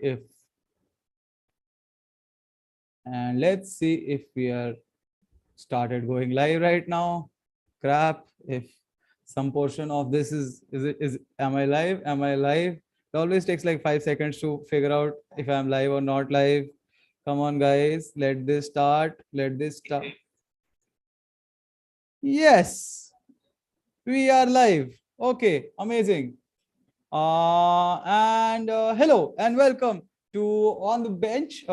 if we are started going live right now. Crap, if some portion of this is am I live? Am I live? It always takes like 5 seconds to figure out if I'm live or not live. Come on, guys, let this start. Yes, we are live. Okay, amazing. And hello and welcome to On the Bench.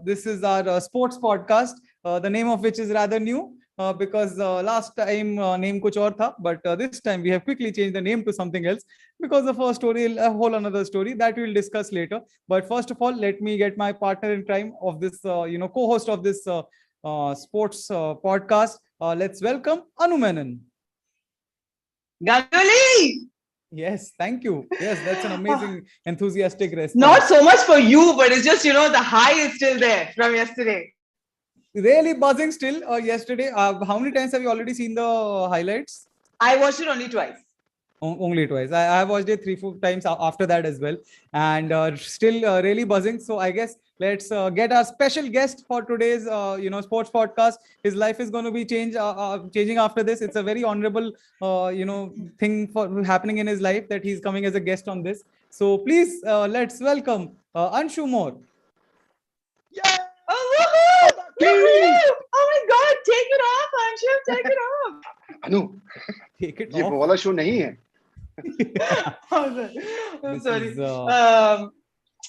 This is our sports podcast, the name of which is rather new because last time name kuch aur tha, but this time we have quickly changed the name to something else because of a whole another story that we'll discuss later. But first of all, let me get my partner in crime of this, co-host of this sports podcast. Let's welcome Anu Menon. Ganguly! Yes, thank you. Yes, that's an amazing, enthusiastic response. Not so much for you, but it's just, the high is still there from yesterday. Really buzzing still yesterday. How many times have you already seen the highlights? I watched it only twice. Only twice. I watched it 3-4 times after that as well. And still really buzzing. So I guess let's get our special guest for today's, sports podcast. His life is going to be changing after this. It's a very honorable, thing for happening in his life that he's coming as a guest on this. So please, let's welcome Anshu Mor. Yeah. Oh, woohoo! Oh my God! Take it off, Anshu. Take it off. Anu, take it ये off. वो वाला show नहीं है. I'm sorry.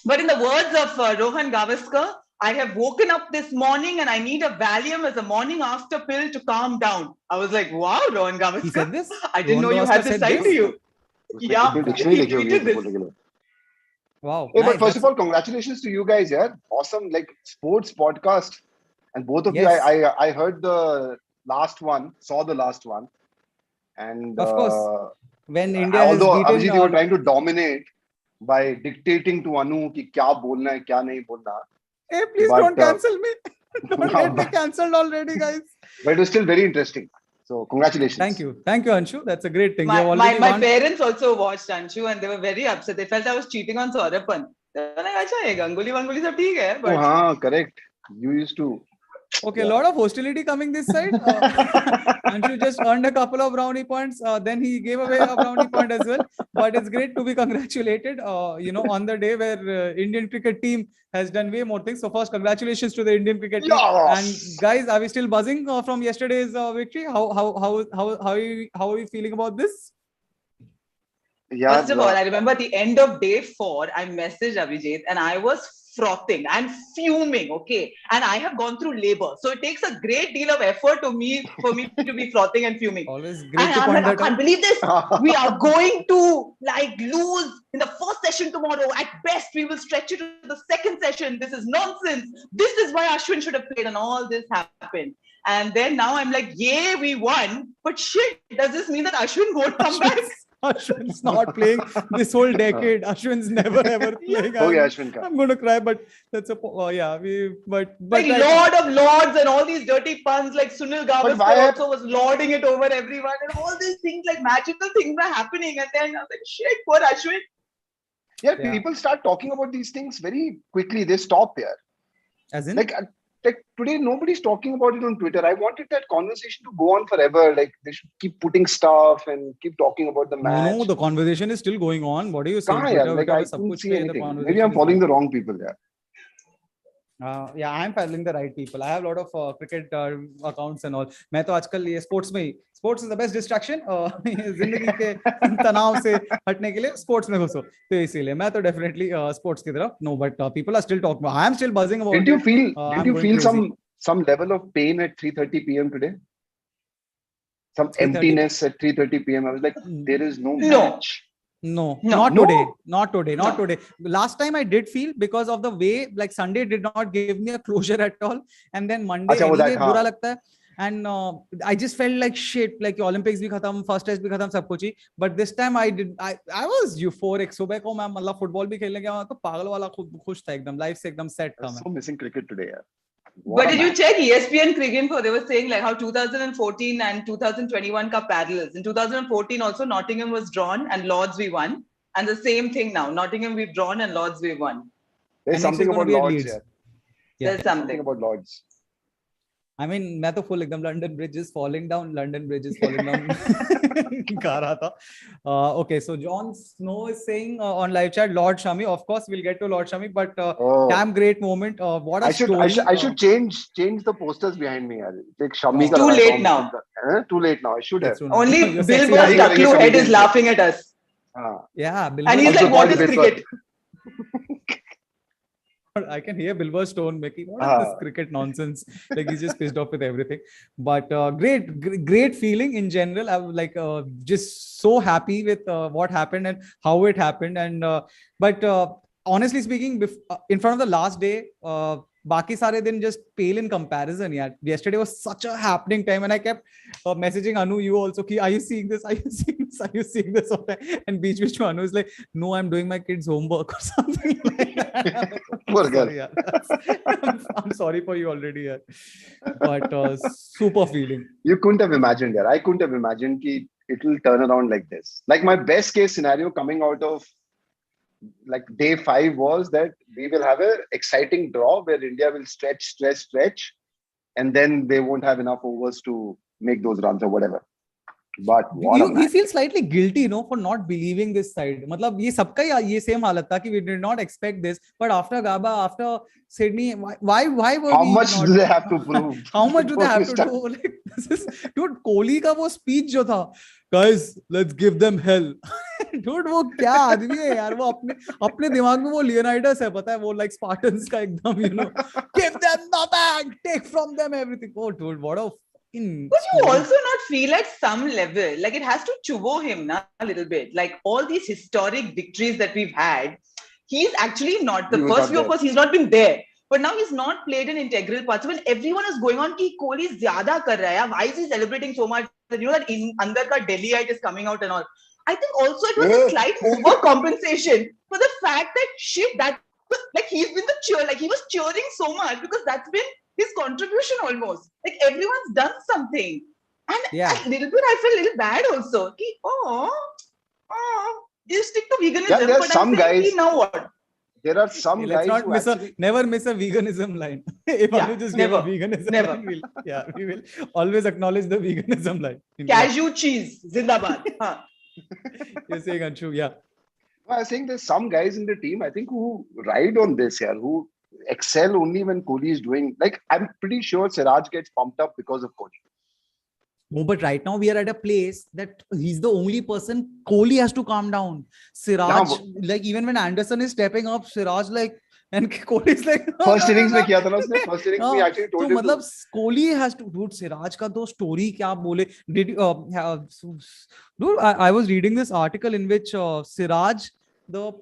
But in the words of Rohan Gavaskar, I have woken up this morning and I need a Valium as a morning after pill to calm down. I was like, wow, Rohan Gavaskar. He said this? I didn't know you had this side to you. Yeah. He tweeted this. Wow. Hey, but first of all, congratulations to you guys, yeah. Awesome, like sports podcast. And both of you, I heard the last one, saw the last one. And of course, when India although has beaten, Abijit, you were trying to dominate by dictating to Anu कि क्या बोलना है, क्या नहीं बोलना. Hey, please don't cancel me. Don't get me cancelled already, guys. But it was still very interesting. So congratulations. Thank you, Anshu. That's a great thing. My parents also watched Anshu and they were very upset. They felt I was cheating on Saurapan. They were like, "Acha, ye Ganguly sab theek hai." But correct. You used to. Okay, a lot of hostility coming this side. Anshu just earned a couple of brownie points. Then he gave away a brownie point as well. But it's great to be congratulated, on the day where Indian cricket team has done way more things. So first, congratulations to the Indian cricket team. And guys, are we still buzzing from yesterday's victory? How are you feeling about this? Yeah, first of all, I remember at the end of day 4, I messaged Abijit and I was frothing and fuming, okay? And I have gone through labor. So it takes a great deal of effort for me to be frothing and fuming. Always great and to I'm point like, that I can't believe this. We are going to lose in the first session tomorrow. At best, we will stretch it to the second session. This is nonsense. This is why Ashwin should have played and all this happened. And then now I'm like, yay, we won. But shit, does this mean that Ashwin won't come back? Ashwin's not playing this whole decade. Ashwin's never ever playing. I'm going to cry, but that's a Lord of Lords and all these dirty puns like Sunil Gavaskar also was lording it over everyone and all these things like magical things are happening and then I was like, shit, poor Ashwin. Yeah, people start talking about these things very quickly. They stop here. As in? Like today, nobody's talking about it on Twitter. I wanted that conversation to go on forever. Like they should keep putting stuff and keep talking about the match. No, the conversation is still going on. What are you saying? I couldn't see anything. Maybe I'm following the wrong people there. I'm following the right people. I have a lot of cricket accounts and all. मैं तो आजकल ये sports is the best distraction. जिंदगी के तनाव से हटने के लिए sports में घुसो. तो इसीलिए मैं तो definitely sports की तरफ. No, but people are still talking. I am still buzzing about. Did you feel some level of pain at 3:30 p.m. today? Some emptiness at 3:30 p.m. I was like, there is no match. No, not today. Last time I did feel because of the way like Sunday did not give me a closure at all, and then Monday anyway बुरा लगता है, and I just felt like shit. Like Olympics भी खत्म, first test भी खत्म, सब कुछ ही. But this time I was euphoric. सुबह को मैं मतलब football भी खेलने गया तो पागल वाला खुश था एकदम, life से एकदम set था मैं. So missing cricket today, यार. But did you check ESPN Cricket Info? They were saying like how 2014 and 2021 ka parallels. In 2014 also Nottingham was drawn and Lords we won. And the same thing now. Nottingham we've drawn and Lords we won. There's And next something is going about to be at Lords Leeds. here. Yeah. There's Something something. about Lords. I mean, मैं तो full एकदम London Bridge is falling down. London Bridge is falling down. गा रहा था. Okay, so John Snow is saying on live chat, Lord Shami. Of course, we'll get to Lord Shami, but damn great moment. What a story. I should change the posters behind me. यार. एक Shami It's का too लगा late था. now. Too late now. I should have. Only Your Bill sexy Burr's idea. Taklu head is laughing at us. Yeah, Bill And he's Burr's like, what is Also, cricket? I can hear Bill Burr's tone making, what is this cricket nonsense? Like he's just pissed off with everything. But great feeling in general. I was like just so happy with what happened and how it happened. And but honestly speaking, in front of the last day, बाकी सारे दिन just pale in comparison. Yeah, yesterday was such a happening time, and I kept messaging Anu, you also, ki, are you seeing this? Are you seeing this? Are you seeing this? And beach Anu is like, no, I'm doing my kids' homework or something like that. Poor girl. Sorry, yeah. I'm sorry for you already, yeah. But super feeling. You couldn't have imagined, yeah. I couldn't have imagined that it will turn around like this. Like my best case scenario coming out of like day 5 was that we will have an exciting draw where India will stretch, and then they won't have enough overs to make those runs or whatever. But we feel slightly guilty, for not believing this side. मतलब ये सबका ये same हालत था कि we did not expect this, but after Gaba, after Sydney, why were how we much not, do they have to prove? How much do they have to do? Like this is, dude, Kohli का वो speech जो था, guys, let's give them hell. Dude, वो क्या आदमी है यार, वो अपने दिमाग में वो Leonidas है, पता है, वो like Spartans का एकदम, give them the bag, take from them everything. Oh, dude, what a But you also not feel at some level, like it has to chuvo him a little bit. Like all these historic victories that we've had, he's actually not the first few, of course, he's not been there. But now he's not played an integral part. So when everyone is going on, ki Kohli zyada kar raha hai, why is he celebrating so much? That that in andar ka Delhiite is coming out and all. I think also it was a slight overcompensation for the fact that like he's been the cheer, like he was cheering so much because that's been his contribution almost. Like everyone's done something. And a little bit I feel a little bad also. You stick to veganism. Yeah, there are but some guys. Now what? There are some guys not who miss actually... never miss a veganism line. If I just give a veganism line, we will always acknowledge the veganism line. Cashew cheese, zindabad. You're saying, Anshu, yeah. I was saying there's some guys in the team, I think, who ride on this here, who excel only when Kohli is doing... Like, I'm pretty sure Siraj gets pumped up because of Kohli. No, but right now we are at a place that he's the only person. Kohli has to calm down. Siraj, like even when Anderson is stepping up, Siraj like, and Kohli is like... First innings में किया था ना उसने. First innings में actually told him. मतलब Kohli has to... Dude, Siraj का तो story क्या बोले? Did dude, I was reading this article in which Siraj, the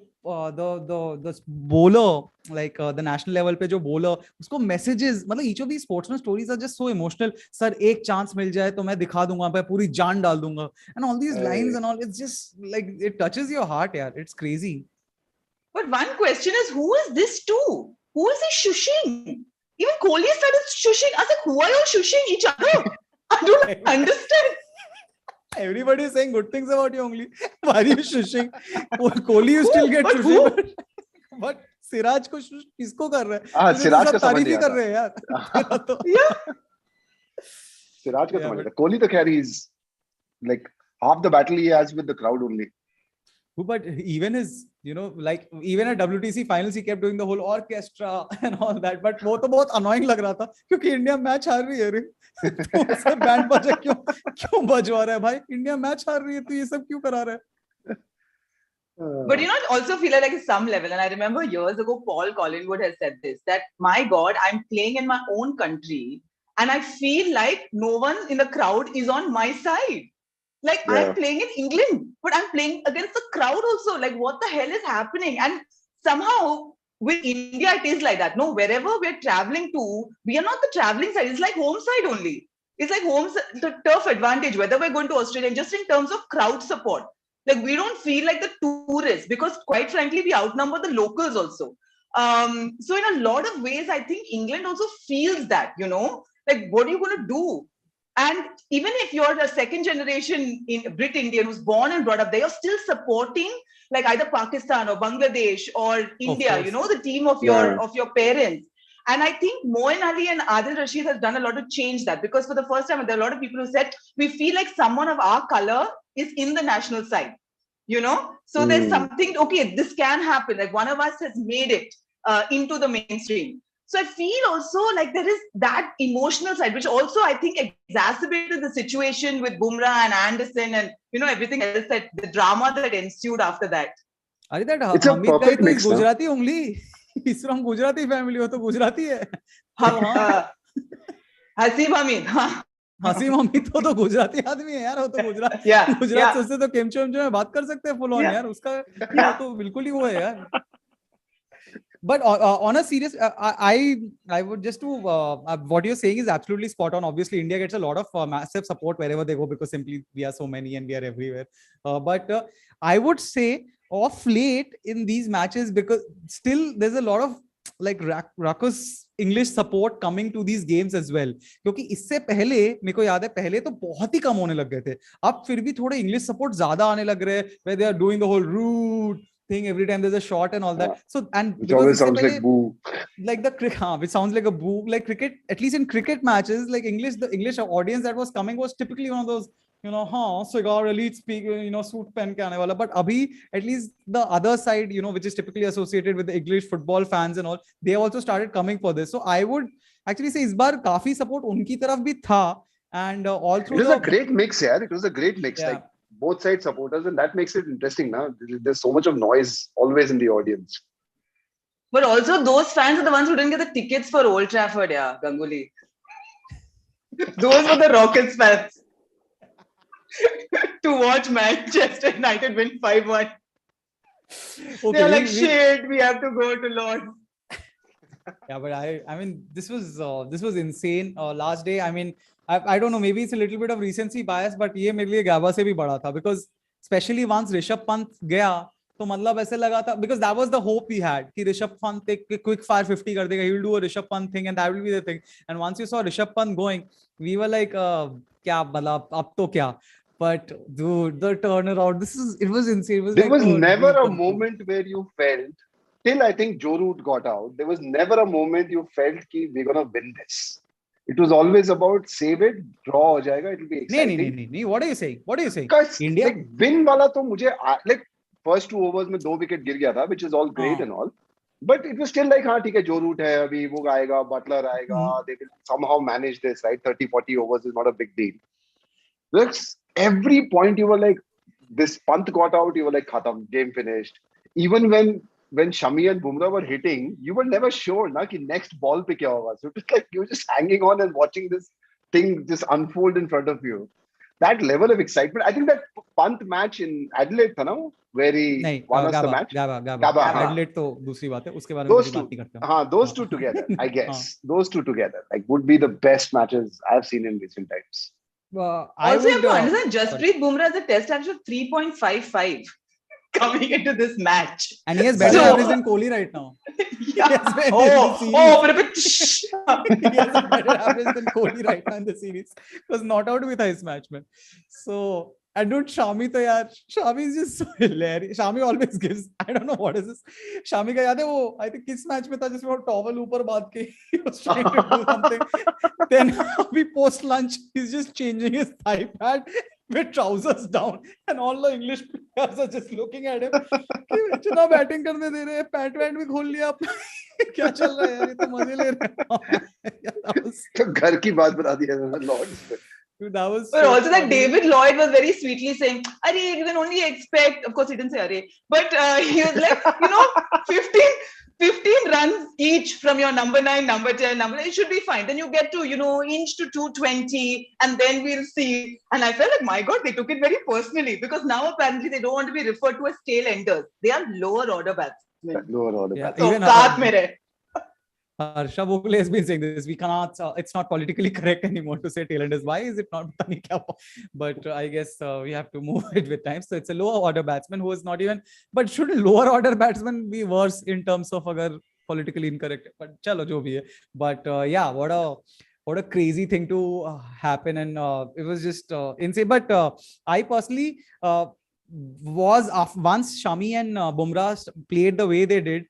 bowler, like the national level पे जो bowler, उसको messages, मतलब each of these sportsman stories are just so emotional. Sir, एक chance मिल जाए तो मैं दिखा दूंगा, मैं पूरी जान डाल दूंगा, and all these lines and all, it's just like it touches your heart, yeah. It's crazy. But one question is, who is this too? Who is he shushing? Even Kohli started shushing. I was like, who are you shushing each other? I don't understand. Everybody is saying good things about you only. Why are you shushing? Kohli you still get shushing. But Siraj को shush किसको कर रहा है? Siraj का तारीफ ही कर रहे हैं यार. Siraj का समझ रहा. Kohli तो खैर he's like half the battle he has with the crowd only. But even his, like even at WTC finals, he kept doing the whole orchestra and all that. But वो तो बहुत annoying लग रहा था क्योंकि India match हार रही है रे. तो सब बैंड बजा क्यों बजवा रहा है भाई? इंडिया मैच हार रही है तो ये सब क्यों करा रहा है? But also feel like at some level, and I remember years ago, Paul Collingwood has said this, that my God, I'm playing in my own country and I feel like no one in the crowd is on my side. Like I'm playing in England, but I'm playing against the crowd also. Like what the hell is happening? And somehow with India, it is like that. No, wherever we're traveling to, we are not the traveling side. It's like home side only. It's like the turf advantage, whether we're going to Australia, just in terms of crowd support. Like we don't feel like the tourists because quite frankly, we outnumber the locals also. So in a lot of ways, I think England also feels that, like what are you going to do? And even if you're a second generation Brit Indian who's born and brought up there, you're still supporting like either Pakistan or Bangladesh or India, course. you know, the team of your parents. And I think Moin Ali and Adil Rashid has done a lot to change that, because for the first time, there are a lot of people who said, we feel like someone of our color is in the national side, you know? So there's something, okay, this can happen. Like one of us has made it into the mainstream. So I feel also like there is that emotional side, which also I think exacerbated the situation with Bumrah and Anderson and, you know, everything else, that the drama that ensued after that. Are that It's a Hamid guy perfect to is mix, na? Gujarati only. He's from Gujarati family. वो तो गुजराती है. Hasib Hamid. Hasim अमीर तो गुजराती आदमी है यार. वो तो गुजरात से उससे तो केमचो में बात कर सकते हैं फुल ऑन यार. उसका वो तो बिल्कुल ही वो है यार. But on a serious, I would just to what you're saying is absolutely spot on. Obviously, India gets a lot of massive support wherever they go, because simply we are so many and we are everywhere. But I would say of late in these matches, because still there's a lot of like ruckus English support coming to these games as well. क्योंकि इससे पहले मेरे को याद है, पहले तो बहुत ही कम होने लग गए थे. अब फिर भी थोड़े English support ज्यादा आने लग रहे हैं, where they are doing the whole root thing every time there's a shot and all that. So, and which always sounds pehle, like boo. Like which sounds like a boo. Like cricket, at least in cricket matches, like the English audience that was coming was typically one of those, you know, cigar elite speaker, you know, suit pen ke aane wala. But abhi, at least the other side, you know, which is typically associated with the English football fans and all, they also started coming for this. So I would actually say is baar kafi support unki taraf bhi tha, and all through. It was a great mix, yeah. It was a great mix. Yeah. Like both side supporters, and that makes it interesting now. There's so much of noise always in the audience. But also those fans are the ones who didn't get the tickets for Old Trafford, yeah, Ganguly. Those were the Rockets fans. To watch Manchester United win 5-1. Okay, they're like, shit, we have to go to Lords. Yeah, but I mean, this was insane. Last day, I mean, I don't know, maybe it's a little bit of recency bias, but ये मेरे लिए गाबा से भी बड़ा था, because especially once Rishabh Pant गया, तो मतलब ऐसे लगा था, because that was the hope we had कि Rishabh Pant एक quick fire 50 कर देगा, he will do a Rishabh Pant thing and that will be the thing. And once you saw Rishabh Pant going, we were like, क्या मतलब अब तो क्या? But dude, the turnaround, it was insane. There was never a moment where you felt, till I think Joe Root got out, there was never a moment you felt कि we're gonna win this. It was always about save it, draw हो जाएगा, it will be exciting. नहीं. What are you saying? India like win वाला तो मुझे like first 2 overs में 2 wicket गिर गया था, which is all great and all. But it was still like, हाँ ठीक है, Joe Root है, अभी वो आएगा, Butler आएगा, they will somehow manage this, right? 30-40 overs is not a big deal. That's every point you were like, this Pant got out, you were like, khatam, game finished. Even when Shami and Bumrah were hitting, you were never sure na ki next ball pe kya hoga. So it was like you were just hanging on and watching this thing just unfold in front of you. That level of excitement. I think that Pant match in Adelaide tha na, where he won us the match. Gaba. Adelaide to दूसरी बात है, उसके बारे में बात नहीं करते हैं. हाँ, those two together, I guess. Those two together like would be the best matches I've seen in recent times. Also, you have to understand, Jasprit Bumrah has a test average of 3.55 coming into this match. And he has better average than Kohli right now. Yeah. He has a better average than Kohli right now in the series. Was not out with his match, man. So, and dude, Shami to yaar, Shami is just so hilarious. Shami always gives, I don't know what is this. Shami ka yaad hai wo, I think किस match में था जिसमें वो towel ऊपर बांध के he was trying to do something. Then we post lunch, he's just changing his thigh pad with trousers down, and all the English players are just looking at him. कि इतना batting करने दे रहे हैं, pant वैंट भी खोल लिया आपने, क्या चल रहा है यार, ये तो मजे ले रहे हैं. तो घर की बात बता दी है Lords. Dude, that was but so also funny. That David Lloyd was very sweetly saying, "Arey, you can only expect." Of course, he didn't say "Arey," but he was like, 15 runs each from your number 9, number 10, number 9. It should be fine. Then you get to, inch to 220, and then we'll see. And I felt like, my God, they took it very personally, because now apparently they don't want to be referred to as tail enders. They are lower order batsmen. Lower order batsmen. So, Harsha Bhogale has been saying this. We cannot. It's not politically correct anymore to say tailenders. Why is it not? But I guess we have to move it with time. So it's a lower order batsman who is not even. But should lower order batsman be worse in terms of agar politically incorrect? But chalo jo bhi hai. But yeah, what a crazy thing to happen, and it was just insane. But I personally. was once Shami and Bumrah played the way they did,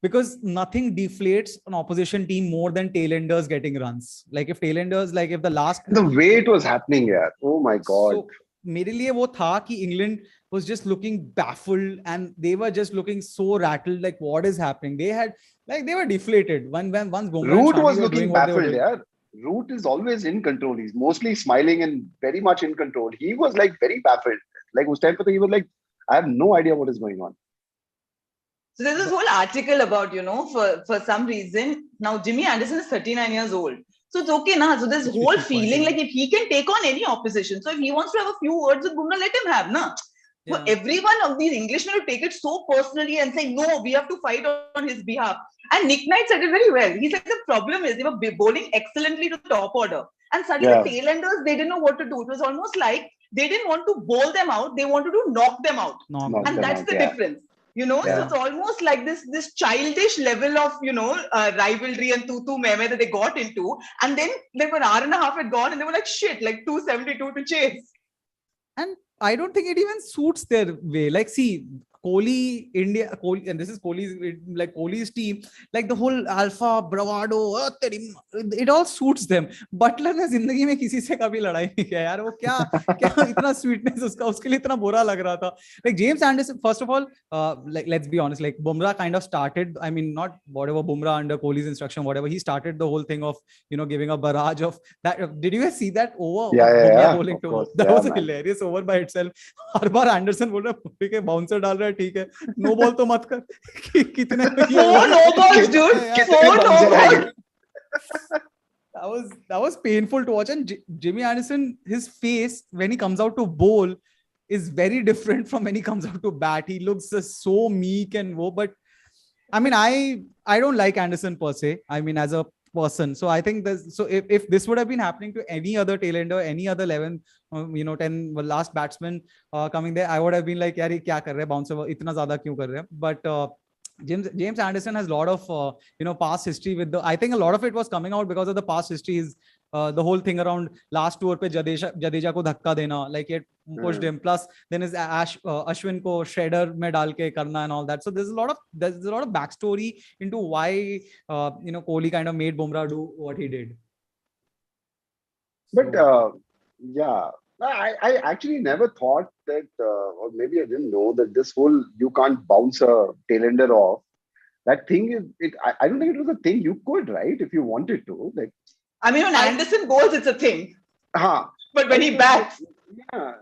because nothing deflates an opposition team more than tailenders getting runs. Like if tailenders, like if the last The way it was happening, yeah. Oh my God. So मेरे लिए वो था कि England was just looking baffled and they were just looking so rattled, like what is happening? They were deflated when once Bumrah and Root Shami was were doing looking what they were baffled, doing. yeah. Root is always in control. He's mostly smiling and very much in control. He was like very baffled. Like उस time पे तो he was like, I have no idea what is going on. So there's this whole article about, for some reason, now Jimmy Anderson is 39 years old. So it's okay now. So this whole feeling like if he can take on any opposition. So if he wants to have a few words with Bumrah, let him have, na. Yeah. So everyone of these Englishmen will take it so personally and say, no, we have to fight on his behalf. And Nick Knight said it very well. He said the problem is they were bowling excellently to the top order. And suddenly the tailenders, they didn't know what to do. It was almost like they didn't want to bowl them out. They wanted to knock them out. And that's the difference. So it's almost like this childish level of, rivalry and tutu meme that they got into. And then like an hour and a half had gone and they were like, shit, like 272 to chase. And I don't think it even suits their way. Like, see, Kohli, and this is Kohli's team, like the whole alpha, bravado, it all suits them. Butler ने जिंदगी में किसी से कभी लड़ाई नहीं किया यार, वो क्या इतना sweetness उसके लिए इतना बुरा लग रहा था. Like James Anderson, first of all, like let's be honest, like Bumrah kind of started, I mean, not whatever Bumrah under Kohli's instruction, whatever, he started the whole thing of, giving a barrage of that. Did you guys see that over? Yeah. Bowling to that was a hilarious over by itself. Her bar Anderson बोल रहा है कि bouncer डाल रहा है, ठीक है, no ball तो मत कर. कितने 4 no balls, dude. 4 no balls. That was painful to watch. And Jimmy Anderson, his face when he comes out to bowl is very different from when he comes out to bat. He looks so meek and but I mean, I don't like Anderson per se. I mean, as a person. So I think if this would have been happening to any other tailender, any other 11, 10 last batsman coming there, I would have been like, yaar, ye kya kar rahe, bouncer itna zyada kyun kar rahe? But James Anderson has a lot of past history with I think a lot of it was coming out because of the past history. The whole thing around last tour pe Jadeja ko dhakka dena, like it pushed him. Plus then is Ashwin ko shredder mein dal ke karna and all that. So there's a lot of backstory into why Kohli kind of made Bumrah do what he did. But yeah, I actually never thought that, or maybe I didn't know that this whole you can't bounce a tailender off. That thing is, I don't think it was a thing you could, right? If you wanted to, like. I mean, when Anderson bowls, it's a thing. But when he bats, yeah,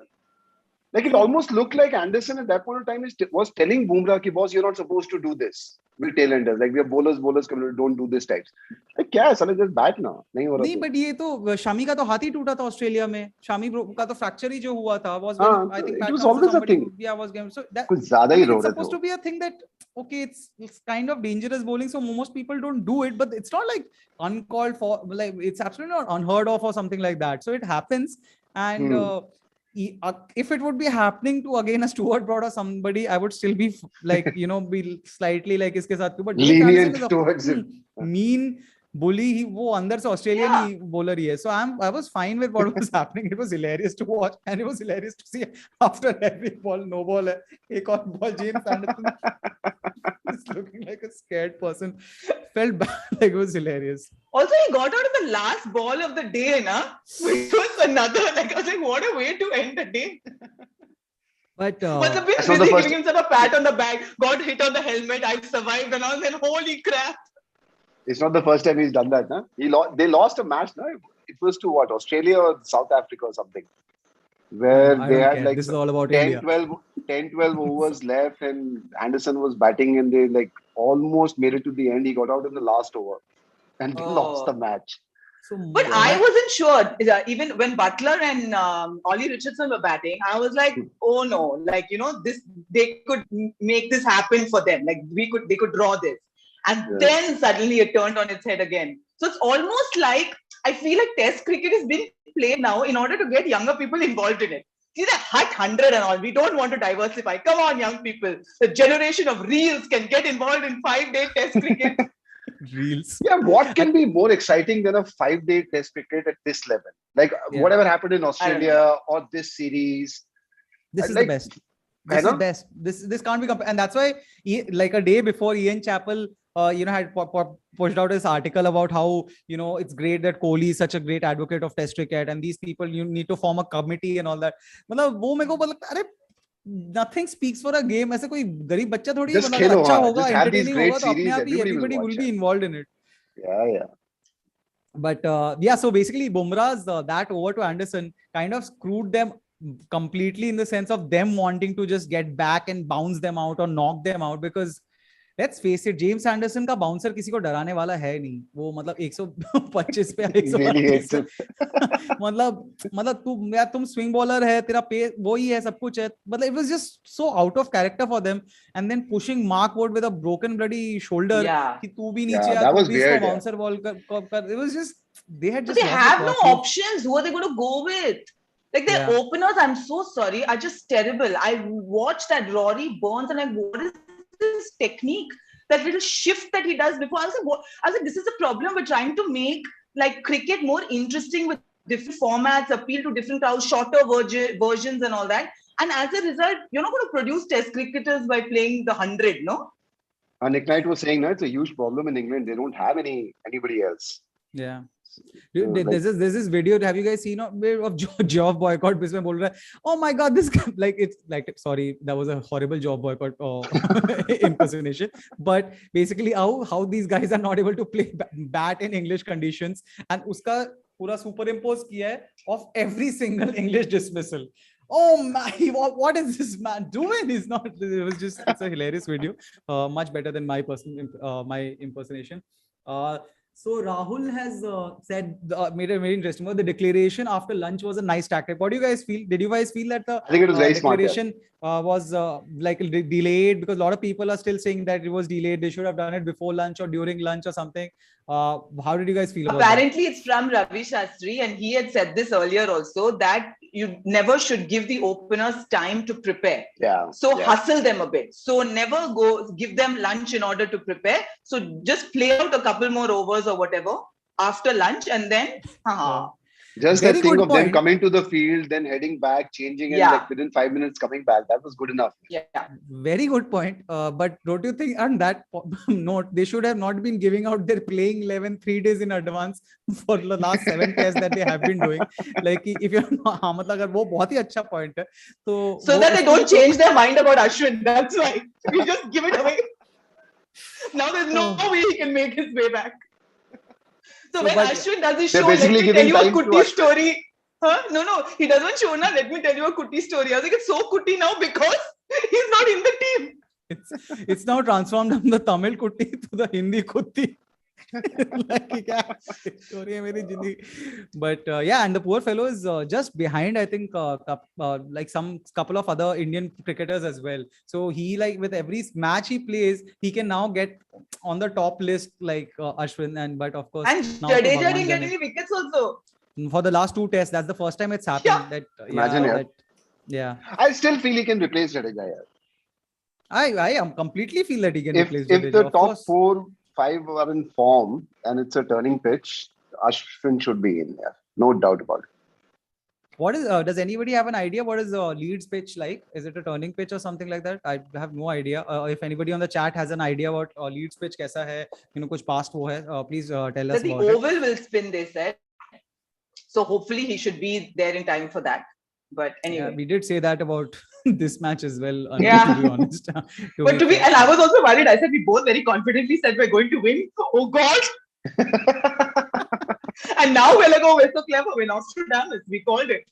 like it almost looked like Anderson at that point of time was telling Bumrah ki, boss, you're not supposed to do this with tailenders. Like we are bowlers, don't do this types. Like क्या है, साले just bat ना, नहीं हो रहा. नहीं, but ये तो शामी का तो हाथ ही टूटा था ऑस्ट्रेलिया में. शामी का तो फ्रैक्चर ही जो हुआ था was when I think it was always a thing. Yeah, was game. So that कुछ ज़्यादा ही रो रहे थे. It's supposed to be a thing that okay, it's kind of dangerous bowling, so most people don't do it, but it's not like uncalled for, like it's absolutely not unheard of or something like that. So it happens, and if it would be happening to again a Stuart Broad or somebody, I would still be like be slightly like iske saath, but lenient towards him. Mean bully, वो अंदर से Australian bowler ही है. So I was fine with what was happening. It was hilarious to watch, and it was hilarious to see after every ball, no ball है, एक और ball, James Anderson is looking like a scared person. Felt bad, like it was hilarious. Also, he got out of the last ball of the day, which was another, like I was like, what a way to end the day. But was a bit busy giving himself a pat on the back, got hit on the helmet, I survived, and all, then holy crap. It's not the first time he's done that, no? They lost a match, no? It was to what? Australia or South Africa or something. Where they had like this is all about 10, 12 overs left and Anderson was batting and they like almost made it to the end. He got out in the last over and they lost the match. But I wasn't sure. Even when Butler and Ollie Richardson were batting, I was like, oh no, like, they could make this happen for them. Like they could draw this. And then suddenly it turned on its head again. So it's almost like, I feel like Test cricket is being played now in order to get younger people involved in it. See that Hut 100 and all, we don't want to diversify. Come on, young people. The generation of reels can get involved in 5-day Test cricket. Reels. Yeah, what can be more exciting than a 5-day Test cricket at this level? Like whatever happened in Australia or this series. This is the best. This is best. This can't be compared, and that's why like a day before Ian Chappell, had pushed out this article about how it's great that Kohli is such a great advocate of Test cricket, and these people you need to form a committee and all that. मतलब वो मेरे को लगता है, nothing speaks for a game. ऐसे कोई गरीब बच्चा थोड़ी है, मतलब अच्छा होगा, entertaining होगा, तो अपने आप ही everybody will be involved in it. Yeah. But so basically Bumrah's that over to Anderson kind of screwed them completely in the sense of them wanting to just get back and bounce them out or knock them out, because let's face it, James Anderson का bouncer किसी को डराने वाला है नहीं. वो मतलब 125 पे 132 मतलब तुम swing bowler है, तेरा पेस वही है, सब कुछ है, मतलब it was just so out of character for them. And then pushing Mark Wood with a broken bloody shoulder कि तू भी नीचे आ, तू भी इसको bouncer ball कर. It was just they had just. But they have no options. Who are they going to go with? Like their openers, I'm so sorry, are just terrible. I watched that Rory Burns and what is this technique? That little shift that he does before. I was like, this is a problem. We're trying to make like cricket more interesting with different formats, appeal to different crowds, shorter versions and all that. And as a result, you're not going to produce Test cricketers by playing the 100, no? Nick Knight was saying that it's a huge problem in England. They don't have anybody else. Yeah. There's this video. Have you guys seen of job boycott? Bisme bol raha hai, oh my god, this guy, sorry, that was a horrible job boycott impersonation. But basically, how these guys are not able to play bat in English conditions, and uska pura superimpose kiya hai of every single English dismissal. Oh my, what is this man doing? It's a hilarious video, much better than my impersonation. So Rahul has made it very interesting. The declaration after lunch was a nice tactic. What do you guys feel? Did you guys feel that the I think it was very declaration was delayed? Because a lot of people are still saying that it was delayed. They should have done it before lunch or during lunch or something. How did you guys feel about Apparently, it's from Ravi Shastri, and he had said this earlier also, that you never should give the openers time to prepare. Hustle them a bit. So never give them lunch in order to prepare. So just play out a couple more overs or whatever after lunch, and then just that thing of them coming to the field, then heading back, changing, and within 5 minutes coming back. That was good enough. Yeah. Very good point. But don't you think on that note, they should have not been giving out their playing 11 3 days in advance for the last 7 tests that they have been doing? Like if you're not, मतलब वो बहुत ही अच्छा point है. So that they don't change their mind about Ashwin. That's why we just give it away. Now there's no way he can make his way back. So when Ashwin does his show, let me tell you a Kutti story. No, he doesn't show now. Let me tell you a Kutti story. I was like, it's so Kutti now because he's not in the team. It's now transformed from the Tamil Kutti to the Hindi Kutti. But and the poor fellow is just behind, I think, like some couple of other Indian cricketers as well. So he, like, with every match he plays, he can now get on the top list like Ashwin, but of course, and Jadeja didn't get any wickets also for the last 2 tests. That's the first time it's happened. I still feel he can replace Jadeja. I completely feel that he can replace Jadeja. If the top 4-5 are in form and it's a turning pitch, Ashwin should be in there. No doubt about it. What is, does anybody have an idea what is Leeds pitch like? Is it a turning pitch or something like that? I have no idea. If anybody on the chat has an idea about Leeds pitch kaisa hai, kuch past wo hai, please tell us about it. The oval will spin, they said. So hopefully he should be there in time for that. But anyway. Yeah, we did say that about this match as well, to be honest. And I was also worried. I said we both very confidently said we're going to win. Oh God. And now we're like, oh, we're so clever. We're Nostradamus. We called it.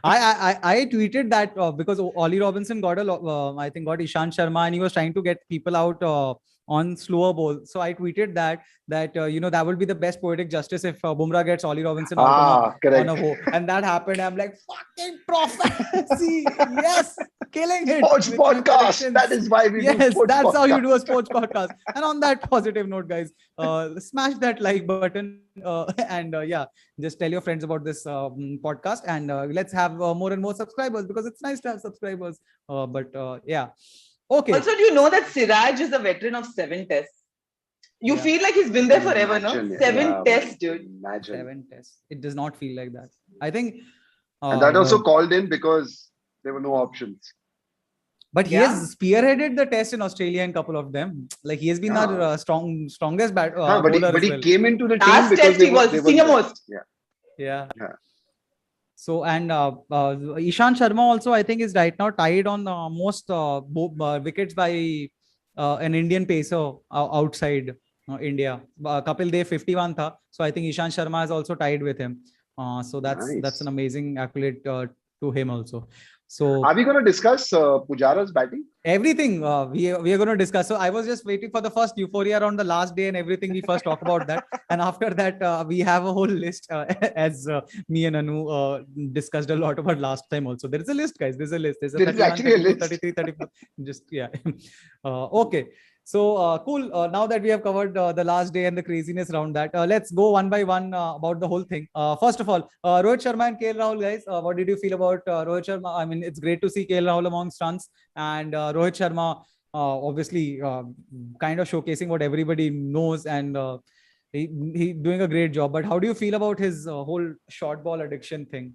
I tweeted that because Ollie Robinson got I think got Ishant Sharma, and he was trying to get people out on slower balls. So I tweeted that that would be the best poetic justice if Bumrah gets Ollie Robinson out on a ho. And that happened. I'm like, fucking prophecy. Yes, killing it. Sports podcast. That is why we do sports that's podcast. How you do a sports podcast. And on that positive note, guys, smash that like button and just tell your friends about this podcast, and let's have more and more subscribers, because it's nice to have subscribers. Okay. Also, do you know that Siraj is a veteran of 7 tests? You feel like he's been there forever, no? 7 tests, dude. Imagine. 7 tests. It does not feel like that. I think. And that also called in because there were no options. But he has spearheaded the test in Australia in a couple of them. Like he has been our strongest bowler but as he well. came into the team Last because test he was senior most. Yeah. So and Ishant Sharma also I think is right now tied on most wickets by an Indian pacer outside India. Kapil Dev 51 tha. So I think Ishant Sharma is also tied with him. So that's an amazing accolade to him also. So are we going to discuss Pujara's batting? Everything we are going to discuss. So I was just waiting for the first euphoria around the last day and everything. We first talk about that, and after that we have a whole list as me and Anu discussed a lot about last time. Also, there is a list, guys. There's a list. There's a 31, actually 32, a list. 33, 34. Just okay. So cool. Now that we have covered the last day and the craziness around that, let's go one by one about the whole thing. First of all, Rohit Sharma and KL Rahul, guys. What did you feel about Rohit Sharma? I mean, it's great to see KL Rahul amongst runs, and Rohit Sharma obviously kind of showcasing what everybody knows, and he doing a great job. But how do you feel about his whole short ball addiction thing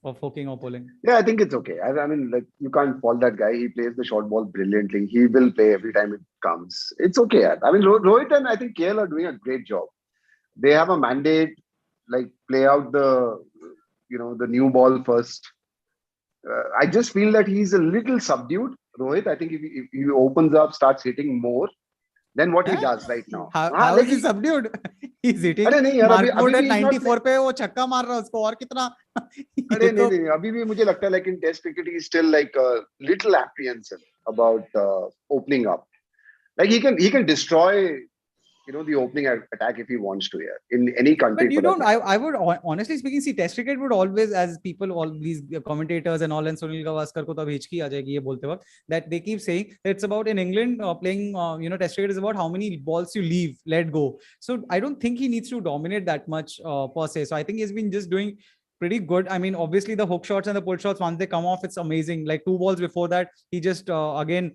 of hooking or pulling? Yeah, I think it's okay. I mean, like, you can't fault that guy. He plays the short ball brilliantly. He will play every time it comes. It's okay. I mean, Rohit and I think KL are doing a great job. They have a mandate, like play out the new ball first. I just feel that he's a little subdued. Rohit, I think if he opens up, starts hitting more, then what he does right now. How is he subdued? He's hitting. अरे नहीं यार, अभी 94 पे वो छक्का मार रहा है उसको और कितना. अरे नहीं अभी भी मुझे लगता है like in Test cricket he is still like a little apprehensive about opening up. Like he can destroy the opening attack if he wants to, in any country. But you don't. I would honestly speaking, see, Test cricket would always, as people, all these commentators and all, and Sunil Gavaskar ko to abhi हिचकी आ जाएगी ये बोलते वक्त, that they keep saying that it's about in England playing, Test cricket is about how many balls you let go. So I don't think he needs to dominate that much per se. So I think he's been just doing pretty good. I mean, obviously the hook shots and the pull shots, once they come off, it's amazing. Like 2 balls before that, he just again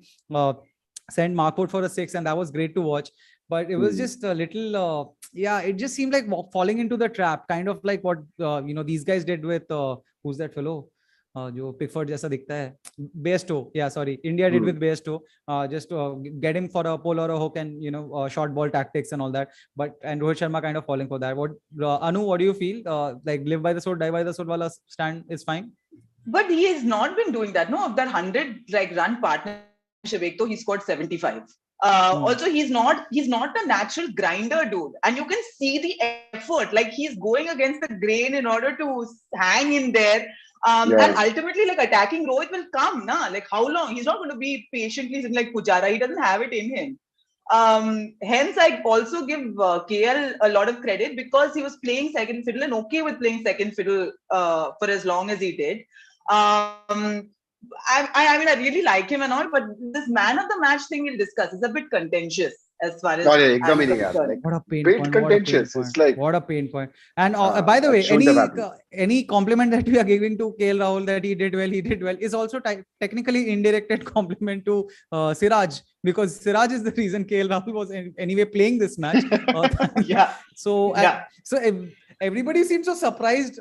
sent Markwood for a 6, and that was great to watch. But it was just a little, it just seemed like falling into the trap, kind of like what, these guys did with, who's that fellow? जो Pickford जैसा दिखता है, Bairstow. Yeah, sorry. India did with Bairstow. Just get him for a pull or a hook and, short ball tactics and all that. And Rohit Sharma kind of falling for that. What, Anu, what do you feel? Like live by the sword, die by the sword wala stand is fine? But he has not been doing that. No, of that 100 run partnership, he scored 75. Also, he's not a natural grinder, dude, and you can see the effort. Like he's going against the grain in order to hang in there. And ultimately, like attacking Rohit will come, like how long? He's not going to be patiently sitting like Pujara. He doesn't have it in him. Hence, I also give KL a lot of credit because he was playing second fiddle and okay with playing second fiddle for as long as he did. I mean, I really like him and all, but this man of the match thing we'll discuss is a bit contentious as far as. What a pain point. Contentious. It's like what a pain point. And by the way, any compliment that we are giving to KL Rahul that he did well is also technically indirected compliment to Siraj, because Siraj is the reason KL Rahul was anyway playing this match. So everybody seems so surprised.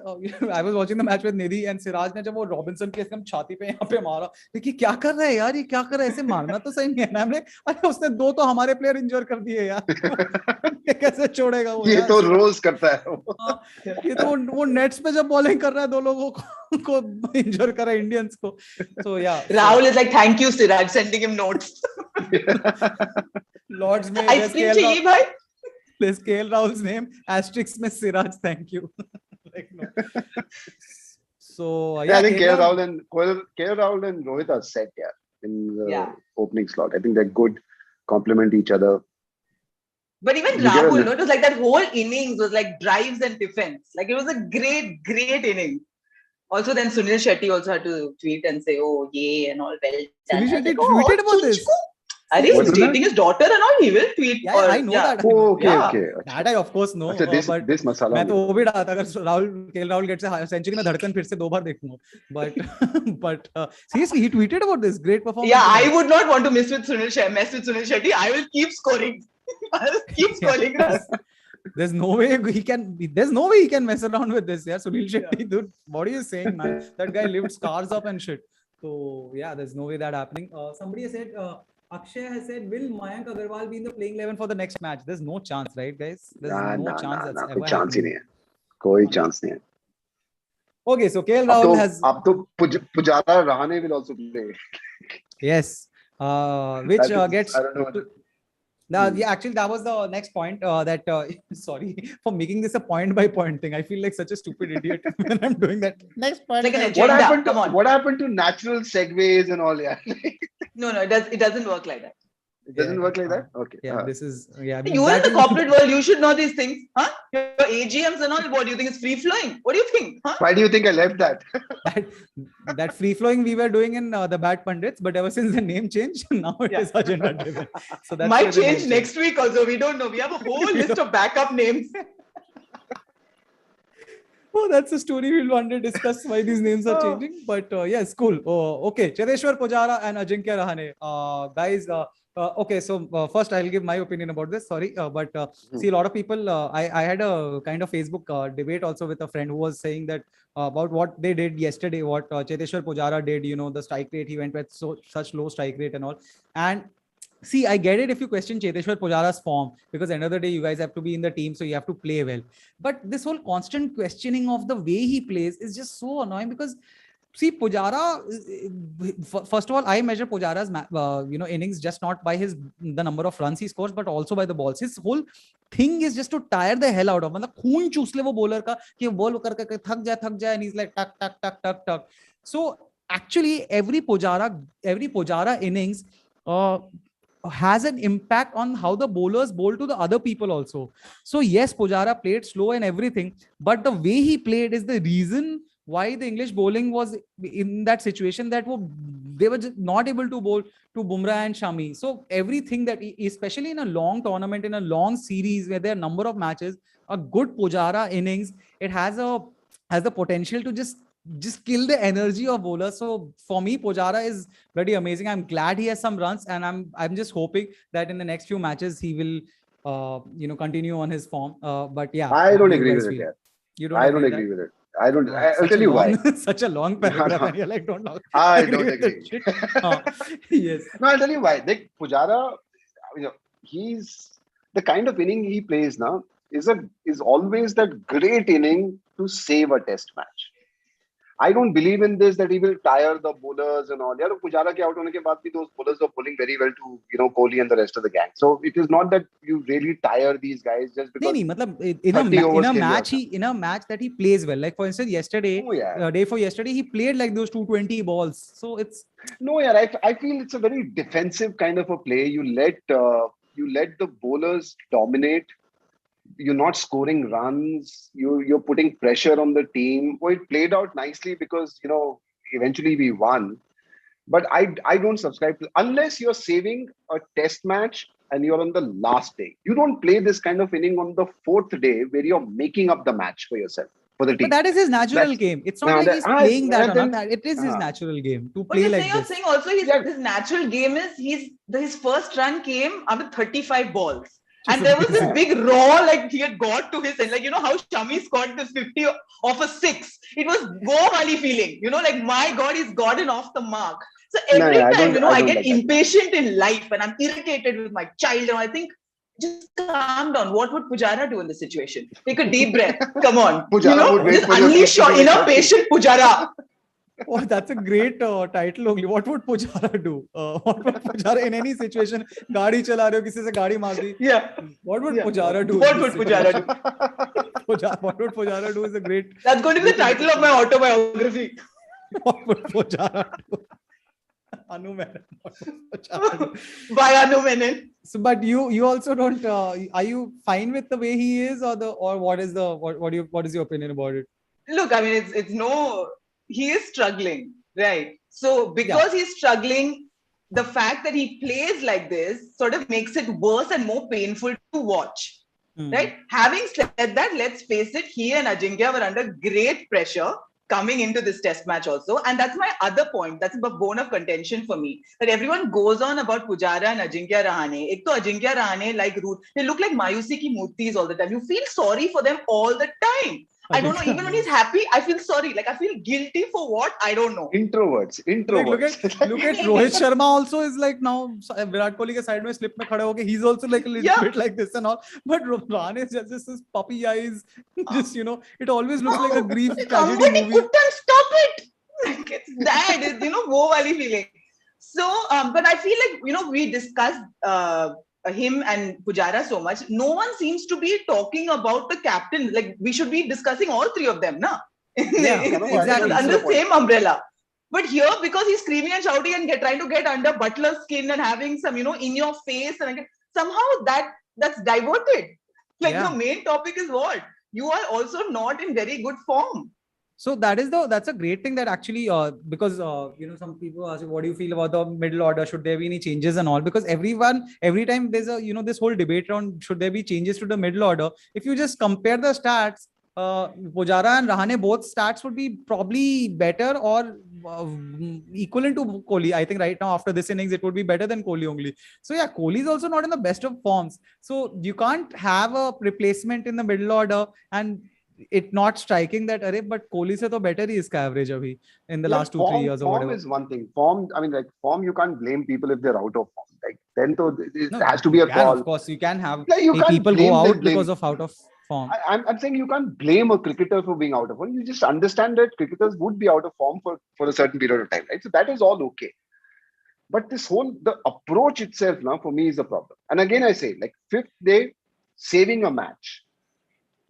I was watching the match with Nidhi and Siraj ने जब वो Robinson के एकदम छाती पे यहाँ पे मारा, देखिए क्या कर रहा है यार, ये क्या कर रहा है, ऐसे मारना तो सही नहीं है ना. हमने अरे उसने 2 तो हमारे प्लेयर इंजर कर दिए यार. ये कैसे छोड़ेगा वो? ये तो रोज करता है. ये तो वो नेट्स पे जब बॉलिंग कर रहा है 2 लोगों को इंजर कर रहा है इंडियंस को. So Rahul is like, thank you Siraj, sending him notes. Lords में ice cream चाहिए भाई. Let's KL Rahul's name asterisk में Siraj, thank you. Like, no. So I think KL Rahul and Rohit are set in the opening slot. I think they're good, complement each other. But even Rahul, it was like that whole innings was like drives and defense. Like it was a great inning. Also, then Sunil Shetty also had to tweet and say, "Oh, yay," and all. Well done. Sunil Shetty tweeted about this. He's dating his daughter and all. He will tweet. Yeah, I know that. Oh, okay. That I of course know. But this masala. मैं तो वो भी डाला था अगर KL Rahul gets a century में धड़कन फिर से 2 बार देखूंगा. But seriously, he tweeted about this great performance. Yeah, I would not want to mess with Sunil Shetty. I will keep scoring. There's no way he can mess around with this. Yeah, Sunil Shetty, dude, what are you saying, man? That guy lived scars up and shit. So yeah, there's no way that happening. Somebody has said, Akshay has said, will Mayank Agarwal be in the playing 11 for the next match? There's no chance, right, guys? There's ना no ना chance ना that's ना कोई ever chance ही happening. नहीं है, कोई chance नहीं है. Okay, so KL Rahul has Pujara Rahane will also play. yes, which gets I don't know. to, yeah, actually, that was the next point. That sorry for making this a point by point thing. I feel like such a stupid idiot when I'm doing that. Next point. Like an What agenda. happened to Come on. what happened to natural segues and all? Yeah, No, it doesn't work like that. it doesn't work like that. Okay. Yeah, this is yeah. I mean, You in that the is- corporate world, you should know these things, huh? Your AGMs and all. What do you think is free flowing? What do you think, huh? Why do you think I left that? that free flowing we were doing in the Bad Pundits, but ever since the name changed, now it is agenda driven. So that's why Might the name change changed. next week also. We don't know. We have a whole list of backup names. Oh, that's a story we'll one day discuss why these names are changing. But yes, cool. Oh, okay, Chedeshwar Pujara and Ajinkya Rahane. Guys, okay, so first I'll give my opinion about this. Sorry, but see, a lot of people, I had a kind of Facebook debate also with a friend who was saying that about what they did yesterday, what Cheteshwar Pujara did, you know, the strike rate, he went with such low strike rate and all. And see, I get it if you question Cheteshwar Pujara's form, because end of the day, you guys have to be in the team, so you have to play well. But this whole constant questioning of the way he plays is just so annoying, because see, Pujara, first of all, I measure Pujara's innings just not by the number of runs he scores, but also by the balls. His whole thing is just to tire the hell out of, मतलब खून चूस ले वो bowler का कि ball करके थक जाए and he's like tuck. So actually every Pujara innings has an impact on how the bowlers bowl to the other people also. So yes, Pujara played slow and everything, but the way he played is the reason why the English bowling was in that situation, that they were just not able to bowl to Bumrah and Shami. So everything that, especially in a long tournament, in a long series where there are a number of matches, a good Pujara innings, it has the potential to just kill the energy of bowlers. So for me, Pujara is bloody amazing. I'm glad he has some runs, and I'm just hoping that in the next few matches he will continue on his form. But yeah, I don't you agree guys with it. feel? Yeah. You don't I don't agree agree with with it. I don't. that? I'll tell you why. Such a long paragraph, and you're like, don't I agree don't with that agree. shit. Yes. No, I'll tell you why. Like Pujara, he's the kind of inning he plays now is always that great inning to save a test match. I don't believe in this that he will tire the bowlers and all. Yeah, Pujara ke out hone ke baad bhi those bowlers are bowling very well to Kohli and the rest of the gang. So it is not that you really tire these guys just because. नहीं, मतलब in a match that he plays well. Like for instance, yesterday, Oh, yeah. day for yesterday, he played like those 220 balls. So it's No, yeah, I feel it's a very defensive kind of a play. You let the bowlers dominate. You're not scoring runs. You're putting pressure on the team. Well, it played out nicely because eventually we won. But I don't subscribe to, unless you're saving a test match and you're on the last day. You don't play this kind of inning on the fourth day where you're making up the match for yourself, for the team. But that is his natural game. It's not like he's playing that or not. It is his natural game to play like this. You're saying also his natural game is his first run came after 35 balls. And there was this big raw, like he had got to his end. Like, how Shami scored this 50 off a 6. It was go Wali feeling. Like, my God, he's gotten off the mark. So every time, I get impatient in life and I'm irritated with my child. And I think, just calm down. What would Pujara do in this situation? Take a deep breath. Come on. Just unleash your inner patient Pujara. Oh, that's a great title only. What would Pujara do? What would Pujara in any situation? Gaadi chala rahe ho, kisi se gaadi maar di. Yeah. What would Pujara do? What would Pujara do? What would Pujara do is a great. That's going to be the title of my autobiography. What would Pujara do? Anu Menon. By Anu Menon. So, but you also don't. Are you fine with the way he is, or what is your opinion about it? Look, I mean, it's no. He is struggling, right? So because he's struggling, the fact that he plays like this sort of makes it worse and more painful to watch, right? Having said that, let's face it, he and Ajinkya were under great pressure coming into this test match also. And that's my other point. That's a bone of contention for me. That everyone goes on about Pujara and Ajinkya Rahane. Ek to Ajinkya Rahane, like Ruth, they look like Mayusi ki murtis all the time. You feel sorry for them all the time. I don't know. Even when he's happy, I feel sorry. Like I feel guilty for what? I don't know. Introverts. Like, look at Rohit Sharma also is like now Virat Kohli ke side mein slip mein khade ho ke he's also like a little bit like this and all. But Rahane is just this puppy eyes. Just it always looks like a grief tragedy Somebody movie. couldn't stop it. Like it's that. It's wo wali feeling. So, but I feel like we discussed him and Pujara so much. No one seems to be talking about the captain. Like we should be discussing all three of them, na? Yeah, exactly. Under the same umbrella. But here, because he's screaming and shouting and trying to get under Butler's skin and having some, in your face, and somehow that's diverted. Like the main topic is what? You are also not in very good form. So that's a great thing that actually because some people ask, what do you feel about the middle order? Should there be any changes and all? Because every time there's a this whole debate around should there be changes to the middle order. If you just compare the stats, Pujara and Rahane both stats would be probably better or equivalent to Kohli. I think right now after this innings it would be better than Kohli only. So yeah, Kohli is also not in the best of forms. So you can't have a replacement in the middle order and it not striking that but Kohli se to better he iska average abhi in the last 2-3 years or whatever. Form is one thing. Form, I mean, like form, you can't blame people if they're out of form. Like then it has to be a call. Of course, you can have people go out because of out of form. I'm saying you can't blame a cricketer for being out of form. You just understand that cricketers would be out of form for a certain period of time, right? So that is all okay. But the approach itself now for me is a problem. And again, I say like fifth day, saving a match.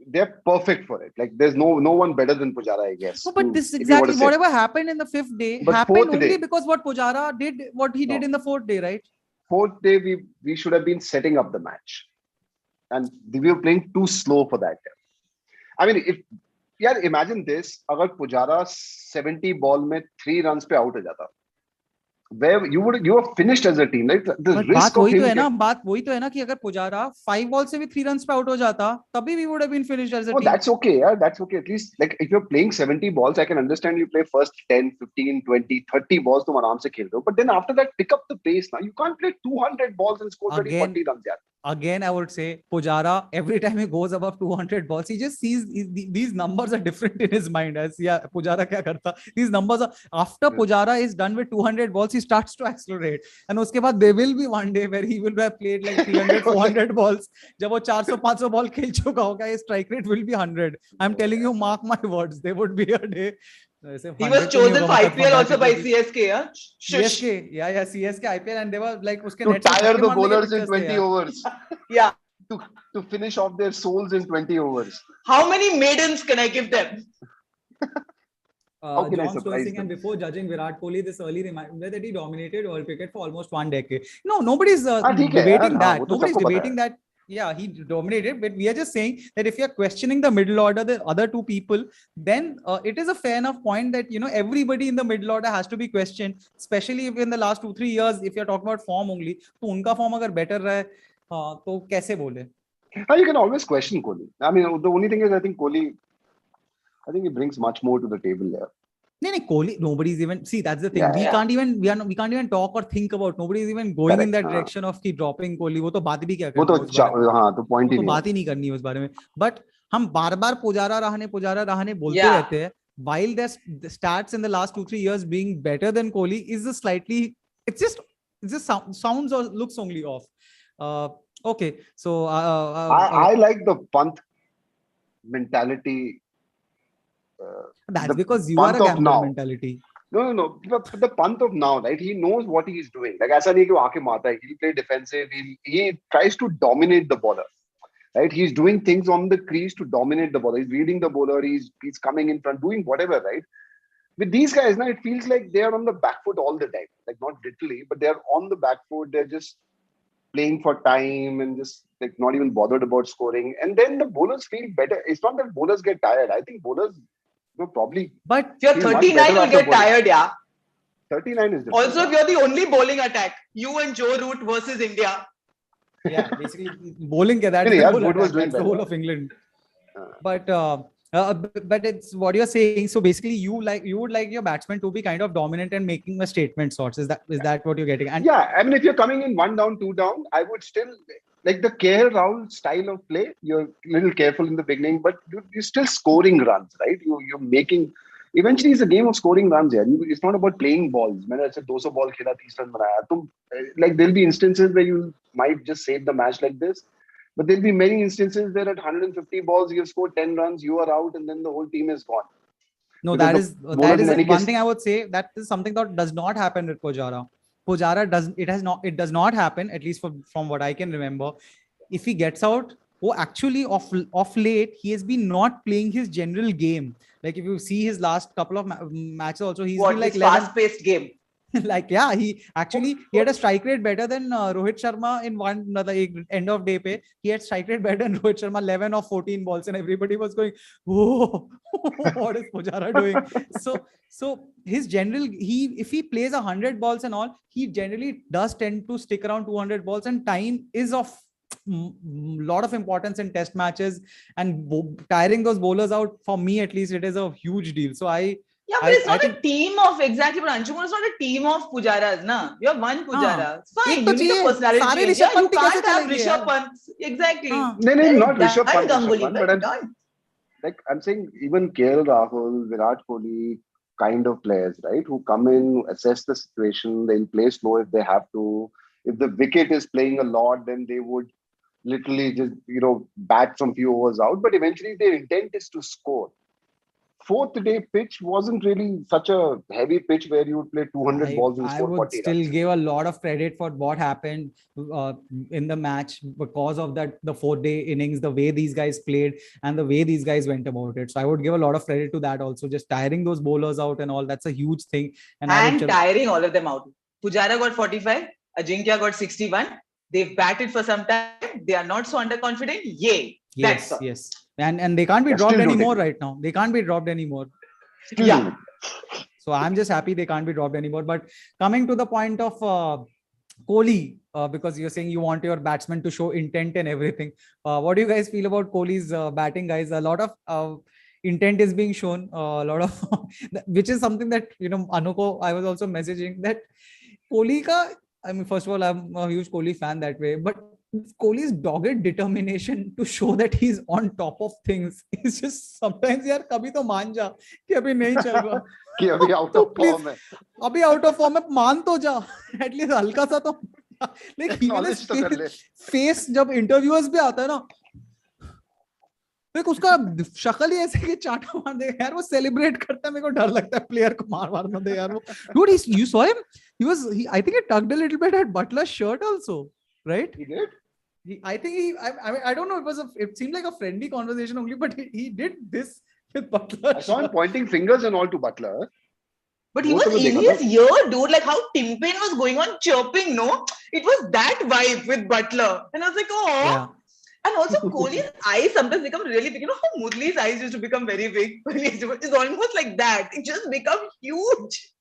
They're perfect for it. Like there's no one better than Pujara, I guess. No, but this exactly whatever happened in the fifth day happened only because what Pujara did, what he did in the fourth day, right? Fourth day, we should have been setting up the match, and we were playing too slow for that. I mean, imagine this: अगर Pujara 70 ball में 3 runs पे out हो जाता, where you were finished as a team, right? The risk of him. बात वही तो है ना कि अगर पुजारा 5 balls से भी 3 runs पे out हो जाता तभी we would have been finished as a team. That's okay. Yeah, that's okay. At least like if you're playing 70 balls, I can understand you play first 10, 15, 20, 30 balls तुम आराम से खेल रहे हो. But then after that, pick up the pace now. You can't play 200 balls and score 30, 40 runs. Yeah. Again, I would say Pujara, every time he goes above 200 balls, he just sees these numbers are different in his mind. As Pujara kya karta? These numbers are after Pujara is done with 200 balls, he starts to accelerate. And uske baad there will be one day where he will have played like 300, 400 balls. जब वो 400, 500 ball खेल चुका होगा, his strike rate will be 100. I'm telling you, mark my words, there would be a day. He was chosen for IPL also by CSK, yeah? CSK, yeah, CSK IPL, and they were like uske to tire the bowlers in 20 overs. Yeah. To finish off their souls in 20 overs. How many maidens can I give them? John Stosing, and before judging Virat Kohli, this early reminder that he dominated world cricket for almost 1 decade. No, nobody's debating that. Nobody's debating that. Yeah, he dominated, but we are just saying that if you're questioning the middle order, the other two people, then it is a fair enough point that everybody in the middle order has to be questioned, especially if in the last 2-3 years, if you're talking about form only, तो उनका form अगर better रहा है, तो कैसे बोले? You can always question Kohli. I mean, the only thing is, I think he brings much more to the table there. No, Kohli, nobody's even that's the thing. We can't even talk or think about. Nobody's even going in that direction of dropping Kohli. वो तो बात भी क्या करनी तो point ही नहीं. बात ही नहीं करनी उस बारे में. But हम बार-बार पुजारा रहने बोलते रहते हैं. While their stats in the last 2-3 years being better than Kohli is it just sounds or looks only off. Okay, so I like the Pant mentality. That's because you are a gambler mentality. No. The Pant of now, right? He knows what he's doing. Like, ऐसा नहीं कि वो आके मारता है. He'll play defensive. He tries to dominate the bowler. Right? He's doing things on the crease to dominate the bowler. He's reading the bowler. He's coming in front, doing whatever, right? With these guys now, it feels like they are on the back foot all the time. Like not literally, but they're on the back foot. They're just playing for time and just like not even bothered about scoring. And then the bowlers feel better. It's not that bowlers get tired. I think bowlers probably. But if you're 39, you'll get tired, yeah. 39 is different. Also, if you're the only bowling attack, you and Joe Root versus India. Yeah, basically bowling. That's the whole of England. But it's what you're saying. So basically, you would like your batsman to be kind of dominant and making a statement sorts. Is that what you're getting? And yeah, I mean, if you're coming in 1 down, 2 down, I would still like the KL Rahul style of play, you're a little careful in the beginning, but you're still scoring runs, right? You're making. Eventually, it's a game of scoring runs. Yeah, it's not about playing balls. मैंने ऐसे 200 ball खेला 30 run बनाया. Like there'll be instances where you might just save the match like this, but there'll be many instances where at 150 balls you've scored 10 runs, you are out, and then the whole team is gone. No, Because that is in any one case, thing I would say. That is something that does not happen with Pujara. Pujara does not happen, at least from what I can remember. If he gets out, actually off late, he has been not playing his general game. Like if you see his last couple of matches also, he's been like fast-paced game. Like yeah, he had a strike rate better than Rohit Sharma in end of day pay. He had strike rate better than Rohit Sharma, 11 or 14 balls, and everybody was going, "Whoa, what is Pujara doing?" So his general, if he plays 100 balls and all, he generally does tend to stick around 200 balls, and time is of lot of importance in test matches, and tiring those bowlers out, for me at least, it is a huge deal. So yeah, but it's not a team of, exactly, but Anshu Mor, it's not a team of Pujaras, na? You have one Pujara. It's fine. You need a personality change. Yeah, you can't have Rishabh Pant. Exactly. No, not Rishabh Pant, but I'm saying even KL Rahul, Virat Kohli kind of players, right? Who come in, assess the situation, they'll play slow if they have to. If the wicket is playing a lot, then they would literally just, bat some few overs out. But eventually their intent is to score. Fourth day pitch wasn't really such a heavy pitch where you would play 200 balls and score 40 runs. I would still give a lot of credit for what happened in the match because of the 4-day innings, the way these guys played and the way these guys went about it. So I would give a lot of credit to that also. Just tiring those bowlers out and all, that's a huge thing. And tiring all of them out. Pujara got 45, Ajinkya got 61. They've batted for some time. They are not so underconfident. Yay. Yes. And they can't be dropped anymore right now. They can't be dropped anymore. Yeah. So I'm just happy they can't be dropped anymore. But coming to the point of Kohli, because you're saying you want your batsman to show intent and everything. What do you guys feel about Kohli's batting, guys? A lot of intent is being shown. A lot of, which is something that, Anuko, I was also messaging that Kohli ka, I mean, first of all, I'm a huge Kohli fan that way, but Kohli's dogged determination to show that he's on top of things is just sometimes, yaar, kabhi to maan ja कि अभी नहीं चल रहा कि अभी out of form है, अभी out of form है, मान तो जा, at least हल्का सा तो, like his face जब interviewers पे आता है ना, उसका शक्ल ही ऐसे कि चाटा मार देगा यार, वो सेलिब्रेट करता है, मेरे को डर लगता है प्लेयर को मार ना दे यार वो. Dude, you saw him? I think he tugged a little bit at Butler's shirt also, right? He did. I don't know. It seemed like a friendly conversation only, but he did this with Butler. I saw him pointing fingers and all to Butler. But he was in his ear, dude. Like how Tim Payne was going on chirping, no? It was that vibe with Butler. And I was like, oh. Yeah. And also Kohli's eyes sometimes become really big. You know how Murli's eyes used to become very big? It's almost like that. It just become huge.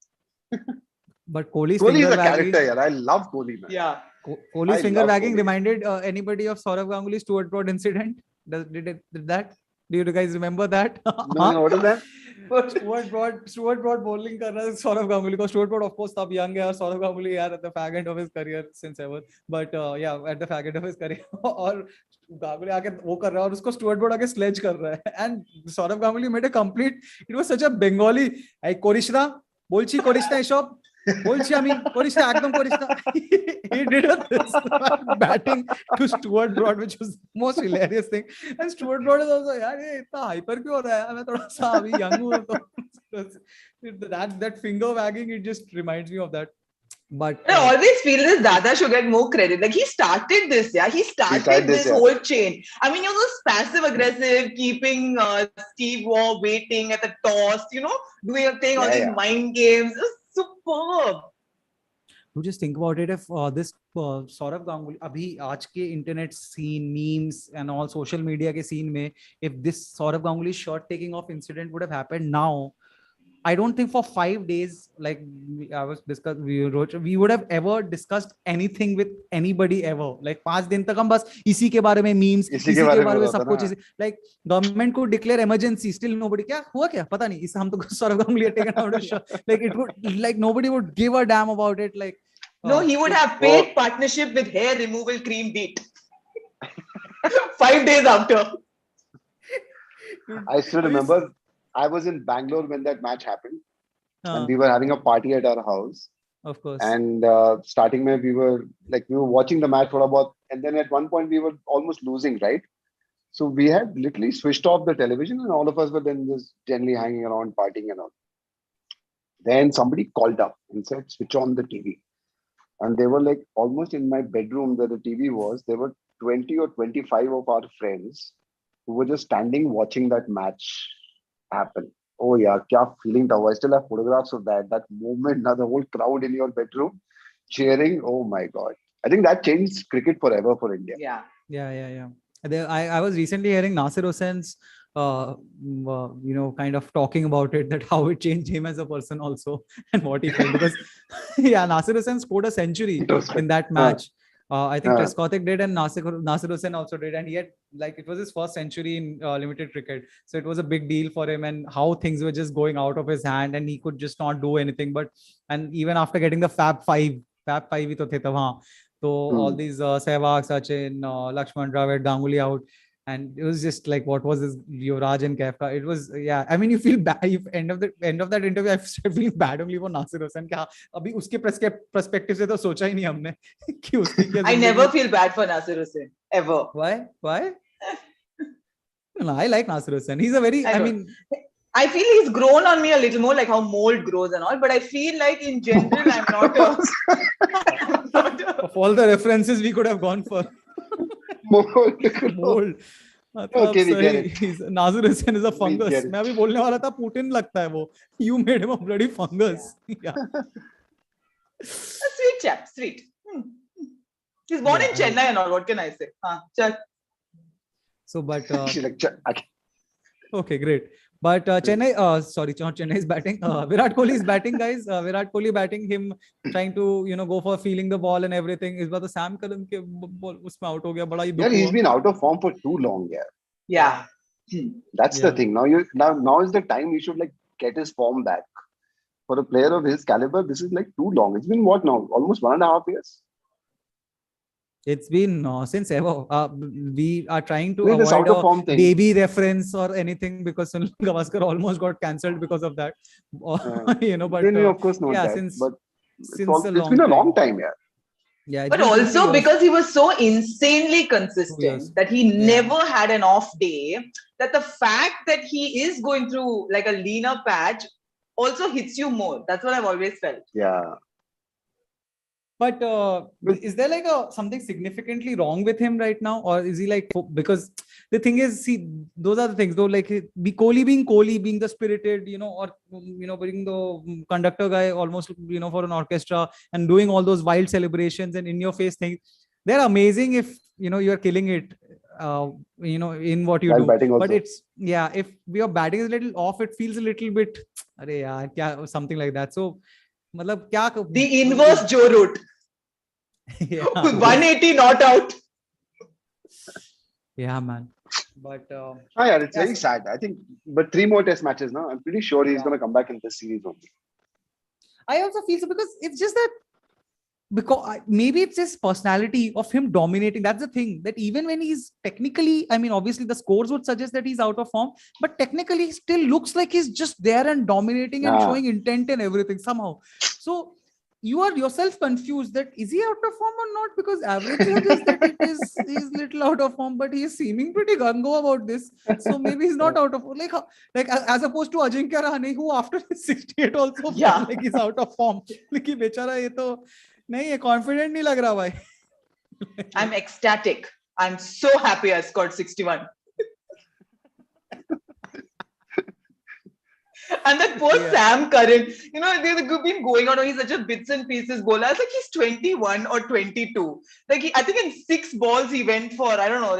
But Kohli's a character, yeah. I love Kohli, man. Yeah. Kohli's finger wagging reminded anybody of Saurav Ganguly's Stuart Broad incident? Did that? Do you guys remember that? No, what is that? Stuart Broad bowling कर रहा है Saurav Ganguly को. Stuart Broad of course तब young है और Saurav Ganguly यार at the fag end of his career since ever. But yeah, at the fag end of his career. और Ganguly आके वो कर रहा है और उसको Stuart Broad आके sledge कर रहा है. And Saurav Ganguly made a complete. It was such a Bengali. Hey, Korishna, bolchi Korishna ishop. বলছি আমি করিস না একদম করিস না. He did this batting to Stuart Broad, which was most hilarious thing. And Stuart Broad is also यार ये इतना hyper क्यों हो रहा है, मैं थोड़ा सा अभी young हूँ तो that finger wagging, it just reminds me of that. But I always feel this Dada should get more credit. Like he started this, yeah. He started this whole chain. I mean, passive aggressive, keeping Steve Waugh waiting at the toss, doing all these mind games. Superb. You just think about it, if this Saurav Ganguly abhi aaj ke internet scene, memes and all social media ke scene mein, if this Saurav Ganguly shot taking off incident would have happened now, I don't think for 5 days, like we would have ever discussed anything with anybody ever. Like 5 दिन तक हम बस इसी के बारे में memes, इसी के बारे में सब कुछ, like government could declare emergency, still nobody, क्या हुआ क्या पता नहीं, इस हम तो Saurav Ganguly had taken out of shot. Like it would, like nobody would give a damn about it. Like no, he would have paid partnership with hair removal cream beat. 5 days after. I still remember I was in Bangalore when that match happened, and uh, we were having a party at our house. of course. And starting में we were watching the match for about, and then at one point we were almost losing, right? So we had literally switched off the television, and all of us were then just generally hanging around, partying and all. Then somebody called up and said, "Switch on the TV." And they were like almost in my bedroom where the TV was. There were 20 or 25 of our friends who were just standing watching that match happen. Oh yeah, kya feeling tha. I still have photographs of that moment. Now the whole crowd in your bedroom cheering. Oh my God. I think that changed cricket forever for India. Yeah. Yeah. I was recently hearing Nasir Hussain's, kind of talking about it, that how it changed him as a person also and what he felt. Because, yeah, Nasir Hussain scored a century in that match. I think Trescothick did, and Nasir Hussain also did. And he had, like, it was his first century in limited cricket. So it was a big deal for him, and how things were just going out of his hand and he could just not do anything. And even after getting the Fab Five ही तो थे तब वहाँ. So all these Sehwag, Sachin, Lakshman, Dravid, Ganguly out, and it was just like, what was this Yuvraj and Kafka? It was, yeah. I mean, you feel bad. End of that interview, I feel bad only for Nasir Hussain. क्या अभी उसके perspective से तो सोचा ही नहीं हमने कि उसकी क्या. I never feel bad for Nasir Hussain ever. Why? No, I like Nasir Hussain. He's a very. I feel he's grown on me a little more, like how mold grows and all. But I feel like in general, I'm not a. Of all the references we could have gone for. Mold. Okay, we get it. Nasir Hussain is a fungus. मैं अभी बोलने वाला था Putin लगता है वो. You made him a bloody fungus. Yeah. A sweet chap, sweet. He's born in Chennai and all. What can I say? So, but okay, great. But Chennai, sorry, not Chennai is batting. Virat Kohli is batting, guys. Virat Kohli batting, him trying to, go for feeling the ball and everything. Is the Sam Curran ke ball usme out ho gaya. Bada Yeah, he's been out of form for too long. Yeah. That's the thing. Now is the time he should get his form back. For a player of his caliber, this is too long. It's been what now? Almost 1.5 years. It's been since ever. We are trying to avoid a baby reference or anything because Sunil Gavaskar almost got cancelled because of that. But of course not. Yeah, that, but it's been a long time. Yeah, but also because he was so insanely consistent that he never had an off day, that the fact that he is going through like a leaner patch also hits you more. That's what I've always felt. Yeah. But is there something significantly wrong with him right now, or is he because the thing is, see, those are the things though, Kohli being the spirited, or being the conductor guy almost, for an orchestra and doing all those wild celebrations and in your face things. They're amazing if, you're killing it, in what you while do. But it's, if your batting is a little off, it feels a little bit, something like that. So, the inverse Joe Root. 180 not out. Yeah, man. But it's very sad. I think, but 3 more test matches now. I'm pretty sure he's going to come back in this series only. I also feel so, because it's just that, because maybe it's his personality of him dominating. That's the thing, that even when he's technically, obviously the scores would suggest that he's out of form, but technically he still looks like he's just there and dominating and showing intent and everything somehow. So you are yourself confused that is he out of form or not, because average suggests that he's little out of form, but he's seeming pretty gung-ho about this. So maybe he's not out of form. Like as opposed to Ajinkya Rahane, who after 68 also felt like he's out of form. Like bechara ye to नहीं है, confident नहीं लग रहा भाई. I'm ecstatic. I'm so happy I scored 61. And that poor Sam Curran, they've been going on. He's such a bits and pieces bowler. It's like he's 21 or 22. I think in 6 balls he went for, I don't know,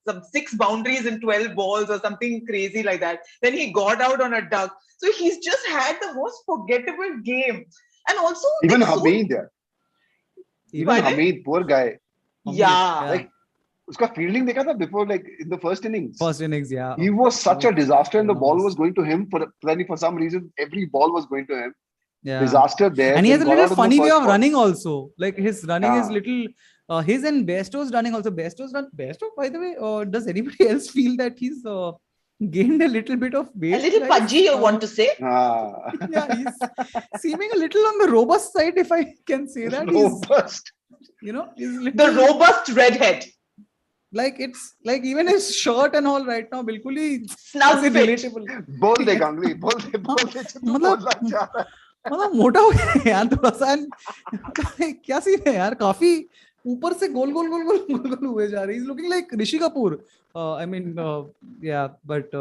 some 6 boundaries in 12 balls or something crazy like that. Then he got out on a duck. So he's just had the most forgettable game. And also even Hamid, Hamid, poor guy. Yeah. Uska fielding dekha tha before, in the first innings. Yeah. He was such a disaster, and the ball was going to him for some reason. Every ball was going to him. Yeah. Disaster there. And he has a little funny way of running also. Like his running is little His and Bairstow's running also. Bairstow, by the way, does anybody else feel that he's gained a little bit of A weight? little guys? pudgy, you want to say? Yeah, he's seeming a little on the robust side, if I can say that. Robust. He's The little, robust redhead. like it's like even his shirt and all right now, बिल्कुल ही Snug ऐसे fit. relatable. बोल दे Ganguly, बोल दे तू बोलना चाह रहा है. मतलब मोटा हो गया है यार थोड़ा सा. and क्या सीन है यार, काफी ऊपर से गोल गोल गोल गोल गोल गोल हुए जा रहे. He's looking like Rishi Kapoor. I mean, yeah, but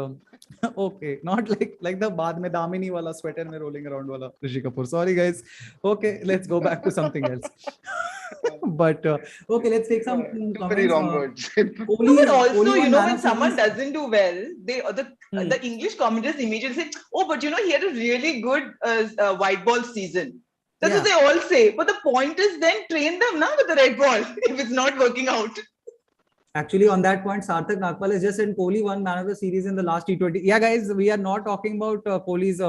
okay, not like the बाद में दामिनी वाला sweater में rolling around वाला Rishi Kapoor. Sorry guys. Okay, let's go back to something else. But okay, let's take some Too comments. many wrong words. No, but also, Kohli won man when of someone series. doesn't do well, the English commentators immediately say, "Oh, but he had a really good white ball season." That's what they all say. But the point is, then train them now with the red ball if it's not working out. Actually, on that point, Sarthak Nagpal has just said Kohli won man of the series in the last T20. Yeah, guys, we are not talking about Kohli's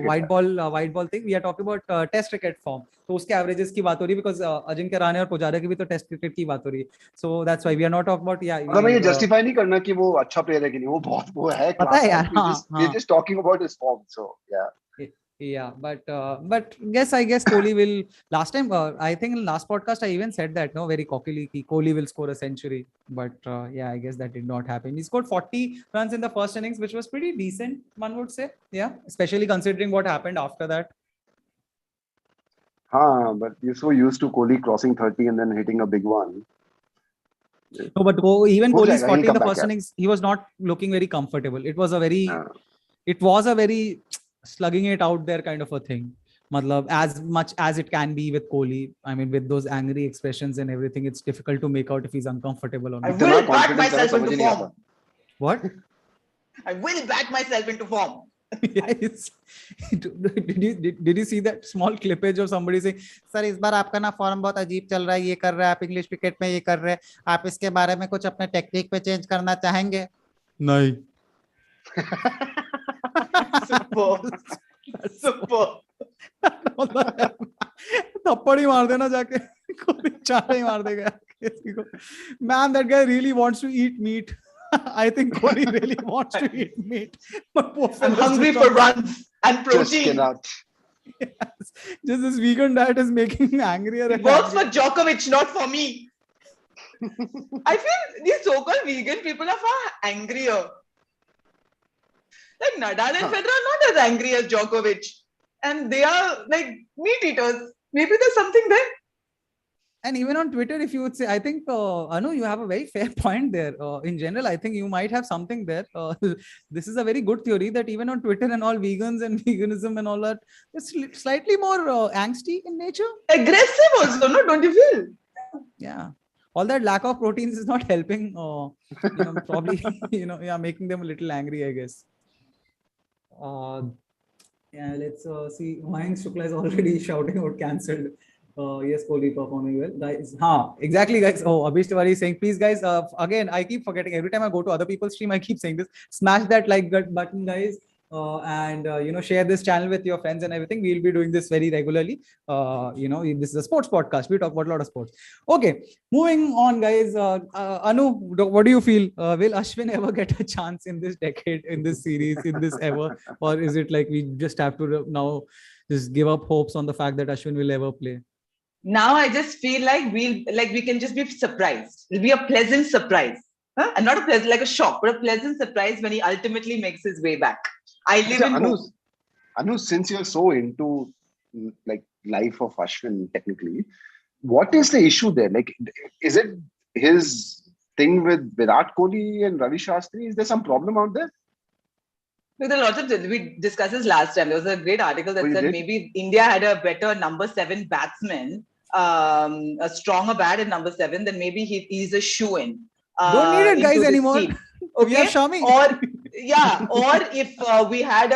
white ball thing. We are talking about test cricket form. तो उसके averages की बात हो रही है because Ajinkya Rahane और पुजारा की भी तो test cricket की बात हो रही है. So that's why we are not talking about मतलब मैं ये justify नहीं करना कि वो अच्छा player है कि नहीं. वो है पता है यार. We're just talking about his form. So yeah. Yeah, but I guess Kohli will. Last time, I think in last podcast I even said that very cockily, Kohli will score a century. But yeah, I guess that did not happen. He scored 40 runs in the first innings, which was pretty decent, one would say. Yeah, especially considering what happened after that. But you're so used to Kohli crossing 30 and then hitting a big one. No, but even Kohli's 40 in the first innings, he was not looking very comfortable. It was a very slugging it out there kind of a thing. Matlab, as much as it can be with Kohli, I mean, with those angry expressions and everything, it's difficult to make out if he's uncomfortable or not. I will back myself into form. What? I will back myself into form. Yes. Did you see that small clippage of somebody saying, "Sir, इस बार आपका ना form बहुत अजीब चल रहा है, ये कर रहे हैं आप इंग्लिश क्रिकेट में, ये कर रहे हैं आप, इसके बारे में कुछ अपने टेक्निक पे चेंज करना चाहेंगे?" नहीं. Super. थप्पड़ ही मार देना जाके, कोई चाटा ही मार देगा किसी को. Man, that guy really wants to eat meat. I think Kohli really wants to eat meat. But I'm hungry for runs and protein. Yes. Just this vegan diet is making me angrier. It works for Djokovic, not for me. I feel these so-called vegan people are far angrier. Like Nadal and Federer are not as angry as Djokovic. And they are like meat eaters. Maybe there's something there. And even on Twitter, if you would say, I think, Anu, you have a very fair point there. In general, I think you might have something there. This is a very good theory that even on Twitter and all, vegans and veganism and all that, it's slightly more angsty in nature. Aggressive also, no? Don't you feel? Yeah. All that lack of proteins is not helping, probably, making them a little angry, I guess. Yeah, let's see. Mayank Shukla is already shouting out cancelled. Yes, Kohli performing well, guys. Exactly, guys. Oh, Abhishek Tiwari is saying, please, guys. Again, I keep forgetting. Every time I go to other people's stream, I keep saying this. Smash that like button, guys. And share this channel with your friends and everything. We'll be doing this very regularly. This is a sports podcast. We talk about a lot of sports. Okay, moving on, guys. Anu, what do you feel? Will Ashwin ever get a chance in this decade, in this series, in this ever, or is it like we just have to now just give up hopes on the fact that Ashwin will ever play? Now I just feel like we can just be surprised. It'll be a pleasant surprise, and not a pleasant like a shock, but a pleasant surprise when he ultimately makes his way back. I live in hope. Anu, since you're so into like life of Ashwin, technically, what is the issue there? Like, is it his thing with Virat Kohli and Ravi Shastri? Is there some problem out there? There are lots of we discussed this last time. There was a great article that said maybe India had a better number 7 batsman, a stronger bat at number 7, then maybe he's a shoo-in. Don't need it, guys, anymore. Okay? We have Shami. Or if we had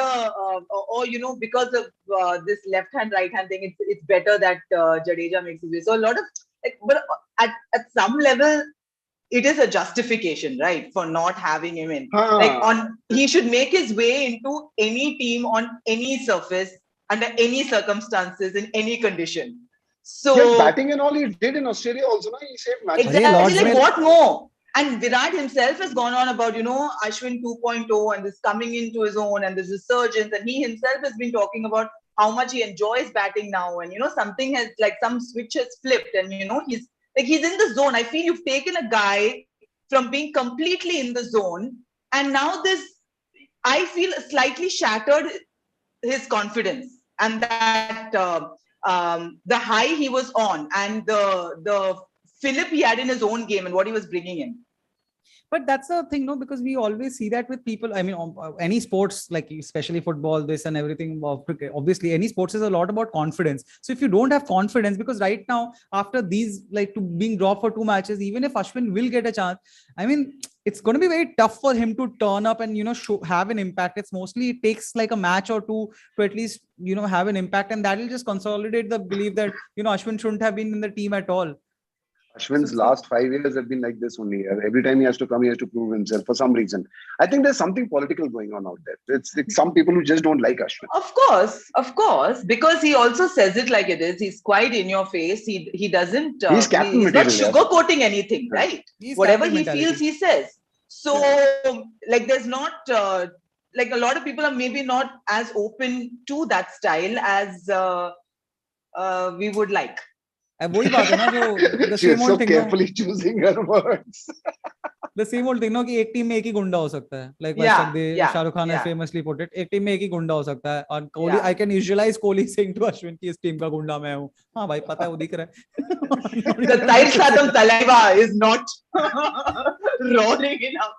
because of this left-hand, right-hand thing, it's better that Jadeja makes his way. So a lot of, but at some level, it is a justification, right, for not having him in. He should make his way into any team on any surface, under any circumstances, in any condition. So Yes, batting and all he did in Australia also. No? He saved matches. exactly, like what more? And Virat himself has gone on about, Ashwin 2.0 and this coming into his own and this resurgence. And he himself has been talking about how much he enjoys batting now. And, something has, like, some switch has flipped. And, he's in the zone. I feel you've taken a guy from being completely in the zone. And now I feel slightly shattered his confidence. And that the high he was on and the fillip he had in his own game and what he was bringing in. But that's the thing, no, because we always see that with people. I mean, any sports, like especially football, this and everything, obviously any sports is a lot about confidence. So if you don't have confidence, because right now, after these, like, being dropped for 2 matches, even if Ashwin will get a chance, I mean, it's going to be very tough for him to turn up and, have an impact. It's mostly, it takes like a match or two to at least, have an impact. And that will just consolidate the belief that, Ashwin shouldn't have been in the team at all. Ashwin's last 5 years have been like this only. Every time he has to come, he has to prove himself for some reason. I think there's something political going on out there. It's some people who just don't like Ashwin. Of course, because he also says it like it is. He's quite in your face. He doesn't. He's captain he's material. Not sugarcoating anything, right? Whatever he feels, he says. So, like, there's not like a lot of people are maybe not as open to that style as we would like. वही बात है ना जो the She same is so old thing, carefully choosing her words. The same old thing, कि एक team में एक ही गुंडा हो सकता है, like Shahrukh Khan has famously put it, एक टीम में एक ही गुंडा हो सकता है, और Kohli, I can visualize Kohli saying to Ashwin कि इस टीम का गुंडा मैं हूँ. हाँ भाई, पता है, वो दिख रहा है. The Taishatam Talaiva is not rolling enough.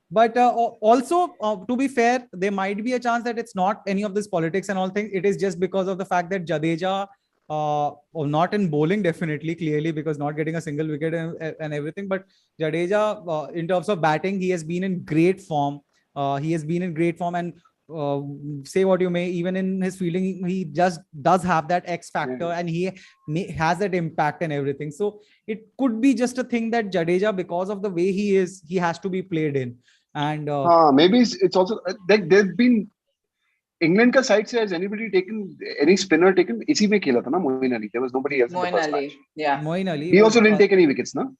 But also, to be fair, there might be a chance that it's not any of this politics and all things. It is just because of the fact that Jadeja, not in bowling, definitely, clearly, because not getting a single wicket and everything. But Jadeja, in terms of batting, he has been in great form. And say what you may, even in his fielding, he just does have that X factor, and he has that impact and everything. So it could be just a thing that Jadeja, because of the way he is, he has to be played in. And maybe it's also like there've been England ka side se, has anybody taken any spinner taken? Isi mein khela tha na Moeen Ali. There was nobody else in the first match. Yeah. Moeen Ali. He also didn't take any wickets, no?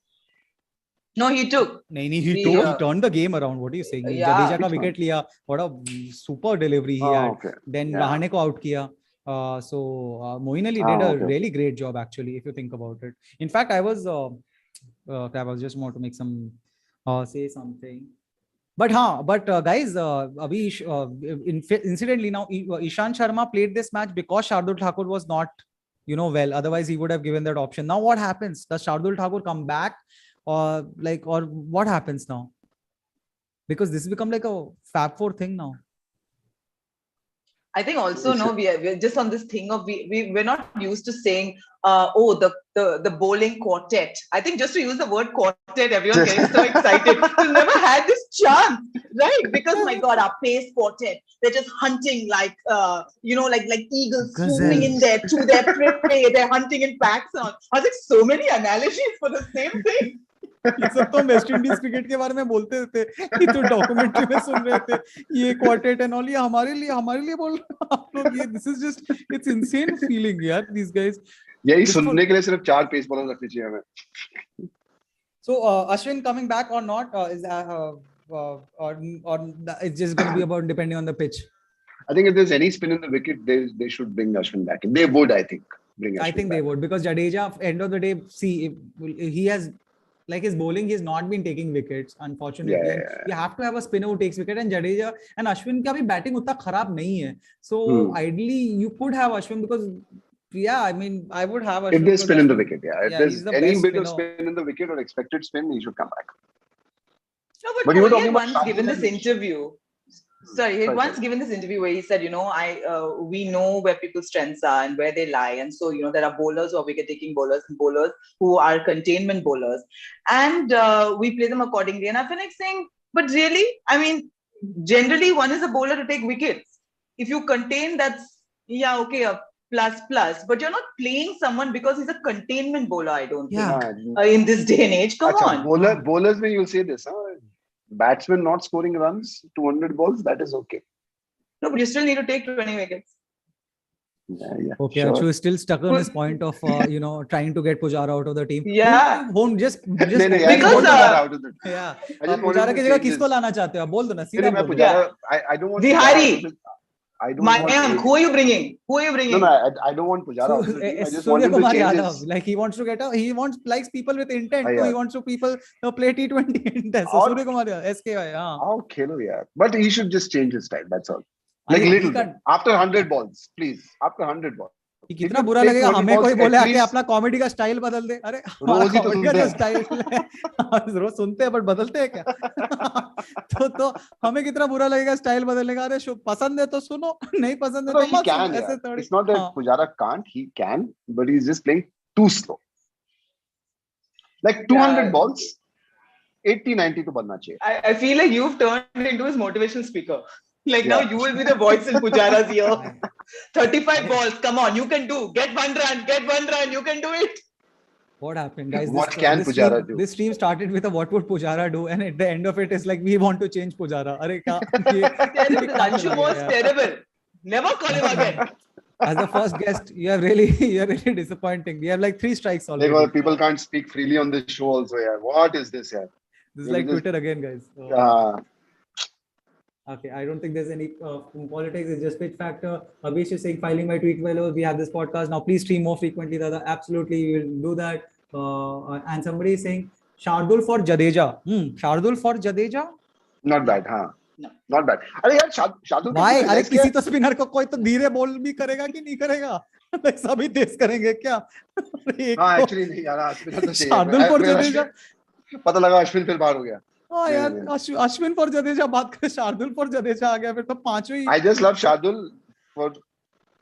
No, he took. He turned the game around. What are you saying? Jadeja ka wicket liya. What a super delivery he had. Okay. Then Rahane ko out kiya. So Moeen Ali did a really great job, actually, if you think about it. In fact, I was just more to make some say something. But guys, incidentally now, Ishant Sharma played this match because Shardul Thakur was not, well. Otherwise, he would have given that option. Now, what happens? Does Shardul Thakur come back, or what happens now? Because this has become like a Fab Four thing now. I think also, we're just on this thing of we're not used to saying, the bowling quartet. I think just to use the word quartet, everyone's getting so excited. We've never had this chance, right? Because, my God, our pace quartet, they're just hunting like, like eagles swooping in there to their prey. They're hunting in packs and all. I was like, so many analogies for the same thing. ये सब तो West Indies cricket के बारे में बोलते थे, ये तो डॉक्यूमेंट्री में सुन रहे थे, ये क्वार्टेट एंड ऑल, ये हमारे लिए बोल रहे आप लोग. ये this is just, it's insane feeling यार, these guys. यही सुनने के लिए सिर्फ 4 पेस बॉलर रखने चाहिए हमें. So Ashwin coming back or not, is or it's just going to be about depending on the pitch? I think if there's any spin in the wicket, they should bring Ashwin back. They would, I think. I think they would, because Jadeja, end of the day, see, he has, like, his bowling, he's not been taking wickets, unfortunately. You have to have a spinner who takes wicket, and Jadeja and Ashwin ka bhi batting utna kharab nahi hai. So ideally you could have Ashwin, because I mean, I would have Ashwin. If there's spin in the wicket, if there's any bit of spinner. spin in the wicket or expected spin, he should come back. No, but you were talking about given this interview. Sorry, he once given this interview where he said, we know where people's strengths are and where they lie. And so, there are bowlers who are wicket-taking bowlers and bowlers who are containment bowlers. And we play them accordingly. And I feel like saying, but really, I mean, generally one is a bowler to take wickets. If you contain, that's, a plus. But you're not playing someone because he's a containment bowler, I don't think. In this day and age, come on. Bowlers, when you'll say this, batsman not scoring runs, 200 balls, that is okay. No, but you still need to take 20 wickets. Okay, sure. Anshu is still stuck on his point of trying to get Pujara out of the team. Yeah. Won't just नहीं, Because, I don't want Pujara out of the team. yeah. I just wanted Pujara to की जगह change किसको this. लाना चाहते हो आप बोल दो ना नहीं, सीधा मैं बोल दो. Pujara. I don't want Vihari. Pujara out of the, I don't want Mayank, who are you bringing? Who are you No, bringing? no, I don't want Pujara out of the team. I just want Surya him to Kumar change Yadav, his. like he wants to get out. He likes people with intent. Yeah. He wants to people play T20 intent. So Or- Surya Kumar Yadav, SKY. Oh, खेलो यार. But he should just change his style. That's all. I Like mean, little bit. After 100 balls, please. After 100 balls. कि कितना बुरा लगेगा हमें कोई बोले आके अपना कॉमेडी का स्टाइल बदल दे. अरे हमारा कॉमेडी का जो स्टाइल है रोज सुनते हैं बट बदलते हैं क्या? तो हमें कितना बुरा लगेगा स्टाइल बदलने का. अरे पसंद है तो सुनो, नहीं पसंद है तो मत सुनो. ऐसे थोड़ी. It's not that Pujara can't. He can, but he's just playing too slow. Like 200 balls, 80-90 to बनना चाहिए. I feel like you've turned into his motivational speaker. Like now you will be the voice in Pujara's ear. 35 balls, come on, you can do. Get one run, you can do it. What happened, guys? What can Pujara do? This stream started with a what would Pujara do, and at the end of it is like we want to change Pujara. Arey Anshu was terrible. Never call him again. As the first guest, you're really disappointing. We have like 3 strikes already. Because people can't speak freely on this show also. Yeah, what is this? Yeah, this is like Twitter again, guys. Okay, I don't think there's any politics. It's just pitch factor. Abijit is saying filing my tweet well. We have this podcast now. Please stream more frequently. Dada. Absolutely, we will do that. And somebody is saying Shardul for Jadeja. Shardul for Jadeja. Not bad, huh? No. Not bad. अरे यार Shardul. Why? अरे किसी तो spinner को कोई तो धीरे ball भी करेगा कि नहीं करेगा? Like सभी तेज करेंगे क्या? हाँ, actually नहीं यार. स्पिनर तो चाहिए. Shardul for Jadeja. पता लगा अश्विन फिर बाहर हो गया. हाँ यार अश्विन फॉर जडेजा बात करें. शार्दुल फॉर जडेजा आ गया फिर तो पांचों ही. I just love Shardul for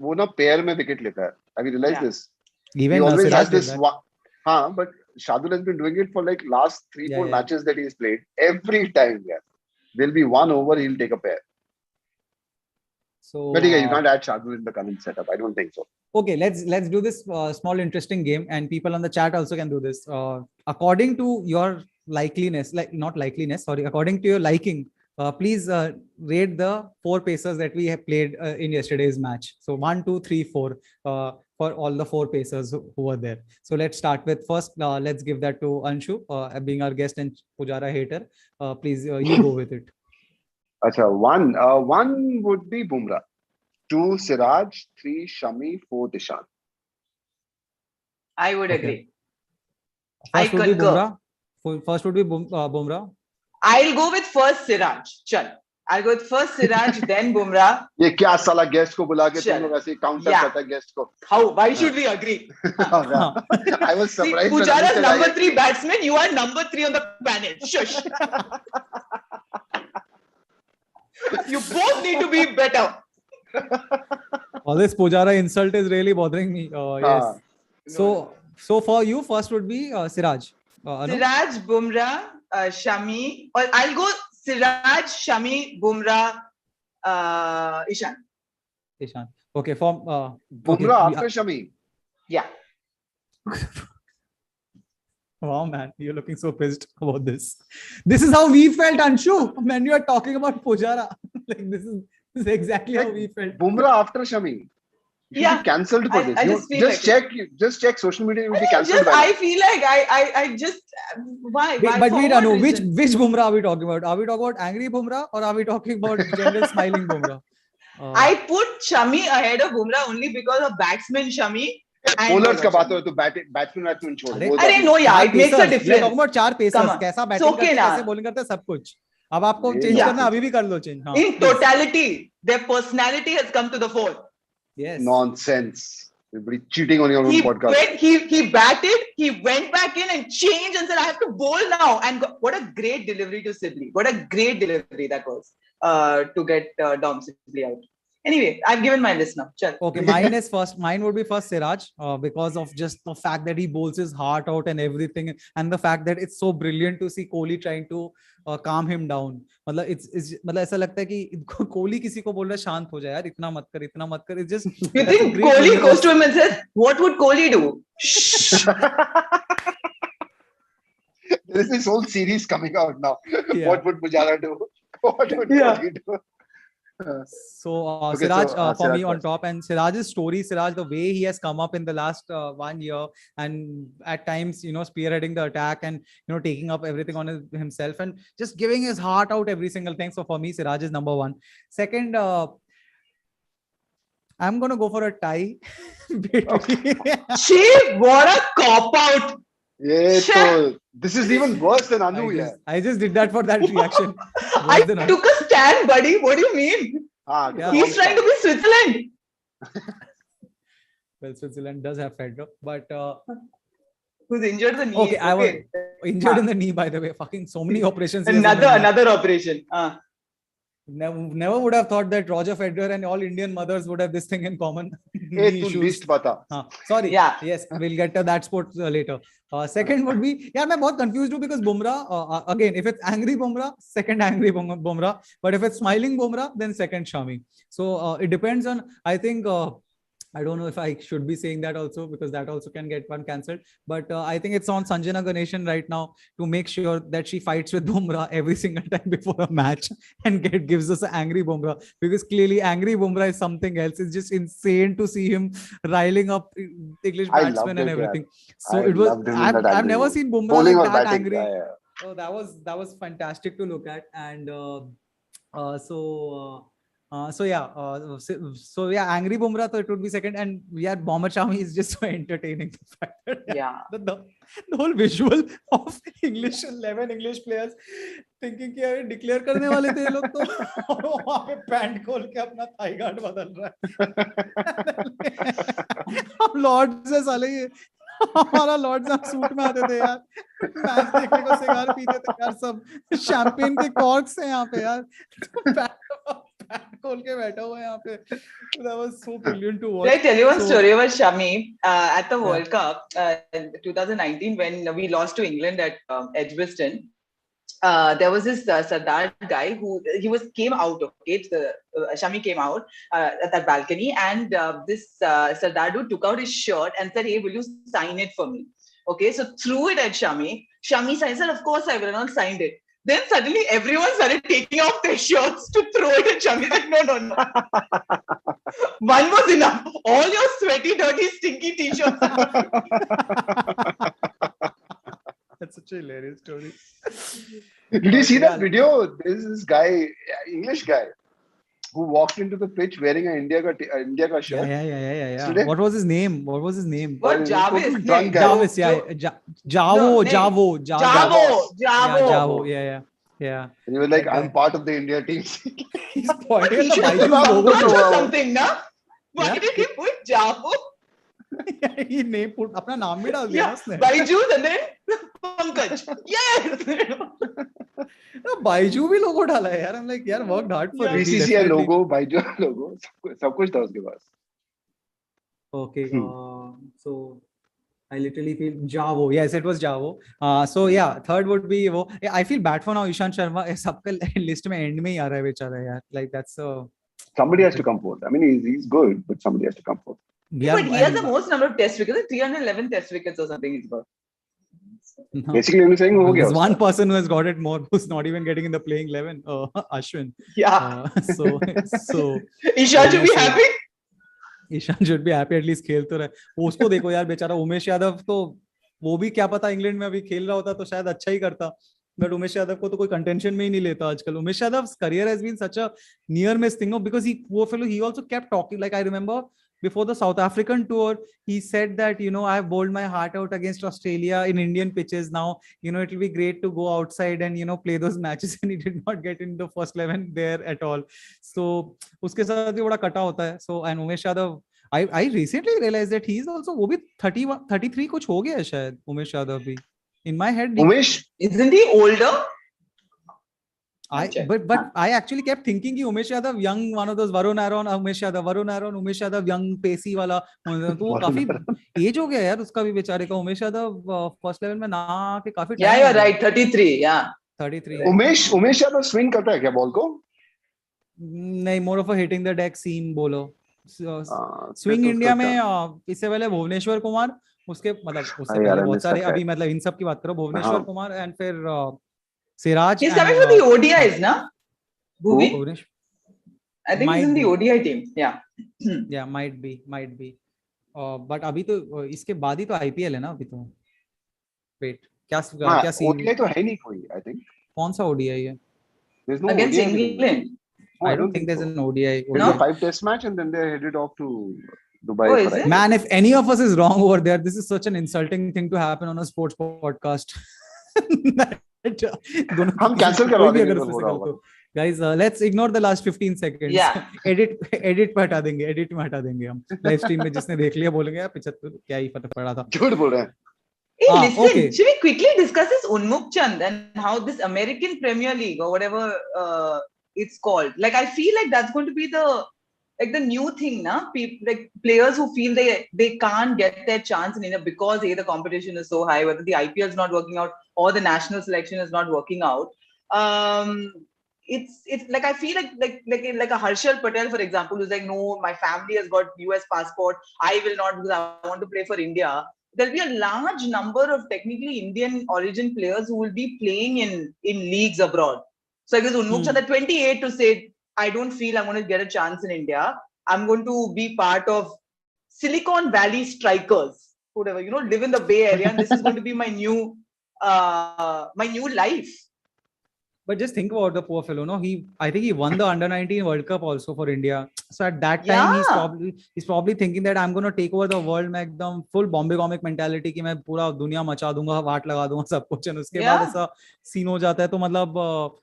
वो ना पेयर में विकेट लेता है. Have you realized this? Even he always has this that. one. हाँ, but Shardul has been doing it for like last 3-4 matches that he's played. Every time, yeah. There'll be one over, he'll take a pair. So, but yeah, you can't add Shardul in the current setup. I don't think so. Okay, let's do this small interesting game, and people on the chat also can do this. According to your likeliness, according to your liking, please rate the 4 pacers that we have played in yesterday's match. So 1, 2, 3, 4 for all the 4 pacers who were there. So let's start with first. Let's give that to Anshu, being our guest and Pujara hater. Please, you go with it. Acha, one would be Bumrah, 2 Siraj, 3 Shami, 4 Ishan. I would agree. First would be Bumrah. First would be Bumrah. I'll go with first Siraj. Chal. I'll go with first Siraj, then Bumrah. ये क्या साला guest को बुला के तुम लोग ऐसे counter करता है guest को? How? Why should we agree? I was surprised. See, Pujara's number 3 batsman. You are number 3 on the panel. Shush. You both need to be better. All this Pujara insult is really bothering me. Yes. So for you, first would be Siraj. Siraj, Bumrah, Shami. Or I'll go Siraj, Shami, Bumrah, Ishan. Ishan. Okay. For Bumrah after Shami. Yeah. Wow, man, you're looking so pissed about this. This is how we felt, Anshu, when you are talking about Pujara. Like this is exactly how we felt. Bumrah after Shami. You should be cancelled for this. Just check social media. You'll be cancelled. I feel like I just why? But wait, Anu, which Bumrah are we talking about? Are we talking about angry Bumrah or are we talking about general smiling Bumrah? I put Shami ahead of Bumrah only because of batsman Shami. Bowlers का बात हो तो batsman छोड़. अरे no यार, it makes a difference. We are talking about 4 pacers. कैसा batting करते हैं, कैसे बॉलिंग करते हैं, सब कुछ. अब आपको चेंज करना, अभी भी कर लो change. In totality, their personality has come to the fore. Yes. Nonsense. You're cheating on your own podcast. He batted, he went back in and changed and said, I have to bowl now. And what a great delivery to Sibley. What a great delivery that was to get Dom Sibley out. Anyway, I've given my list now. Chal. Okay, mine is first. Mine would be first Siraj because of just the fact that he bowls his heart out and everything, and the fact that it's so brilliant to see Kohli trying to calm him down. मतलब मतलब ऐसा लगता है कि कोहली किसी को बोल रहा है शांत हो जाए यार, इतना मत कर. It's just. You think Kohli goes to him and says, "What would Kohli do?" There is this whole series coming out now. Yeah. What would Pujara do? What would Kohli do? So Okay, Siraj so, for Siraj me on first. top, and Siraj's story, Siraj, the way he has come up in the last 1 year, and at times, spearheading the attack and taking up everything on himself and just giving his heart out every single thing. So for me, Siraj is number one. Second, I'm gonna go for a tie between. Chief, what a cop out. Yeah, so this is even worse than Anu. I just did that for that reaction. I took a stand, buddy. What do you mean? Yeah. He's trying to be Switzerland. Well, Switzerland does have Federer, but who's injured the knee. Okay, I was injured in the knee, by the way. Fucking so many operations. Another operation. Never would have thought that Roger Federer and all Indian mothers would have this thing in common. Least pata. Sorry. Yeah. Yes, we'll get to that sport later. Second would be, I'm very confused because Bumrah, again, if it's angry Bumrah, second angry Bumrah. But if it's smiling Bumrah, then second Shami. So it depends on, I think, I don't know if I should be saying that also, because that also can get one cancelled. But I think it's on Sanjana Ganeshan right now to make sure that she fights with Bumrah every single time before a match and gives us an angry Bumrah, because clearly angry Bumrah is something else. It's just insane to see him riling up English batsmen and everything. So it was. I've never seen Bumrah like that angry. So that was fantastic to look at. And so yeah, angry Bumrah, so it would be second, and Mohammad Shami is just so entertaining. The fact that the whole visual of 11 English players thinking कि यार declare करने वाले थे ये लोग तो वहाँ पे पैंट खोल के अपना थाई गार्ड बदल रहा है. हम लॉर्ड्स से साले ये हमारा लॉर्ड्स हम सूट में आते थे यार, मैच देखने को सिगार पीते थे यार, सब शैंपेन के कॉर्क्स हैं यहाँ पे यार, खोल के बैठा हुआ है यहाँ पे. That was so brilliant to watch. Can I tell you one story about Shami at the World Cup 2019 when we lost to England at Edgbaston? There was this Sardar guy who came out. Okay, Shami came out at that balcony, and this Sardar dude took out his shirt and said, "Hey, will you sign it for me?" Okay, so threw it at Shami. Shami signed it. Of course, I will. And signed it. Then suddenly everyone started taking off their shirts to throw it at Shami. Like, no. One was enough. All your sweaty, dirty, stinky t-shirts. That's such a hilarious story. Did you see that video? There's this guy, English guy, who walked into the pitch wearing an India ka shirt. Yeah. What was his name? What, Jarvis? Jarvis, Javo. Yeah. And he was like, I'm part of the India team. He's pointing at the Baiju logo or something, na? Why did he put Javo? He put अपना नाम भी डाल दिया ना उसने. Baiju and then Pankaj. Yes. No, Baiju भी logo डाला है यार. I'm like, यार worked hard for it. BCCI logo, Baiju logo, सब कुछ था उसके पास. Okay, so I literally feel Javo. Yes, it was Javo. So yeah, third would be वो. I feel bad for now. Ishant Sharma सबका list में end में ही आ रहा है बेचारा यार. Like that's somebody has to come forth. I mean, he's good, but somebody has to come forth. Yeah, but he has the most number of test wickets, 311 test wickets or something he's got. No. Basically, I'm saying there's one person who has got it more, who's not even getting in the playing 11, Ashwin. Yeah. So Ishan should be happy. Ishan should be happy, at least खेल तो रहा है. उसको देखो यार बेचारा उमेश यादव तो वो भी क्या पता इंग्लैंड में अभी खेल रहा होता तो शायद अच्छा ही करता. But Umesh Yadav को तो कोई contention में ही नहीं लेता आजकल. Umesh Yadav's career has been such a near miss thing, because he also kept talking. Like I remember before the South African tour, he said that, I have bowled my heart out against Australia in Indian pitches. Now, it will be great to go outside and, play those matches. And he did not get in the first 11 there at all. So, uske साथ भी बड़ा कटा होता है. So, and Umesh Yadav, I recently realized that he's also, वो भी 31, 33 कुछ हो गया है शायद, Umesh Yadav भी. In my head, Umesh, isn't he older? But I actually kept thinking कि Umesh Yadav young, one of those Varun Aaron, Umesh Yadav young pacey वाला, तो वो काफी age हो गया यार उसका भी बेचारे का. Umesh Yadav first level में ना के काफी. Yeah, you're right. 33. Yeah. 33. Umesh Yadav swing करता है क्या बॉल को? नहीं, more of a hitting the deck seam bowler. Swing India में इससे पहले भुवनेश्वर कुमार, उसके पहले बहुत सारे, अभी मतलब इन सब की बात करो, भुवनेश्वर कुमार and फिर Siraj. He's coming for the ODIs, na? Bhuvi? I think he's in the ODI team. Yeah. Yeah, might be. But अभी तो इसके बाद ही तो IPL है ना अभी तो. Wait, क्या scene? ODI तो है नहीं कोई, I think. कौन सा ODI है? There's no Against ODI anymore. England. No, I don't think there's an ODI. There's a 5 test match and then they're headed off to Dubai. Oh, is for it? IPL. Man, if any of us is wrong over there, this is such an insulting thing to happen on a sports podcast. हम cancel करवा देंगे अगर हो रहा होगा. Guys, let's ignore the last 15 seconds. Yeah. edit पे हटा देंगे, edit में हटा देंगे हम. Live stream में जिसने देख लिया बोलेंगे यार 75 क्या ही फर्क पड़ा था. झूठ बोल रहे हैं. Hey, listen, okay. should we quickly discuss this Unmukh Chand and how this American Premier League or whatever it's called? Like, I feel like that's going to be the new thing, na? People, like players who feel they can't get their chance in India because the competition is so high, whether the IPL is not working out or the national selection is not working out. It's like I feel like a Harshal Patel, for example, who's like, no, my family has got US passport. I will not because I want to play for India. There'll be a large number of technically Indian origin players who will be playing in leagues abroad. So I guess Unmukh Chand at 28 to say, I don't feel I'm going to get a chance in India. I'm going to be part of Silicon Valley Strikers, whatever, live in the Bay Area, and this is going to be my new life. But just think about the poor fellow. No, I think he won the Under-19 World Cup also for India. So at that time, he's probably thinking that I'm going to take over the world में एकदम full Bombay comic mentality कि मैं पूरा दुनिया मचा दूंगा, वाट लगा दूंगा सब कुछ. और उसके बाद ऐसा सीन हो जाता है तो मतलब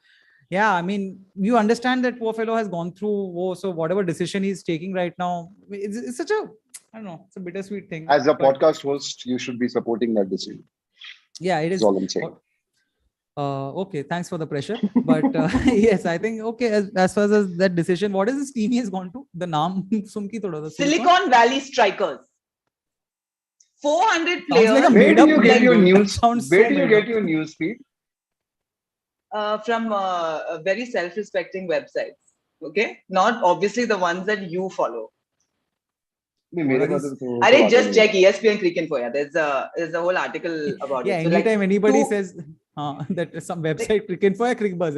yeah, I mean, you understand that poor fellow has gone through so whatever decision he's taking right now, it's such a, I don't know, it's a bittersweet thing. As a podcast host, you should be supporting that decision. Yeah, it is. That's all I'm saying. Okay, thanks for the pressure. But yes, I think, okay, as far as that decision, what is this team he has gone to? The naam sunki thoda tha. Silicon Valley Strikers. 400 players. Like where do you get your news? Where do you get your news feed? From very self-respecting websites. Okay, not obviously the ones that you follow. Just check ESPN Cricket for you. There's a whole article about it. So anytime anybody says that some website Cricket for Crickbuzz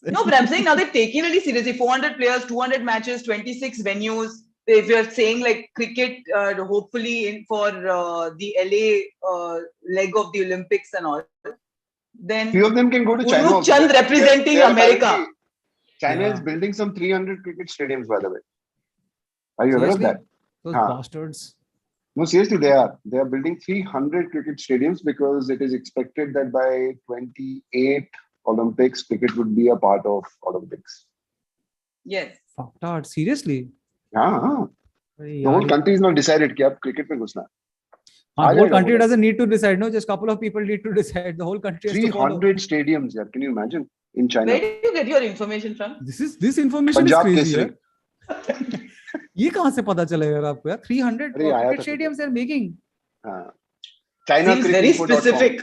No, but I'm saying now they're taking really seriously. 400 players, 200 matches, 26 venues. If you're saying like cricket, hopefully in for the LA leg of the Olympics and all, then few of them can go to China. Unmukh Chand representing America. China is building some 300 cricket stadiums, by the way. Are you aware of that? Those bastards. No, seriously, they are. They are building 300 cricket stadiums because it is expected that by 28 Olympics, cricket would be a part of Olympics. Yes. Fuck, seriously? Yeah. The whole country is not decided कि अब cricket में घुसना. The whole country doesn't need to decide. No, just a couple of people need to decide. The whole country has 300 stadiums. Yeah. Can you imagine in China? Where do you get your information from? This information Punjab is crazy. ये कहाँ से पता चलेगा यार आपको यार 300 cricket stadiums they're making. China seems very specific.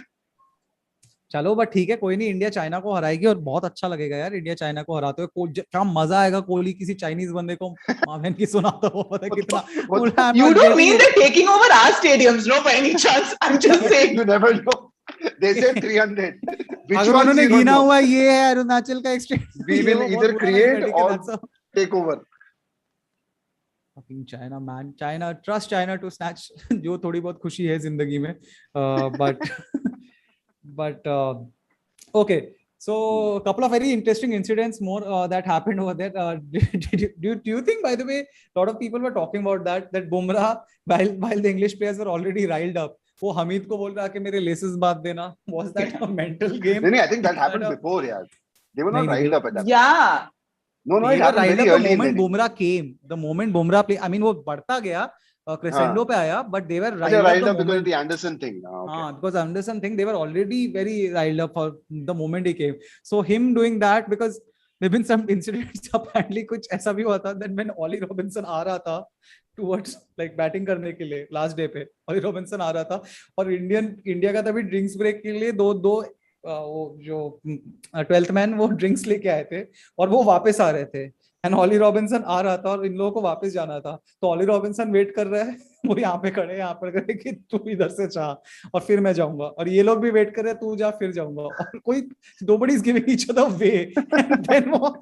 चलो but ठीक है कोई नहीं इंडिया चाइना को हराएगी और बहुत अच्छा लगेगा यार इंडिया चाइना को हराते हुए क्या मजा आएगा कोहली किसी चाइनीज बंदे को मावेन की सुनाता हो पता कितना You don't mean they're taking over our stadiums no by any chance I'm just saying you never know they said 300 अगर उन्होंने गिना हुआ ये है अरुणाचल का stadium we will either create or take over fucking China man China trust China to snatch जो थोड़ी बहुत खुशी है जिंदगी में but okay so a couple of very interesting incidents more that happened over there do you think by the way a lot of people were talking about that Bumrah while the English players were already riled up वो हमीद को बोल रहा कि मेरे laces बांध देना was that a mental game नहीं I think that happened before यार they were not riled up at that yeah no it happened very early the moment Bumrah came the moment Bumrah play I mean वो बढ़ता गया crescendo पे आया but they were riled up because of the Anderson thing because Anderson thing they were already very riled up for the moment he came so him doing that because there have been some incidents apparently कुछ ऐसा भी हुआ था that when Ollie Robinson आ रहा था towards like batting करने के लिए last day पे Ollie Robinson आ रहा था और इंडिया का तभी ड्रिंक्स ब्रेक के लिए दो वो जो 12th मैन वो ड्रिंक्स लेके आए थे और वो वापस आ रहे थे एंड ऑली रॉबिन्सन आ रहा था और इन लोगों को वापस जाना था, तो ऑली रॉबिन्सन वेट कर रहा है, वो यहाँ पे खड़े, यहाँ पर खड़े कि तू इधर से चाह और फिर मैं जाऊंगा, और ये लोग भी वेट कर रहे हैं, तू जा फिर जाऊंगा, और कोई nobody is giving each other way, and then वो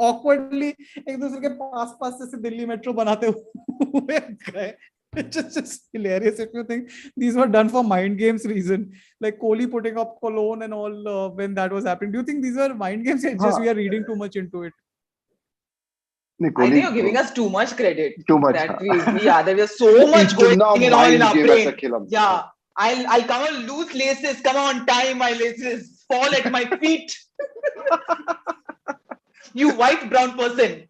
awkwardly एक दूसरे के पास पास से दिल्ली मेट्रो बनाते हुए गए. It's just hilarious if you think these were done for mind games reason, like Kohli putting up cologne and all when that was happening. Do you think these are mind games, or just we are reading too much into it? I think you're giving us too much credit. Too much. There was so much going on in our brain. Yeah, I'll come on loose laces. Come on, tie my laces. Fall at my feet. You white brown person.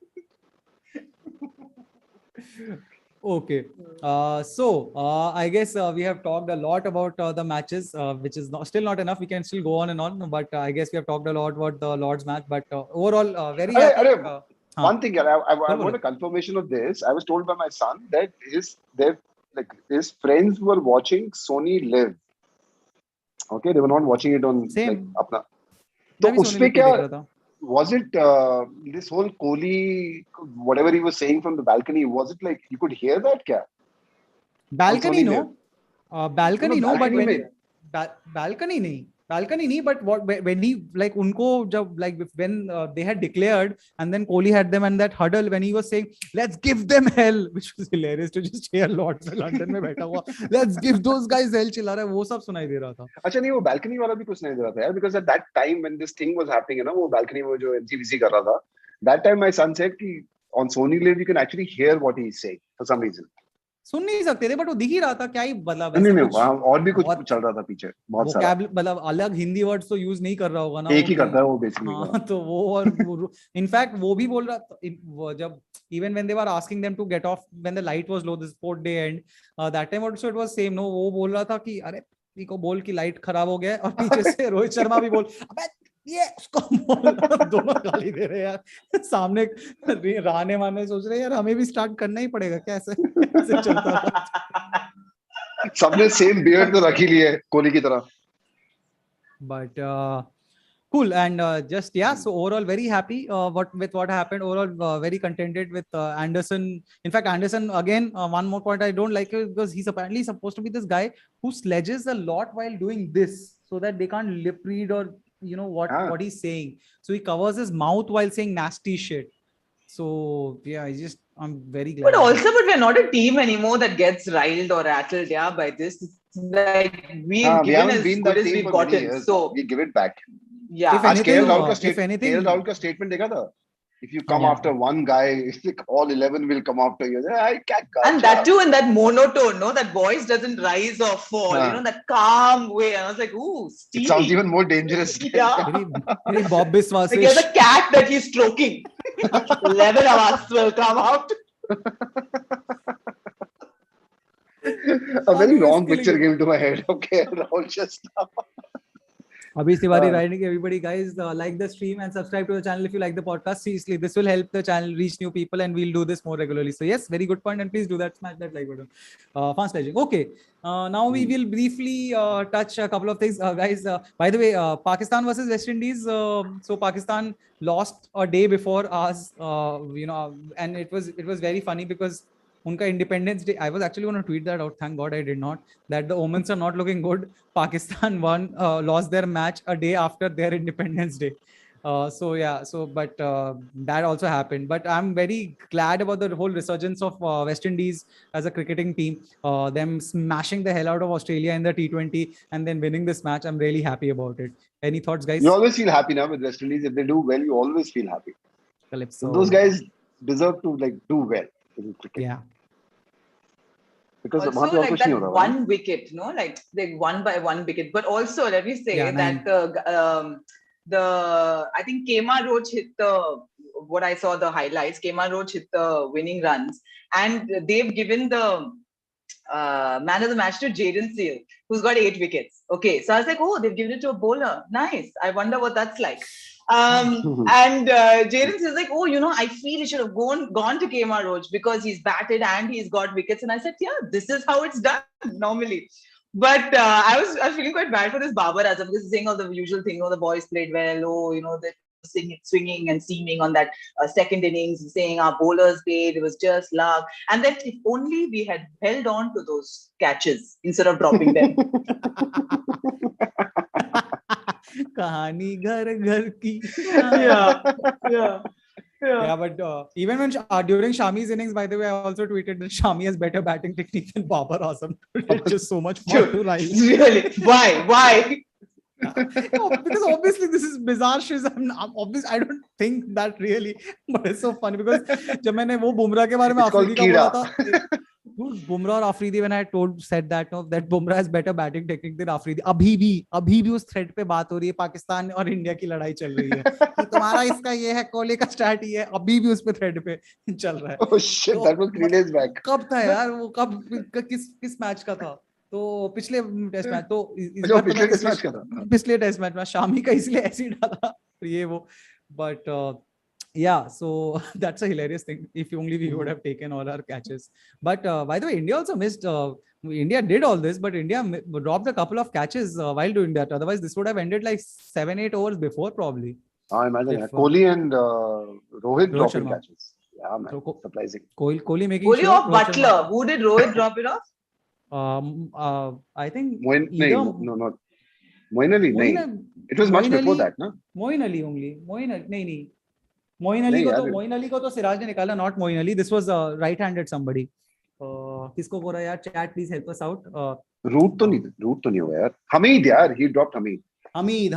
Okay. I guess we have talked a lot about the matches, which is still not enough. We can still go on and on, but I guess we have talked a lot about the Lord's match. But overall, very happy. One thing, I want a confirmation of this. I was told by my son that his friends were watching Sony Live. Okay, they were not watching it on same. Like, apna. So uspe kya, was it this whole Kohli, whatever he was saying from the balcony, was it like you could hear that kya? Balcony no. Balcony no, but balcony nahi, but when he like unko jab like when they had declared and then Kohli had them and that huddle when he was saying let's give them hell, which was hilarious to just hear Lords में London में बैठा हुआ let's give those guys hell चिल्ला रहा है, वो सब सुनाई दे रहा था. अच्छा नहीं, वो balcony वाला भी कुछ सुनाई दे रहा था यार, because at that time when this thing was happening, है ना, वो balcony में जो MCVC कर रहा था, that time my son said कि on Sony Live you can actually hear what he is saying for some reason. सुन नहीं सकते थे, बट वो दिख ही रहा था क्या ही मतलब नहीं और भी कुछ चल रहा था पीछे, बहुत सारा मतलब अलग हिंदी वर्ड्स तो यूज नहीं कर रहा होगा ना, एक ही करता है वो बेसिकली. हाँ, तो वो और इनफैक्ट वो भी बोल रहा था जब even when they were asking them to get off when the light was low, the sport day end, that time also it was same, no, वो बोल रहा था कि अरे को बोल की लाइट खराब हो गया, और पीछे से रोहित शर्मा भी बोल अबे ये उसको दोनों गाली दे रहे हैं यार, सामने रहने वाले सोच रहे हैं यार हमें भी स्टार्ट करना ही पड़ेगा क्या, ऐसे चलता है. सबने सेम बियर्ड तो रख ही लिए कोहली की तरह. But cool, and just so overall very happy with what happened. Overall very contented with Anderson. In fact, Anderson again, one more point I don't like it because he's apparently supposed to be this guy who sledges a lot while doing this so that they can't lip read or you know what he's saying. So he covers his mouth while saying nasty shit. So yeah, I'm very glad. But we're not a team anymore that gets riled or rattled by this. It's like we've given as good as we've gotten. So we give it back. Yeah. If anything, Rahul ka statement dekha tha? If you come after one guy, all 11 will come after you. And that too in that monotone, no? That voice doesn't rise or fall, you know, that calm way. And I was like, ooh, Stevie. It sounds even more dangerous. Yeah. Very Bob Biswas. Like he has a cat that he's stroking. 11 of us will come out. A very wrong picture came to my head. Okay, Rahul just now. Abhi Tiwari writing, everybody guys like the stream and subscribe to the channel if you like the podcast. Seriously, this will help the channel reach new people and we'll do this more regularly. So yes, very good point, and please do that, smash that like button. Fast pledging. Okay, now we will briefly touch a couple of things, guys. By the way, Pakistan versus West Indies. So Pakistan lost a day before us, and it was very funny because Unka Independence Day, I was actually going to tweet that out. Thank God I did not. That the omens are not looking good. Pakistan lost their match a day after their Independence Day. But that also happened. But I'm very glad about the whole resurgence of West Indies as a cricketing team. Them smashing the hell out of Australia in the T20 and then winning this match. I'm really happy about it. Any thoughts, guys? You always feel happy now with West Indies. If they do well, you always feel happy. Calypso. Those guys deserve to do well in cricket. Yeah. Because also like that one wicket, no, like they won by one wicket. But also let me say that I think Kemar Roach hit what I saw the highlights. Kemar Roach hit the winning runs, and they've given the man of the match to Jaden Seal, who's got 8 wickets. Okay, so I was like, oh, they've given it to a bowler. Nice. I wonder what that's like. And Jaden says like, oh, I feel he should have gone to Kemar Roach because he's batted and he's got wickets. And I said, yeah, this is how it's done normally. But I was feeling quite bad for this Babar Azam because he's saying all the usual thing. The boys played well. Oh, swinging and seaming on that second innings, saying our bowlers played, it was just luck. And then if only we had held on to those catches instead of dropping them. Kahani ghar ghar ki. Yeah. But even when during Shami's innings, by the way, I also tweeted that Shami has better batting technique than Babar Azam. It's just so much fun to write. Really? Why? Because obviously this is bizarre shiz. I don't think that really, but it's so funny because जब मैंने वो बुमराह के बारे में आफरीदी का बोला था, dude, Bumrah और Afridi, when I said that Bumrah has better batting technique than Afridi, अभी भी उस thread पे बात हो रही है, पाकिस्तान और इंडिया की लड़ाई चल रही है कि तुम्हारा इसका ये है, कोहली का स्टार्ट ये है, अभी भी उस पे thread पे चल रहा है. Oh shit, that was 3 days back. कब था यार वो, कब किस मैच का था? तो पिछले टेस्ट मैच, तो इस बार पिछले टेस्ट मैच का था, पिछले टेस्ट मैच में शामी का इसलिए ऐसे ही डाला ये वो. But yeah, so that's a hilarious thing. If only we would have taken all our catches. But by the way, India also missed. India did all this, but India dropped a couple of catches while doing that. Otherwise, this would have ended like 7-8 overs before probably. I imagine Kohli and Rohit dropping catches. Yeah, man, so, surprising. Kohli making Kohli sure. Of Butler. Who did Rohit drop it off? I think not Moin Ali. It was much before that, no? Moin Ali only. Moin Ali को तो सिराज ने निकाला, not Moin Ali. This was right-handed somebody. किसको बोला यार? Chat, please help us out. Root तो नहीं हुआ यार. Hamid यार, he dropped Hamid. Hamid.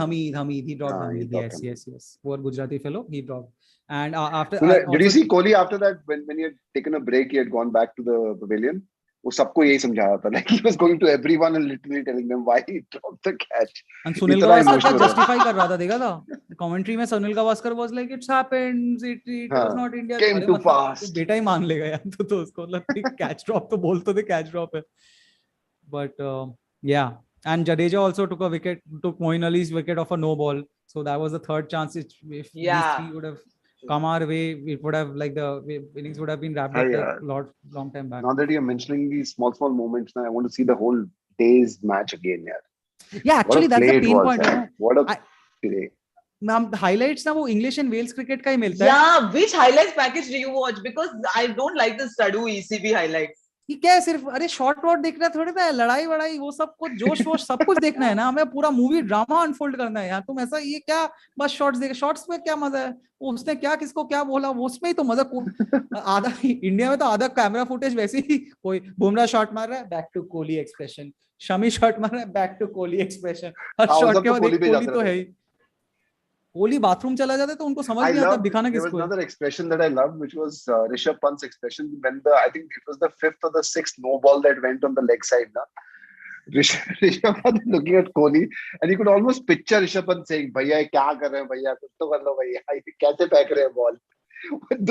He dropped Hamid. Yes. Poor Gujarati fellow. He dropped. And after. Did you see Kohli after that when he had taken a break, he had gone back to the pavilion? वो सबको यही समझा रहा था, like he was going to everyone and literally telling them why he dropped the catch. And Sunil Gavaskar justify कर रहा था, देखा था commentary में. Sunil Gavaskar was like, it's happened, it was not India, came too fast. बेटा ही मान लेगा यार, तो उसको मतलब catch drop तो बोल तो दे, catch drop है. But yeah, and Jadeja also took Moin Ali's wicket off a no ball, so that was the third chance. If these three would have come our way, it would have, like, the innings would have been wrapped up long time back. Now that you're mentioning these small moments, now I want to see the whole day's match again, yaar. Yeah, actually that's the pain point. What a play. Highlights ना वो English and Wales cricket का ही मिलता है. Yeah, which highlights package do you watch? Because I don't like the Sadu ECB highlights. ये क्या है, सिर्फ अरे शॉर्ट देखना थोड़ी था, लड़ाई वड़ाई वो सब कुछ, जोश सब कुछ देखना है ना, हमें पूरा मूवी ड्रामा अनफोल्ड करना है यार. तुम ऐसा ये क्या बस शॉर्ट्स देख, शॉर्ट्स में क्या मजा है, उसने क्या किसको क्या बोला, उसमें ही तो मजा. आधा इंडिया में तो आधा कैमरा फुटेज वैसे ही, कोई बुमराह शॉट मार रहा है, back to Kohli expression, Shami shot मार रहा है, बैक टू कोहली एक्सप्रेशन, हर शॉट के बाद कोहली तो है ही. कोहली बाथरूम चला जाता है तो उनको समझ नहीं आता दिखाना किसको. There was another expression that I loved, which was Rishabh Pant's expression when I think it was the 5th or the 6th no ball that went on the leg side. Na? Rishabh Pant looking at Kohli and he could almost picture Rishabh Pant saying, "Bhaiya क्या कर रहे हैं भैया, कुछ तो कर लो भैया, कैसे फेंक रहे हैं बॉल."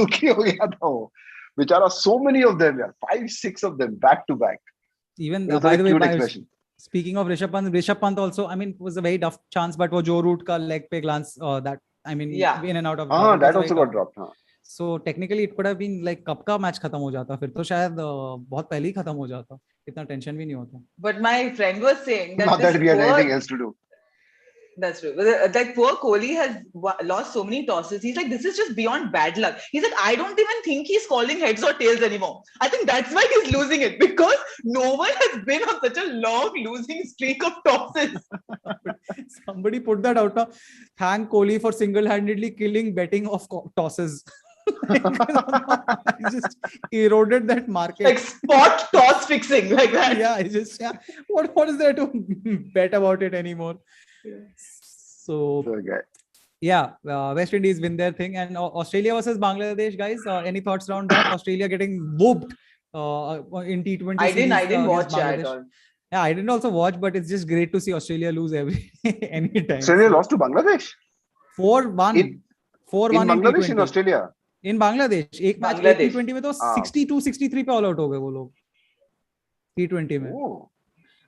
दुखी हो गया था वो बेचारा. So many of them, 5-6 of them back to back. Even by the way, speaking of Rishabh Pant also, I mean, it was a very tough chance, but वो जो root का leg पे glance, that, I mean, in and out of. that also got dropped. So technically it could have been like कब का match खत्म हो जाता, फिर तो शायद बहुत पहले ही खत्म हो जाता, इतना टेंशन भी नहीं होता. But my friend was saying that not that we had anything else to do. That's true. Like poor Kohli has lost so many tosses. He's like, this is just beyond bad luck. He's like, I don't even think he's calling heads or tails anymore. I think that's why he's losing it, because no one has been on such a long losing streak of tosses. Somebody put that out now. Thank Kohli for single-handedly killing betting of tosses. He just eroded that market. Like spot toss fixing, like that. Yeah, what is there to bet about it anymore? So West Indies win their thing, and Australia versus Bangladesh, guys. Any thoughts around that? Australia getting whooped in T20. I didn't watch that at all. Yeah, I didn't also watch, but it's just great to see Australia lose anytime. Australia lost to Bangladesh 4-1. In Bangladesh, in Australia. In Bangladesh, एक match T20 में तो 62-63 पे all out हो गए वो लोग T20 में.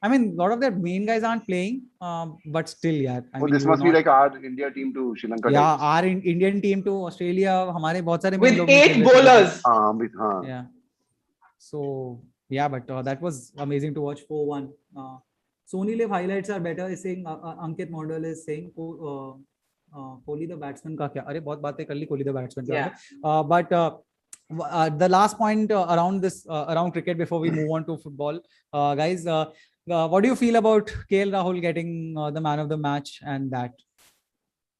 I mean, a lot of their main guys aren't playing, but still, yeah. This must be like our India team to Sri Lanka. Yeah, our Indian team to Australia. हमारे बहुत सारे with 8 bowlers. Yeah. So yeah, but that was amazing to watch. 4-1. Sony Live highlights are better. Is saying Ankit Model is saying Kohli the batsman का क्या? अरे बहुत बातें कर ली Kohli the batsman Yeah. but the last point around this around cricket before we move on to football, guys, what do you feel about KL Rahul getting the man of the match and that?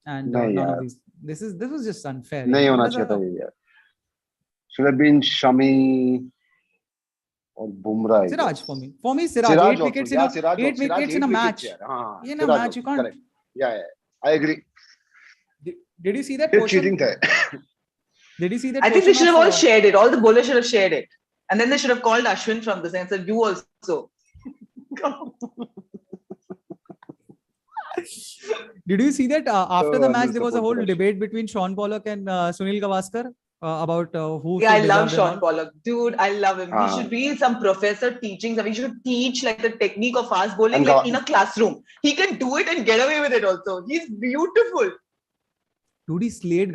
And नहीं none of यार, these. This was just unfair. नहीं What होना is चाहिए था a- ये यार. Should have been Shami or Bumrah, I Siraj guess. for me Siraj. Siraj Eight also. wickets Yeah, in Siraj eight also. Siraj wickets in a 8 wickets match. यार. हाँ, In a Siraj match you also. can't. Correct. Yeah, I agree. Did you see that फिर portion? cheating था. Did you see that I think they portion should have of, all shared it. All the bowlers should have shared it. And then they should have called Ashwin from the and said, you also. Did you see that after So the I match will there was a support whole Siraj. debate between Sean Pollock and Sunil Gavaskar about who Yeah, I should love deserve and Sean all. Pollock. Dude, I love him. He should be some professor teaching. He should teach like the technique of fast bowling And like in a classroom. He can do it and get away with it also. He's beautiful. Dude, he slayed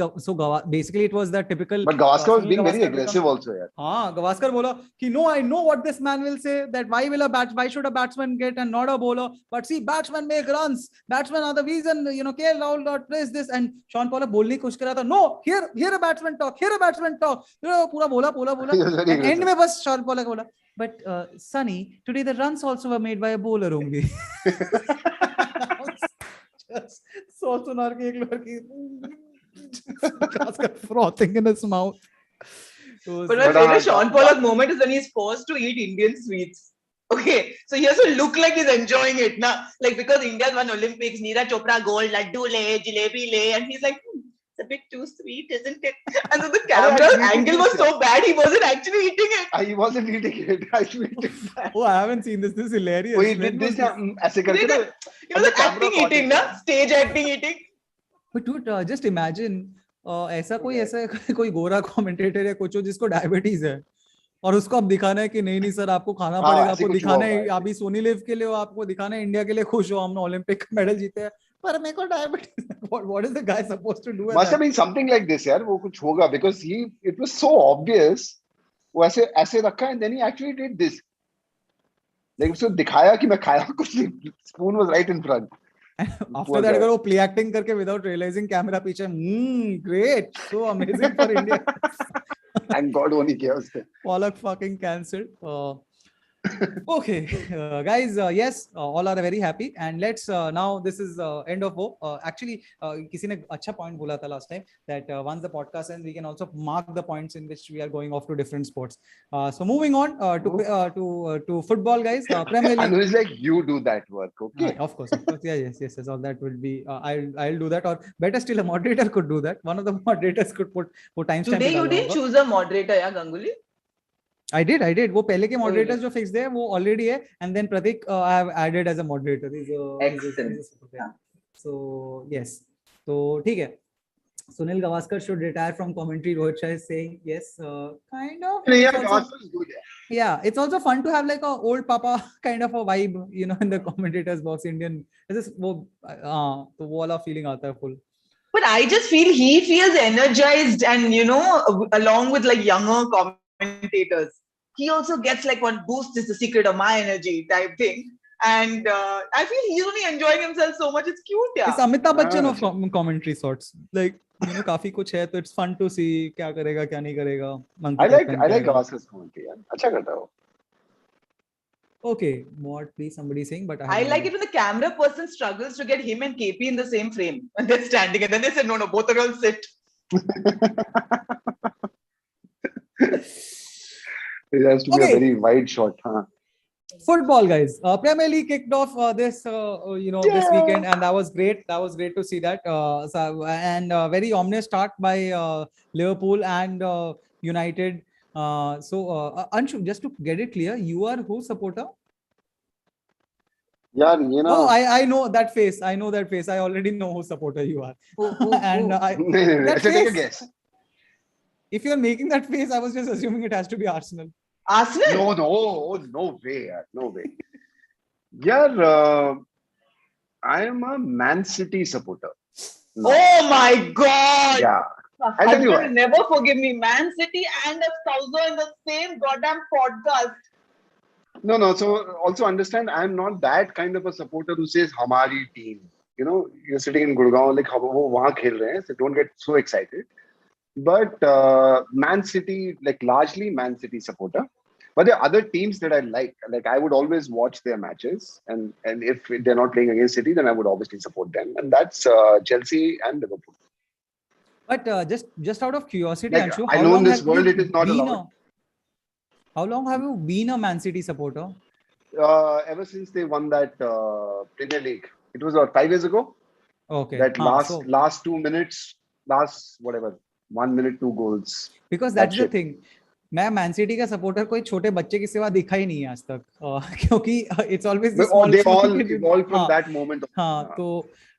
basically it was the typical But Gavaskar was Sunil being very Gavaskar aggressive also यार. हाँ, Gavaskar बोला कि no, I know what this man will say, that why should a batsman get and not a bowler, but see, batsmen make runs, batsmen are the reason, KL Rahul got plays this, and Sean Pollock बोलने की कोशिश कर रहा था, no, here a batsman talk, पूरा बोला He was very and end aggressive. में बस Sean Pollock बोला, but Sunny, today the runs also were made by a bowler only. Just so सुनार के एक लड़की Gavaskar frothing in his mouth. But my favorite Sean Pollock moment is when he's forced to eat Indian sweets. Okay, so he has to look like he's enjoying it now. Like because India's won Olympics, Neeraj Chopra gold, laddu le, jalebi le, and he's like, it's a bit too sweet, isn't it? And so the camera angle was so bad, he wasn't actually eating it. He wasn't eating it. I tweeted that. Oh, I haven't seen this. This is hilarious. Oh, he did this ऐसे करके ना. He was acting eating, na? Stage acting eating. But dude, just imagine ऐसा कोई गोरा commentator या कुछ हो जिसको डायबिटीज है और उसको अब दिखाना है कि नहीं सर आपको खाना पड़ेगा, आपको दिखाना है अभी सोनी लिव के लिए हो, आपको दिखाना है इंडिया के लिए खुश हो, हमने ओलंपिक मेडल जीते हैं, पर मेरे को diabetes. What is the guy supposed to do? Must have been something like this यार, वो कुछ होगा because it was so obvious. वो ऐसे रखा and then he actually did this. Like उसको दिखाया कि मैं खाया कुछ नहीं, spoon was right in front. After that, अगर वो play acting करके without realizing camera पीछे, great, so amazing for India. And God only किया उसने. Pollock fucking cancelled. Okay, guys, yes, all are very happy, and let's now this is end of hope. Actually, किसी ने अच्छा point बोला था last time that once the podcast ends, we can also mark the points in which we are going off to different sports. So moving on to football, guys. Premier League. And it's like you do that work, okay? Of course. Yeah, yes. All that will be. I'll do that, or better still, a moderator could do that. One of the moderators could put timestamp. Today you didn't choose a moderator, yeah, Ganguly? I did. वो पहले के moderators जो fixed है वो already है, and then Pratik I have added as a moderator. Excellent. So yes, तो ठीक है. Sunil Gavaskar should retire from commentary. Rohit Shah is saying yes, kind of. Yeah, it's also fun to have like a old papa kind of a vibe, in the commentators box. Indian, this is वो वाला feeling आता है full. But I just feel he feels energized, and along with like younger commentators, he also gets like one boost is the secret of my energy type thing. And I feel he's only enjoying himself so much. It's cute, yeah. It's Amitabh Bachchan of commentary sorts. Like, काफी कुछ है, तो it's fun to see क्या करेगा, क्या नहीं करेगा. I like Gavaskar's commentary. अच्छा करता है वो. Okay, what please somebody saying, but I like it when the camera person struggles to get him and KP in the same frame when they're standing, and then they said, no, both are all sit. It has to be a very wide shot, huh? Football, guys. Premier League kicked off this weekend, and that was great. That was great to see that. And very ominous start by Liverpool and United. So Anshu, just to get it clear, you are who supporter? Yeah, Oh, I know that face. I already know who supporter you are. And that take a guess. If you're making that face, I was just assuming it has to be Arsenal. Arsenal? No way. No way. Yeah, I am a Man City supporter. No. Oh my God! Yeah. I tell you what. Never forgive me. Man City and a Souser in the same goddamn podcast. No. So also understand, I'm not that kind of a supporter who says Hamari team. you're sitting in Gurgaon, like वो वहाँ खेल रहे हैं, so don't get so excited. But Man City, like largely Man City supporter. But there are other teams that I like. Like I would always watch their matches, and if they're not playing against City, then I would obviously support them, and that's Chelsea and Liverpool. But just out of curiosity, Like Anshu, I how know in long this have world you it is not been allowed. how long have you been a Man City supporter? Ever since they won that Premier League, it was 5 years ago. Okay. That So last 2 minutes, last whatever 1 minute 2 goals. because That that's the shit. thing. मैं man city का supporter कोई छोटे बच्चे के सिवा दिखा ही नहीं है आज तक क्योंकि it's always the small They small all kid evolved from हाँ that moment. हाँ तो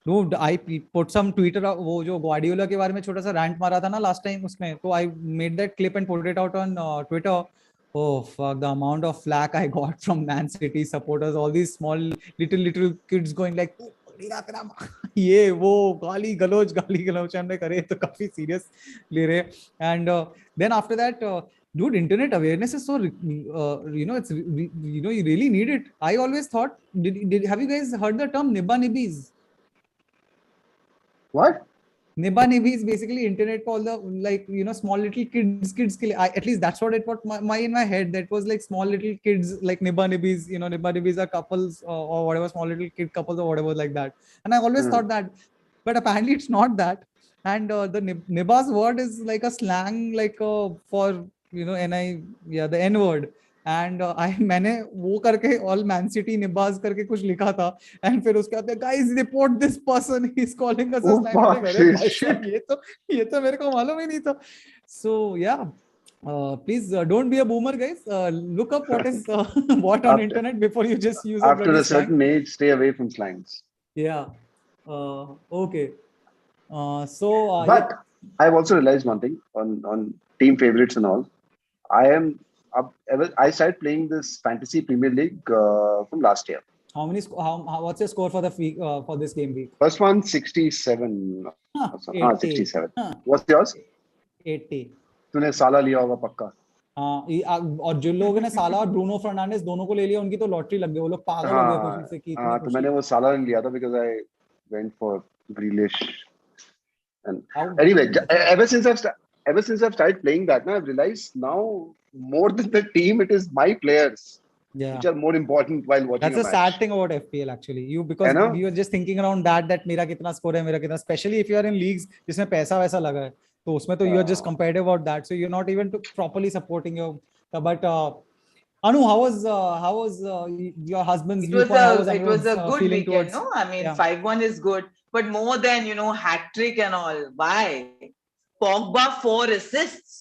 dude, I put some Twitter, वो जो Guardiola के बारे में छोटा सा rant मारा था ना last time उसमें, तो I made that clip and put it out on Twitter. Oh fuck, the amount of flack I got from Man City supporters, all these small little kids going like ये वो गाली गलौज हमने करे तो काफी serious ले रहे. And then after that dude, internet awareness is so it's you really need it. I always thought, have you guys heard the term nibba nibbies? What? Nibba nibbi is basically internet for all the like small little kids at least that's what it put in my head. That was like small little kids like nibba nibbis. Nibba nibbis are couples or whatever, small little kid couples or whatever like that. And I always thought that, but apparently it's not that. And the nibba's word is like a slang like for the N word. And मैंने वो करके all Man City nibbas करके कुछ लिखा था. And फिर उसके बाद guys report this person, he's calling us a slang. अरे भाई साहब ये तो मेरे को मालूम ही नहीं था. So yeah, please don't be a boomer, guys. Look up what is what on internet before you just use a after a certain age, stay away from slangs. Yeah. Okay. But I've also realized one thing on team favorites and all. I started playing this fantasy Premier League from last year. What's your score for the for this game week? First one 67. 67. What's yours? 80. तूने साला लिया होगा पक्का. और जो लोगों ने साला और ब्रूनो फर्नांडिस दोनों को ले लिया, उनकी तो लॉटरी लग गई. वो लोग पागल हो गए खुशी से कि इतनी खुशी. तो मैंने वो साला नहीं लिया था because I went for Grealish. And anyway, ever since I've started playing that, I've realized now more than the team, it is my players which are more important while watching. That's a sad thing about FPL actually. Because you are just thinking around that मेरा कितना score है, मेरा कितना, especially if you are in leagues जिसमें पैसा वैसा लगा है, तो उसमें तो you are just competitive about that, so you're not even properly supporting your. But Anu, how was your husband's viewpoint? It was a good weekend, no? I mean, 5-1 is good, but more than hat trick and all. Why? Pogba 4 assists.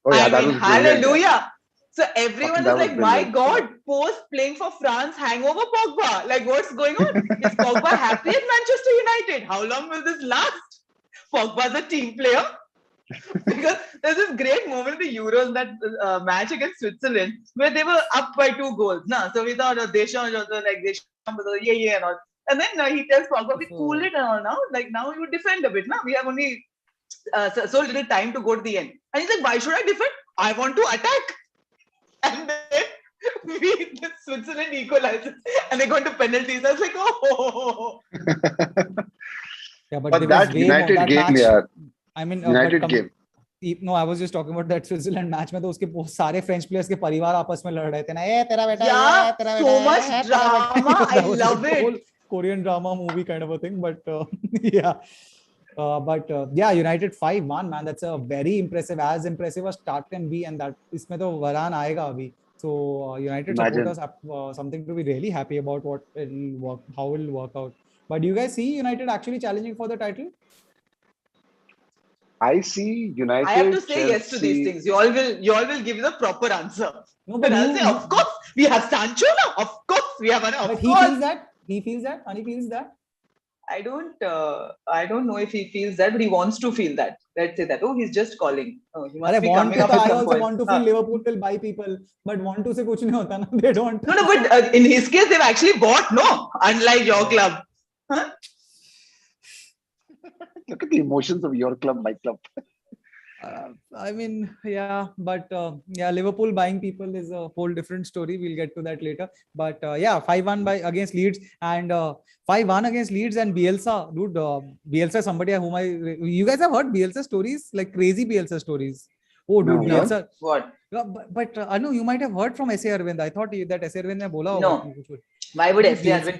Oh, yeah, I mean, hallelujah. So everyone is like, my God, post playing for France, hangover Pogba. Like, what's going on? Is Pogba happy at Manchester United? How long will this last? Pogba's a team player. Because there's this great moment in the Euros, that match against Switzerland, where they were up by 2 goals. So we thought Deschamps also like yeah and all. And then he tells Pogba, we cool it and all now. Like now you defend a bit. Now we have only so little time to go to the end. And he's like, why should I defend? I want to attack. And then Switzerland equalizes and they go into penalties. I was like, oh. Yeah, but that United game, yeah. I mean, United game. No, I was just talking about that Switzerland match में तो उसके सारे French players के परिवार आपस में लड़ रहे थे ना, ये तेरा बेटा, ये तेरा बेटा, so much drama. I love it. Whole Korean drama movie kind of a thing, but yeah. Yeah, United 5-1, man. That's a very impressive, as impressive as start can be, and that इसमें तो Varane आएगा अभी. So United supporters have something to be really happy about how it will work out. But do you guys see United actually challenging for the title? I see United. I have to say yes to these things. You all will give the proper answer. No, but I'll say, of course, we have Sancho now. Of course, we have Anna. But he feels that. He feels that. And he feels that. I don't know if he feels that, but he wants to feel that. Let's say that. Oh, he's just calling. Oh, he must be coming up with some point. I also want to feel Liverpool will buy people, but want to say कुछ नहीं होता ना. They don't. No, but in his case, they've actually bought. No, unlike your club. Huh? Look at the emotions of your club, my club. I mean, yeah, but yeah, Liverpool buying people is a whole different story. We'll get to that later. But yeah, 5-1 by against Leeds and 5-1 against Leeds and Bielsa, dude. Bielsa is somebody whom you guys have heard Bielsa stories, like crazy Bielsa stories. Oh, dude, No, what? Bielsa. What? Yeah, but Anu, you might have heard from S.A. Arvind. I thought that S.A. Arvind ने बोला होगा No. कि कुछ. Why would Dude, S.A. Arvind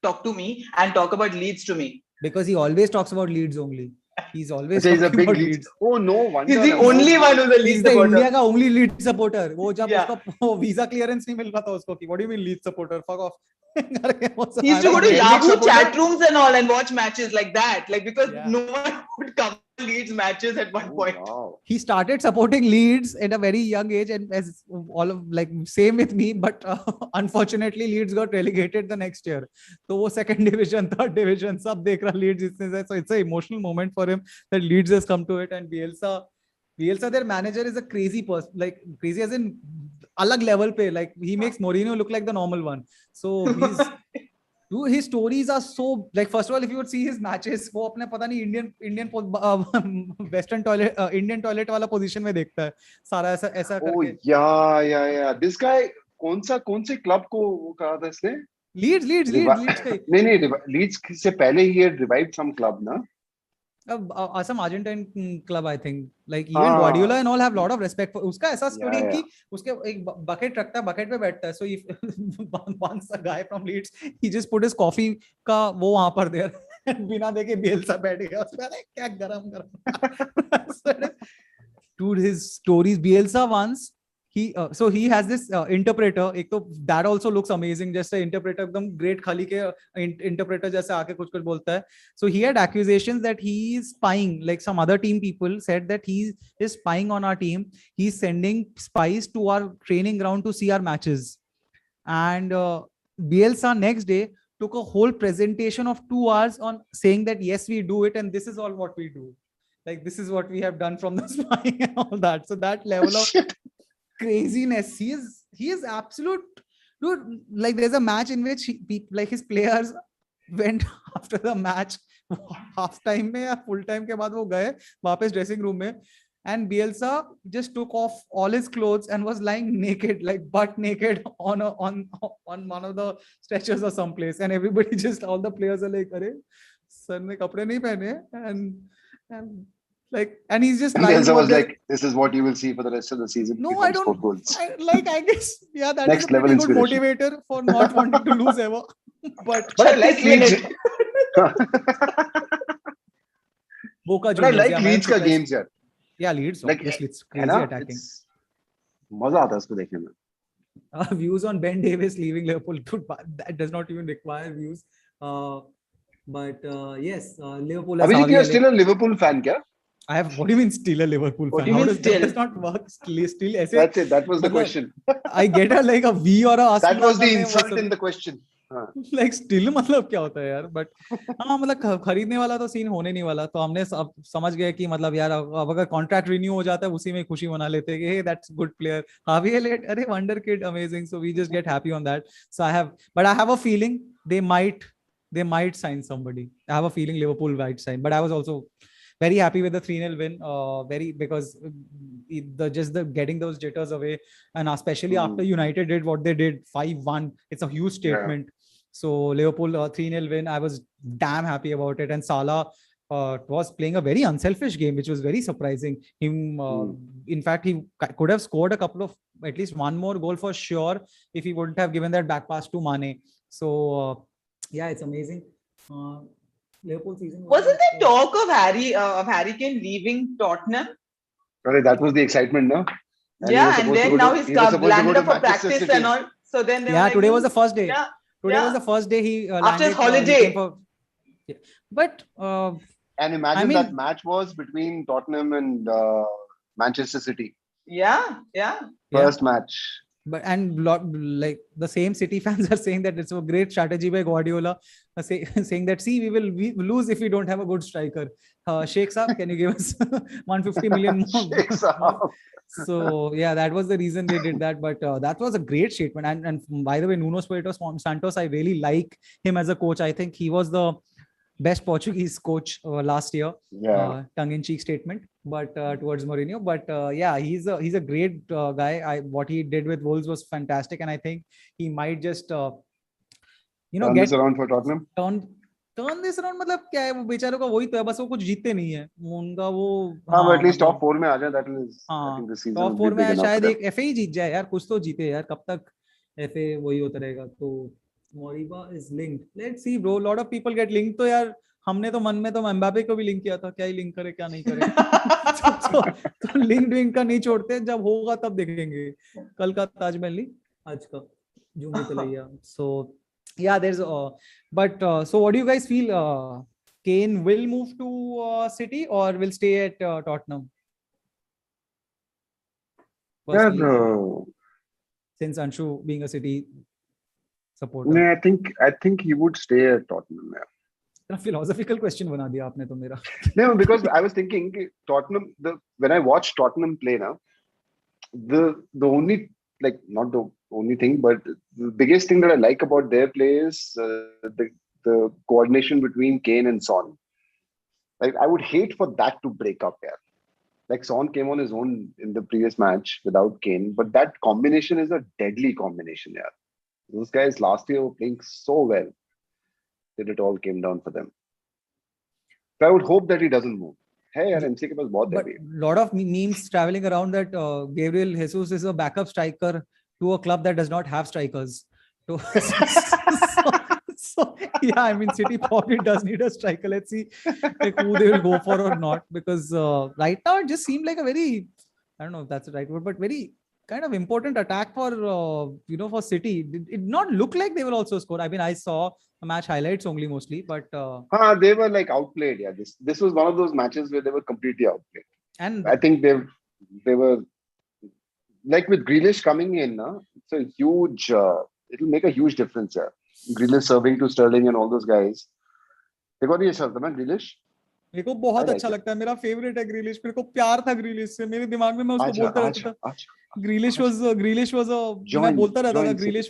talk to me and talk about Leeds to me? Because he always talks about Leeds only. He's always He's a talking big about Leeds. Leeds. Oh no wonder. He's the only one who's a He's Leeds the supporter. India का only Leeds supporter. वो जब Yeah. उसका visa clearance नहीं मिल रहा था उसको कि what do you mean Leeds supporter? Fuck off. He used to go to Leeds Yahoo supporter? chat rooms and all and watch matches like that. Like because Yeah. no one would cover Leeds matches at one point. Wow. He started supporting Leeds at a very young age, and as all of like same with me, but unfortunately Leeds got relegated the next year. So वो second division, third division सब देख रहा Leeds इसने से. So it's an emotional moment for him that Leeds has come to it, and Bielsa, their manager, is a crazy person, like crazy as in alag level pe. Like he makes Mourinho look like the normal one. So dude, his stories are so like, first of all, if you would see his matches, वो अपने पता नहीं Indian Western toilet Indian toilet वाला position में देखता है सारा ऐसा ऐसा Oh करके. yeah. This guy कौन से club को वो कहा था इसने? Leeds का ही. नहीं Leeds से पहले he had revived some club ना? Some Argentine club, I think. Like even Guardiola and all have lot of respect for. उसका ऐसा story है कि उसके एक bucket रखता है, bucket पे बैठता है. So if once a guy from Leeds, he just put his coffee का वो वहाँ पर there. बिना देखे Bielsa बैठ गया उसपे. अरे क्या गरम. Dude, his stories. Bielsa once. So he has this interpreter. एक तो that also looks amazing. Just an interpreter, एकदम great खाली के interpreter जैसे आके कुछ बोलता है. So he had accusations that he is spying. Like some other team people said that he is spying on our team. He's sending spies to our training ground to see our matches. And Bielsa next day took a whole presentation of 2 hours on saying that yes, we do it, and this is all what we do. Like this is what we have done from the spying and all that. So that level of craziness. He is absolute dude. Like there's a match in which like his players went after the match half time में या full time के बाद वो गए वापस dressing room में, and Bielsa just took off all his clothes and was lying naked, like butt naked on one of the stretchers or someplace, and everybody just, all the players are like, अरे sir ने कपड़े नहीं पहने, and like, and he's just lying. Bielsa was like, this is what you will see for the rest of the season. No, I don't. I guess, yeah, that Next is a pretty good motivator for not wanting to lose ever. But I like Leeds. But I like Leeds ka games, yaar. Yeah, Leeds. Like, obviously, it's crazy attacking. मजा आता है उसको देखने में. Views on Ben Davis leaving Liverpool, that does not even require views. But yes, Liverpool. Abijit, you're still a Liverpool fan, kya? I have. What do you mean still a Liverpool fan? How does that does not work? Still, That's it. That was the question. I get a like a V or a. That was the insult in the question. Like still मतलब क्या होता है यार? But हाँ मतलब खरीदने वाला तो सीन होने नहीं वाला, तो हमने अब समझ गए कि मतलब यार अब अगर कॉन्ट्रैक्ट रिन्यू हो जाता है उसी में खुशी मना लेते हैं कि hey, that's good player. Harvey Elliott, अरे wonder kid, amazing. So we just get happy on that. So I have a feeling they might sign somebody. I have a feeling Liverpool might sign, but I was also very happy with the 3-0 win. Because getting those jitters away, and especially after United did what they did, 5-1, it's a huge statement. Yeah. So Liverpool 3-0 win, I was damn happy about it. And Salah was playing a very unselfish game, which was very surprising. In fact, he could have scored at least one more goal for sure if he wouldn't have given that back pass to Mane. So yeah, it's amazing. Liverpool season. Wasn't there talk of Harry Kane leaving Tottenham? Right, that was the excitement, no? And and then now he's landed up for practice and all. So then today was the first day. Yeah. Today was the first day he after his holiday. But and imagine that match was between Tottenham and Manchester City. Yeah. First match. But like the same City fans are saying that it's a great strategy by Guardiola, saying that we will lose if we don't have a good striker. Sheikh Saab, can you give us 150 million more? So yeah, that was the reason they did that. But that was a great statement. And by the way, Nuno Espirito Santos, I really like him as a coach. I think he was the best Portuguese coach last year. Yeah. Tongue-in-cheek statement, but towards Mourinho. But yeah, he's a great guy. What he did with Wolves was fantastic, and I think he might just Turn get this around for Tottenham. turn this around. मतलब क्या है, वो बेचारों का वही तो है, बस वो कुछ जीतते नहीं है उनका वो. हाँ, but at least मतलब top 4 में आ जाए, that is, I हाँ, think this season top will 4 be big में enough for शायद them. एक एफए ही जीत जाए यार, कुछ तो जीते यार, कब तक एफए वही होता रहेगा. तो Moriba is linked, let's see bro, lot of people get linked. तो यार हमने तो मन में तो एम्बापे को भी लिंक किया था, क्या ही लिंक करे क्या नहीं करे. तो लिंक विंक का नहीं छोड़ते, जब होगा तब देखेंगे. कल का ताजमहल नहीं, आज का जो भी चलाइया. सो yeah, there's but so what do you guys feel, Kane will move to City or will stay at Tottenham? Yeah, Since Anshu being a City supporter. no, I think he would stay at Tottenham. Yeah. Philosophical question बना दिया आपने तो मेरा. No, because I was thinking Tottenham. When I watched Tottenham play now, the only, like, not the only thing, but the biggest thing that I like about their play is the coordination between Kane and Son. Like, I would hate for that to break up here. Like, Son came on his own in the previous match without Kane, but that combination is a deadly combination here. Those guys last year were playing so well that it all came down for them. So I would hope that he doesn't move. Hey, yaar, MC के पास बहुत है But lot of memes traveling around that Gabriel Jesus is a backup striker to a club that does not have strikers. So yeah, I mean, City probably does need a striker. Let's see like who they will go for or not, because right now it just seemed like a very, I don't know if that's the right word, but very kind of important attack for for City. It did not look like they will also score. I mean, I saw match highlights only mostly, but they were like outplayed. Yeah, this was one of those matches where they were completely outplayed. And I think they were, like, with Grealish coming in, it's a huge. It'll make a huge difference. Yeah, Grealish serving to Sterling and all those guys. देखो नहीं अच्छा लगता ना Grealish. मेरे को बहुत अच्छा लगता है, मेरा फेवरेट है ग्रीलिश. मेरे को प्यार था ग्रीलिश से, मेरे दिमाग में मैं उसको बोलता रहता था. Grealish was मैं बोलता रहता था Grealish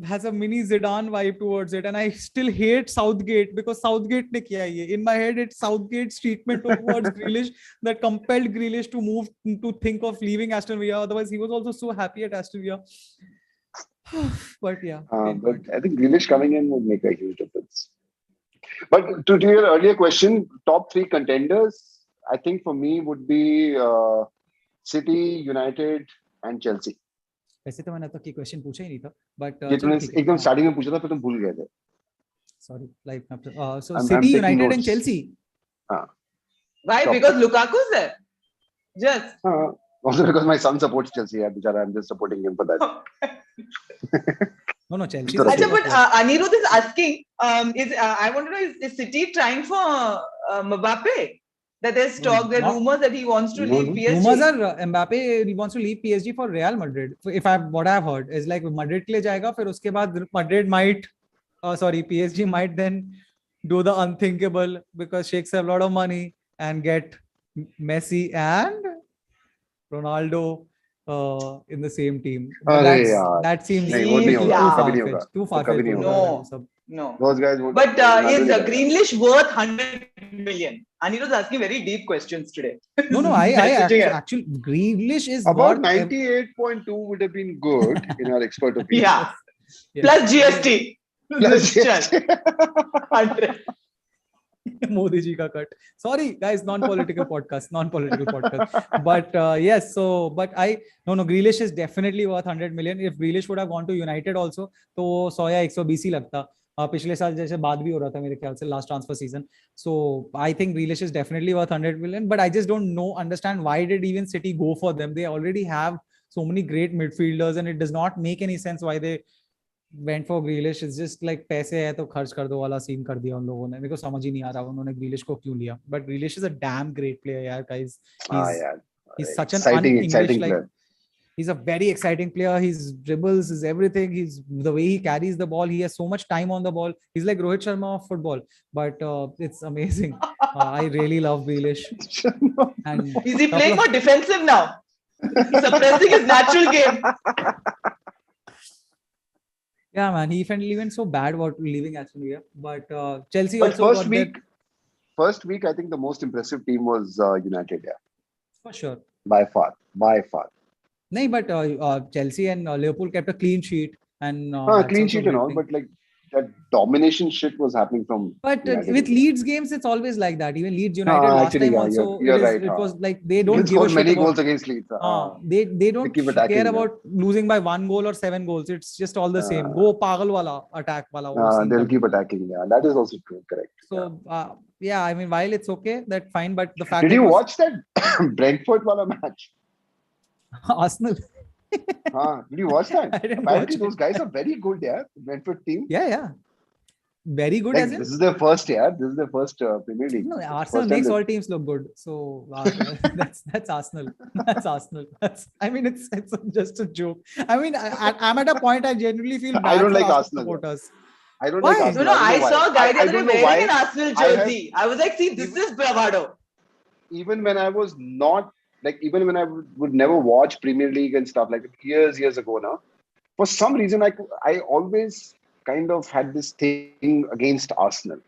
has a mini Zidane vibe towards it, and I still hate Southgate because Southgate ने किया ये. In my head, it's Southgate's treatment towards Grealish that compelled Grealish to move, to think of leaving Aston Villa. Otherwise, he was also so happy at Aston Villa. But yeah. But I think Grealish coming in would make a huge difference. But to your earlier question, top 3 contenders, I think for me would be City, United, and Chelsea. वैसे तो मैंने तो की question पूछा ही नहीं था, but ये तुमने एकदम स्टार्टिंग में पूछा था, फिर तुम भूल गए थे. Sorry, like so City, United, and Chelsea. Why? Because Lukaku's there. Just. Also because my son supports Chelsea. Yeah, I'm just supporting him for that. No, Chelsea. Achha, but Anirudh is asking, I want to know, is City trying for Mbappe? That there's talk, there are rumors that he wants to leave PSG. Rumors are Mbappe he wants to leave PSG for Real Madrid. What I've heard is like Madrid के लिए जाएगा, फिर उसके बाद Madrid might, PSG might then do the unthinkable because sheikhs have a lot of money and get Messi and Ronaldo in the same team. That seems too far-fetched. No. Those guys would. But is Grealish worth 100 million? Anirudh is asking very deep questions today. No, I actually Grealish is about 98.2 would have been good in our expert opinion. Yeah. Plus GST. Plus GST. 100. Modi ji ka cut. Sorry guys, non-political podcast. But yes, so but Grealish is definitely worth 100 million. If Grealish would have gone to United also, तो 100 या 120 ही लगता. पिछले साल जैसे बात भी हो रहा था मेरे ख्याल से last transfer season. So I think Grealish is definitely worth 100 million, but I just don't understand why did even City go for them. They already have so many great midfielders and it does not make any sense why they went for Grealish. It's just like पैसे है तो खर्च कर दो वाला scene कर दिया उन लोगों ने. मेरे को समझ ही नहीं आ रहा उन्होंने Grealish को क्यों लिया. But Grealish is a damn great player, यार guys. He's such an un-English, like player. He's a very exciting player. His dribbles, his everything. The way he carries the ball. He has so much time on the ball. He's like Rohit Sharma of football. But it's amazing. I really love Grealish. And is he playing more defensive now? He's suppressing his natural game. Yeah, man. He went so bad about leaving Aston Villa, but Chelsea But also got that first week, I think the most impressive team was United. Yeah, for sure. by far, by far. No, but Chelsea and Liverpool kept a clean sheet, and that's Clean also a sheet and great all, thing. but like that domination shit was happening from But United with only. Leeds games, it's always like that. Even Leeds United last Actually, time yeah, also, you're right. it was like they They don't give a scored shit many about. goals against Leeds. They They don't keep care attacking. about losing by 1 goal or 7 goals. It's just all the same. Go pagal wala attack wala wo scene They'll kar keep denge. attacking. Yeah, that is also true. Correct. Yeah. So yeah, I mean, while it's okay, that fine, but the fact Did that you it was watch that Brentford wala match? Arsenal. Did you watch that? I didn't watch Apparently, it. those guys are very good. Yeah, Brentford team. Yeah. Very good as Like in. this is their first year. This is their first Premier League. No, Arsenal First time makes they- all teams look good. So that's Arsenal. That's Arsenal. I mean, it's just a joke. I mean, I'm at a point I genuinely feel I bad don't for like Arsenal Arsenal. supporters. I don't Why? like Arsenal. No, I don't I know why. saw a guy the I other day don't know wearing why. an Arsenal I have- jersey. I was like, see, this is bravado. Even when I was not like, even when I would never watch Premier League and stuff like years ago now, for some reason I always kind of had this thing against Arsenal.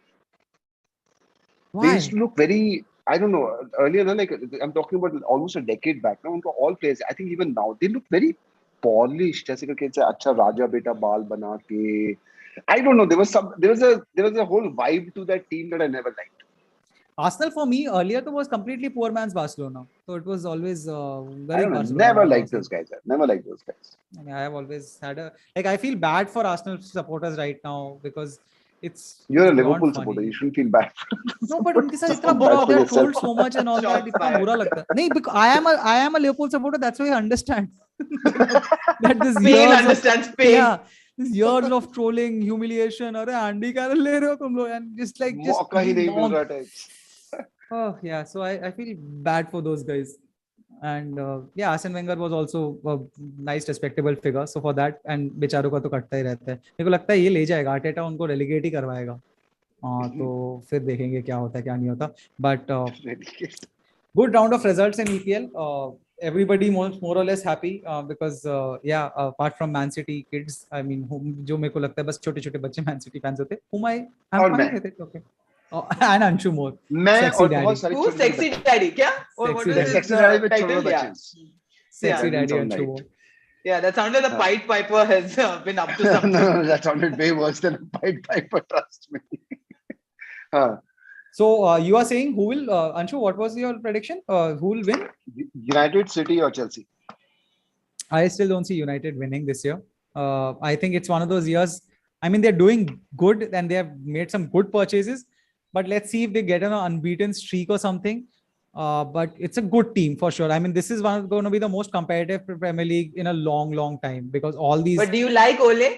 They Why? used to look very, I don't know, earlier, like I'm talking about almost a decade back now, all players, I think even now, they look very polished. जैसे करके ऐसे अच्छा राजा बेटा बाल बना के. I don't know. There was a whole vibe to that team that I never liked. Arsenal for me earlier was completely poor man's Barcelona. So it was always I very don't know. Barcelona. Never liked those guys. Never liked those guys. I mean, I have always had I feel bad for Arsenal supporters right now because it's You're a beyond Liverpool funny. supporter. You shouldn't feel bad. No, but उनके साथ इतना Feel बुरा bad हो for गया, yourself. trolled so much and all that, Shots इतना fired. बुरा लगता है. नहीं, because I am a Liverpool supporter. That's why I understand that this Spain years understands of, Spain. yeah, this years of trolling, humiliation. अरे Andy Carroll ले रहे हो तुम लोग, and just मौका ही नहीं मिल रहा types. Oh yeah, so I feel bad for those guys. And yeah, Arsene Wenger was also a nice respectable figure. So for that, and बेचारों का तो कटता ही रहता है. मेरे को लगता है ये ले जाएगा, आर्टेटा उनको रेलीगेट ही करवाएगा. तो फिर देखेंगे क्या होता है क्या नहीं होता. But good round of results in EPL. Everybody more or less happy because yeah, apart from Man City kids, I mean, जो मेरे को लगता है बस छोटे-छोटे बच्चे Man City fans होते. Whom I'm और fine मैं. with it. Okay. And Anshu Mor. मैं Sexy और daddy. बहुत सारे Who's sexy daddy? क्या? Or what Sexy was daddy. his Sexy daddy with title? छोटे Yeah. बच्चे. Sexy Yeah, daddy sound Anshu right. Mor. Yeah, that sounded like the Pied Piper has been up to something. No, that sounded way worse than a Pied Piper. Trust me. So you are saying who will Anshu? What was your prediction? Who will win? United, City, or Chelsea? I still don't see United winning this year. I think it's one of those years. I mean, they're doing good and they have made some good purchases, but let's see if they get an unbeaten streak or something. But it's a good team for sure. I mean, this is going to be the most competitive Premier League in a long time because all these. But do you like Ole?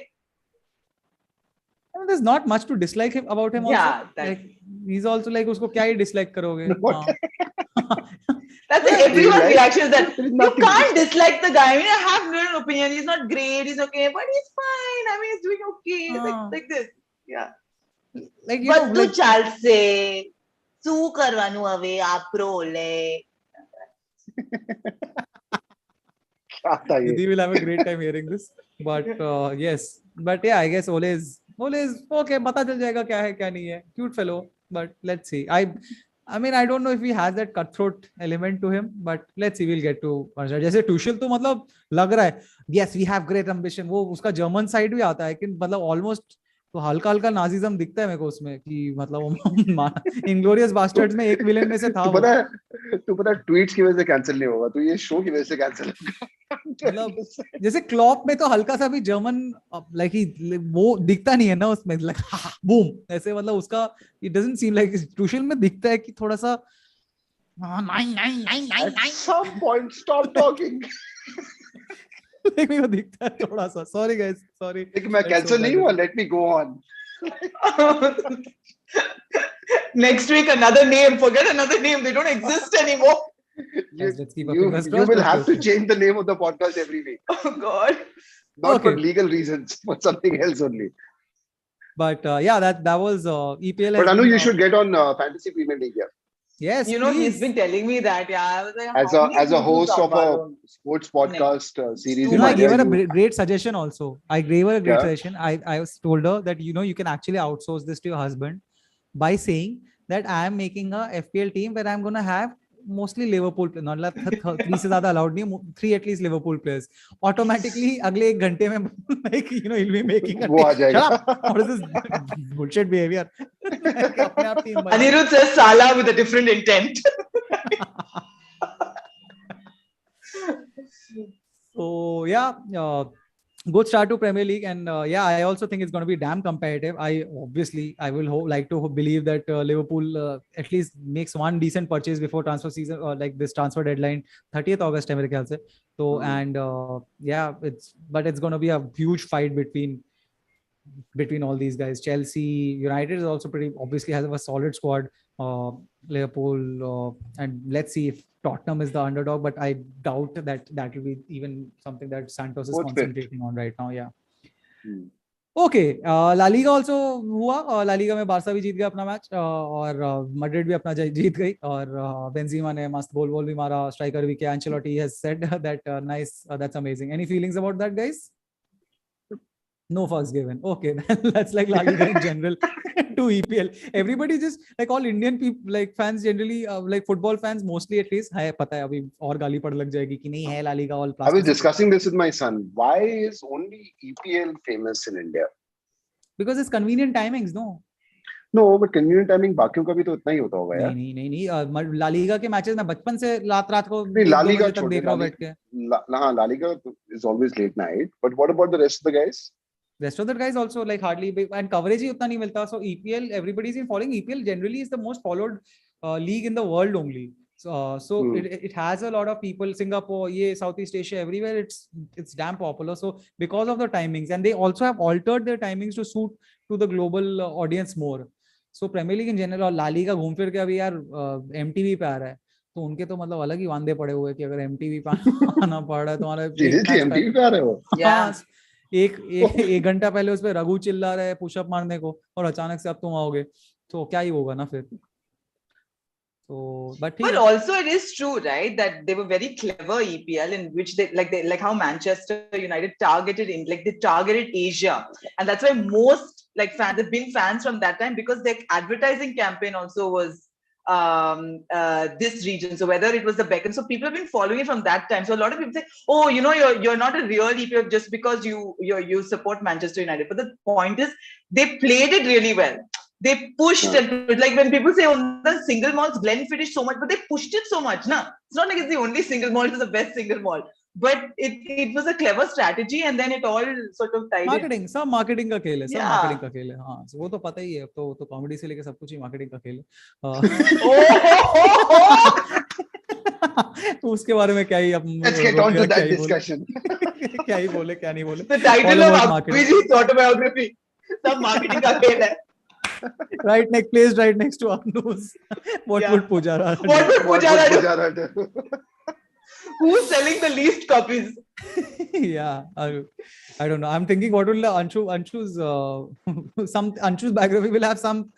I mean, there's not much to dislike about him. Yeah, also. Like, he's also like, usko kya hi dislike karoge? That's everyone's like? reaction is that you Nothing can't dislike the guy. I mean, I have no opinion. He's not great. He's okay, but he's fine. I mean, he's doing okay. Like this. Yeah. Like you But know, tu like, ચાલશે શું કરવાનું હવે આપરો ઓલે Nidhi will have a great time hearing this. But yes, but yeah, I guess Ole is okay. पता चल जाएगा क्या है क्या नहीं है. Cute fellow, but let's see. I mean, I don't know if he has that cutthroat element to him, but let's see. We'll get to. जैसे Tuchel तो मतलब लग रहा है. Yes, we have great ambition. वो उसका German side भी आता है, कि मतलब almost तो हल्का हल्का नाजिज्म दिखता है मेरे को उसमें कि मतलब इंग्लोरियस बास्टर्ड्स में एक विलेन में से था. तू पता ट्वीट्स की वजह से कैंसिल नहीं होगा, तो ये शो की वजह से कैंसिल होगा. मतलब जैसे क्लॉप में तो हल्का सा भी जर्मन लाइक वो दिखता नहीं है ना उसमें, लाइक बूम ऐसे, मतलब उसका इट डजंट सीम लाइक. ट्यूशल में दिखता है कि थोड़ा सा At some point, stop talking. मेरे को दिखता है थोड़ा सा. Sorry guys, sorry. लेकिन मैं कैंसिल नहीं हुआ. Let me go on. Next week another name. Forget another name. They don't exist anymore. Let's keep our You fingers crossed. will have to change the name of the podcast every week. Oh God. Not for Okay. legal reasons, for something else only. But yeah, that was EPL. But Anu, you should get on Fantasy Premier League. Yeah. Yes, He's please. been telling me that. Yeah, I was like, As a host of a sports podcast series in I gave India, her a great suggestion also. I gave her a great Yeah. suggestion. I told her that, you can actually outsource this to your husband by saying that I am making a FPL team where I'm going to have mostly Liverpool, not like three se zyada allowed nahi, three at least Liverpool players. Automatically, agle ek ghante mein, like, he'll be making a वो आ team. Shut जाएगा. up. What is this bullshit behavior? Like, अपने आप team बना. Anirudh says Salah with a different intent. So yeah, good start to Premier League, and yeah, I also think it's going to be damn competitive. I will like to believe that Liverpool at least makes one decent purchase before transfer season, or like this transfer deadline, 30th August, मेरे ख्याल से. So and yeah, it's going to be a huge fight between all these guys. Chelsea, United is also pretty obviously has a solid squad. Liverpool, and let's see if Tottenham is the underdog, but I doubt that will be even something that Santos is concentrating on right now. Yeah. Okay, La Liga also हुआ. La Liga में Barça भी जीत गया अपना match, और Madrid भी अपना जीत गई, और बेंजीमा ने मस्त गोल भी मारा. स्ट्राइकर भी किया. Ancelotti has said that nice, that's amazing. Any feelings about that guys? No fucks given. Okay, that's like La Liga in general to EPL. Everybody just like all Indian people, like fans generally, like football fans mostly at least. है पता है अभी और गाली पड़ लग जाएगी कि नहीं है La Liga all. I was discussing this with my son. Why is only EPL famous in India? Because it's convenient timings, no? No, but convenient timing बाकियों का भी तो इतना ही होता होगा यार. नहीं. ला लीगा के मैचेस में बचपन से रात को ला लीगा तक देख रहा हूँ बैठ के. हाँ, La Liga is always late night. But what about the rest of the guys? Rest of the guys also like hardly, and coverage ही उतना नहीं मिलता. So EPL, everybody's been following. EPL generally is the most followed league in the world only. So it has a lot of people. Singapore, Southeast Asia, everywhere it's damn popular. So because of the timings, and they also have altered their timings to suit to the global audience more. So Premier League in general और La Liga घूम फिर के अभी यार MTV पे आ रहा है, तो उनके तो मतलब अलग ही वांदे पड़े हुए कि अगर MTV पे आना पड़ रहा है तो हमारे MTV पे आ रहे हो? एक घंटा पहले उस पे रघु चिल्ला रहे पुशअप मारने को, और अचानक से अब तुम आओगे तो क्या ही होगा ना फिर. So, but also it is true, right, that they were very clever EPL in which they like how Manchester United targeted they targeted Asia, and that's why most like fans have been fans from that time, because their advertising campaign also was this region. So whether it was the Beckham, so people have been following it from that time. So a lot of people say, oh, you're not a real EPL just because you support Manchester United. But the point is, they played it really well. They pushed it. Like when people say, oh, the single malls, Glenn finished so much, but they pushed it so much. Nah? It's not like it's the only single mall, it's the best single mall. But it was a clever strategy, and then it all sort of tied marketing, सब marketing का खेल है, सब Yeah. marketing का खेल है. हाँ, वो तो पता ही है. तो comedy से लेके सब कुछ ही marketing का खेल है. उसके बारे में क्या ही अपन Let's get on to that discussion. क्या ही बोले क्या नहीं बोले. The title of Abijit autobiography, सब marketing का खेल है. Right next to Anu's. What would Pujara do? What would Pujara do? Pujara do? Who's selling the least copies? Yeah, I don't know. I'm thinking what will Anshu's Anshu's biography will have some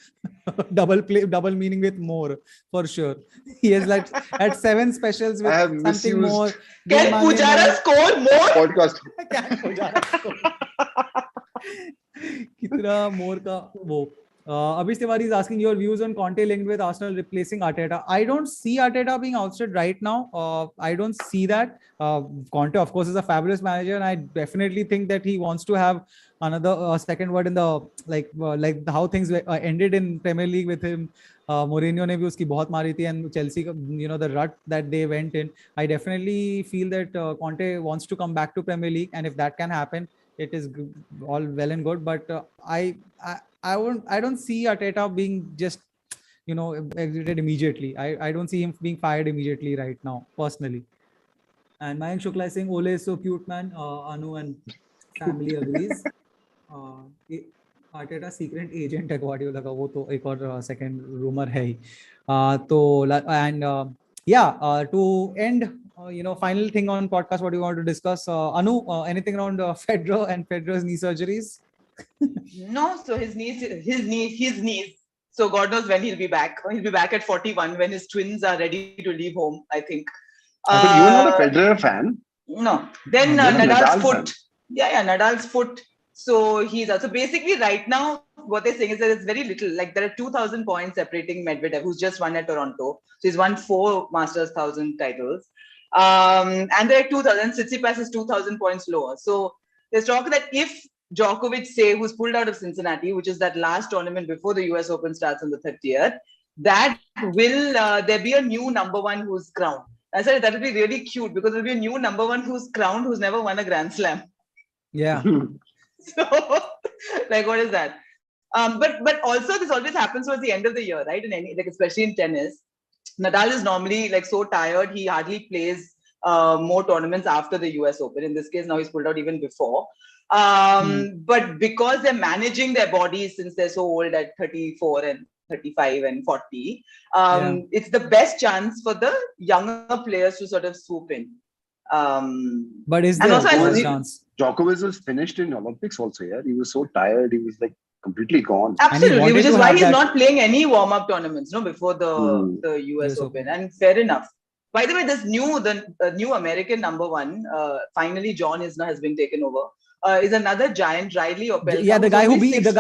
double meaning with more for sure. He has like at 7 specials with something misused. more. Can Pujara score more? Podcast. Can Pujara score? कितना more का वो. Abhishek Tiwari is asking your views on Conte linked with Arsenal replacing Arteta. I don't see Arteta being ousted right now. I don't see that. Conte, of course, is a fabulous manager, and I definitely think that he wants to have another second word in the like how things ended in Premier League with him. Mourinho ने भी उसकी बहुत मारी थी, and Chelsea, the rut that they went in. I definitely feel that Conte wants to come back to Premier League, and if that can happen, it is all well and good. But I don't see Arteta being just exited immediately. I don't see him being fired immediately right now, personally. And Mayank Shukla is saying Ole is so cute, man. Anu and family agrees. Arteta secret agent है Guardiola का, वो तो एक और second rumor है ही. To end, final thing on podcast, what do you want to discuss? Anu, anything around Federer and Federer's knee surgeries? No, so his knees. So God knows when he'll be back. He'll be back at 41 when his twins are ready to leave home, I think. But you are not a Federer fan. No. Then You're a Nadal's Nadal foot. fan. Yeah, Nadal's foot. So he's also basically right now, what they're saying is that it's very little. Like there are 2,000 points separating Medvedev, who's just won at Toronto. So he's won 4 Masters 1,000 titles. And there are 2,000. Tsitsipas is 2,000 points lower. So there's talk that if Djokovic, say, who's pulled out of Cincinnati, which is that last tournament before the US Open starts on the 30th, that will there be a new number one who's crowned. I said that would be really cute because there'll be a new number one who's crowned who's never won a Grand Slam. Yeah. So, like, what is that? But also this always happens towards the end of the year, right? In any, like, especially in tennis, Nadal is normally like so tired he hardly plays more tournaments after the US Open. In this case, now he's pulled out even before. But because they're managing their bodies since they're so old at 34 and 35 and 40, it's the best chance for the younger players to sort of swoop in. But is there a chance? Djokovic was finished in Olympics also, yeah. He was so tired, he was like completely gone. Absolutely, which is why he's not playing any warm-up tournaments, before the US Open. And fair enough. By the way, this new American number one, finally John has been taken over. Is another giant, Riley Opelka. Yeah, the guy who beat who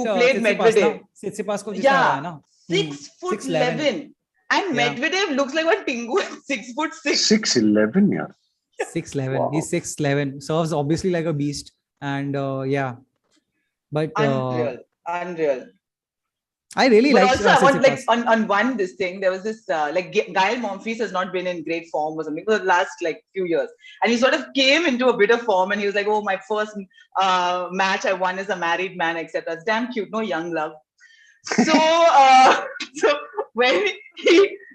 played Medvedev. Tsitsipas ko 6'11". And Medvedev looks like one Pingu, 6'6". 6'11", yeah. 6'11". Wow. He's 6'11". Serves obviously like a beast. And but unreal. I really like. Also, I want on one this thing. There was this Gael Monfils has not been in great form or something for the last few years, and he sort of came into a bit of form, and he was like, "Oh, my first match I won as a married man, etc." It's damn cute, no young love. So when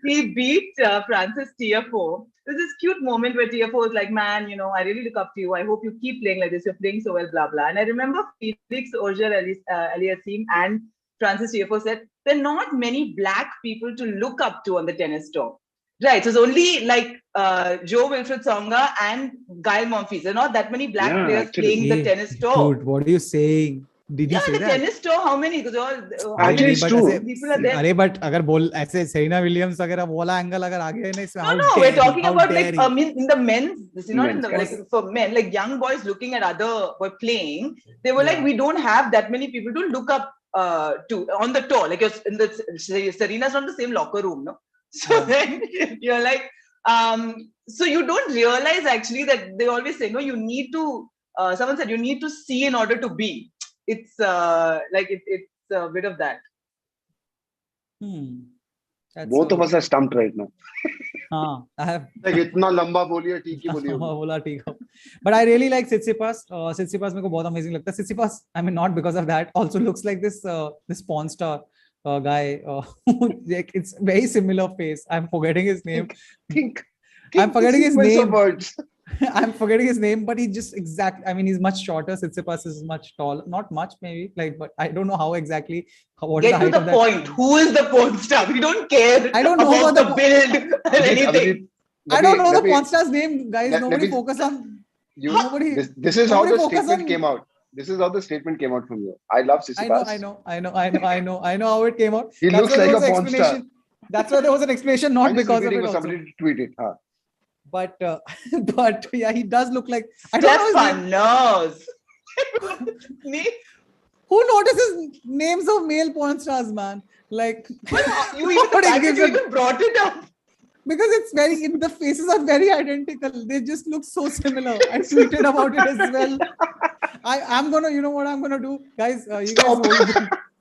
he beat Francis Tiafoe, there's this cute moment where Tiafoe was like, "Man, I really look up to you. I hope you keep playing like this. You're playing so well, blah blah." And I remember Felix Auger-Aliassime and Francis Tiafoe said, there are not many black people to look up to on the tennis tour. Right. So it's only Joe Wilfried Tsonga and Gael Monfils. There are not that many black players playing the tennis tour. Dude, what are you saying? Did you say the that? tennis tour, how many? Because actually, it's true. People are there. अरे but अगर बोल ऐसे Serena Williams अगर वो वाला angle अगर आ गया ना इसमें No, we're talking about in the men's. This is not in the for men, like young boys looking at were playing. They were like, we don't have that many people to look up to on the tour. Like Serena's not the same locker room, no. So then you're like, so you don't realize actually that they always say, no, you need to. Someone said you need to see in order to be. It's it's a bit of that. Both of us are stumped right now. I have like इतना लंबा बोलिए ठीक ही बोलिए. बोला ठीक है. But I really like Tsitsipas. Tsitsipas मेरे को बहुत amazing लगता है. Tsitsipas, I mean, not because of that. Also looks like this porn star guy. It's very similar face. I'm forgetting his name. I'm forgetting his name. I'm forgetting his name, but he's just exact. I mean, he's much shorter. Tsitsipas is much taller. Not much, maybe. But I don't know how exactly. What Get is the to the point. Who is the porn star? We don't care. I don't know about the build or anything. I don't know the porn star's name, guys. Nobody focus on. Nobody. This is how the statement came out. This is how the statement came out from you. I love Tsitsipas. I know how it came out. He looks like a porn star. That's why there was an explanation, not because of it. Somebody tweeted, huh? But yeah, he does look like. Stefan knows. Who notices names of male porn stars, man? Like you even brought it up because it's the faces are very identical. They just look so similar. I tweeted about it as well. I'm gonna, you know what I'm gonna do, guys?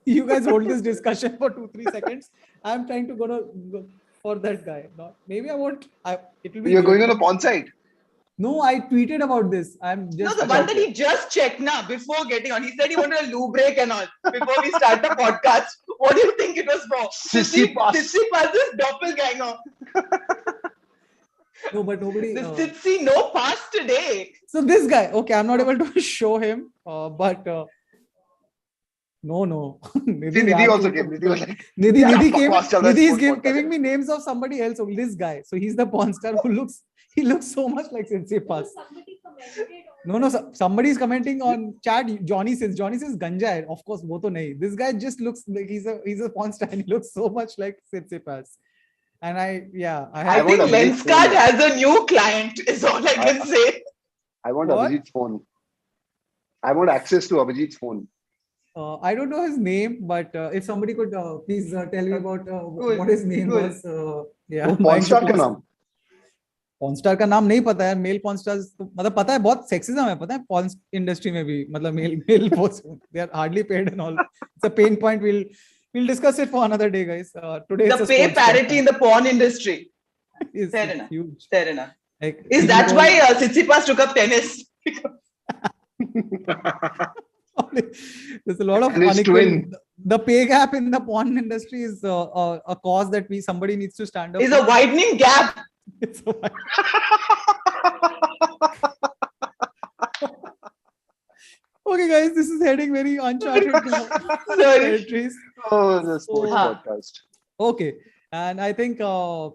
You guys hold this discussion for 2-3 seconds. I'm trying to go for that guy. Maybe I won't. It will be. You're going on a porn site. No, I tweeted about this. I'm just. No, the one that he just checked now before getting on. He said he wanted a loo break and all before we start the podcast. What do you think it was for? Tsitsipas' doppelganger. No, but nobody. The Tsitsi no pass today. So this guy, okay, I'm not able to show him, but. No. Nidhi also came. Nidhi was like, Nidhi came. Nidhi is giving me names of somebody else. This guy. So he's the porn star who looks so much like Tsitsipas. No. Somebody is commenting on chat. Johnny says ganja hai. Of course, wo to nahi. This guy just looks like he's a porn star. He looks so much like Tsitsipas. And I I want think Abhijit's Lenskart phone. has a new client, is all I can say. I want What? Abhijit's phone. I want access to Abhijit's phone. I don't know his name, but if somebody could please tell me about Cool, what his name cool. was. Yeah, वो porn star का नाम. Porn star का नाम नहीं पता है. Mail porn stars मतलब पता है, बहुत सेक्सिज्म है पता है पॉर्न इंडस्ट्री में भी. मतलब male post they are hardly paid and all. It's a pain point. We'll discuss it for another day, guys. Today The pay parity in the porn industry. is Fair enough. huge. Fair enough. Like, Is that why Tsitsipas took up tennis? there's a lot of And his unequal. twin. The pay gap in the porn industry is a cause that somebody needs to stand up. Is a widening gap. It's a wide- Okay, guys, this is heading very uncharted territories. Oh, the sports So- podcast. Okay, and I think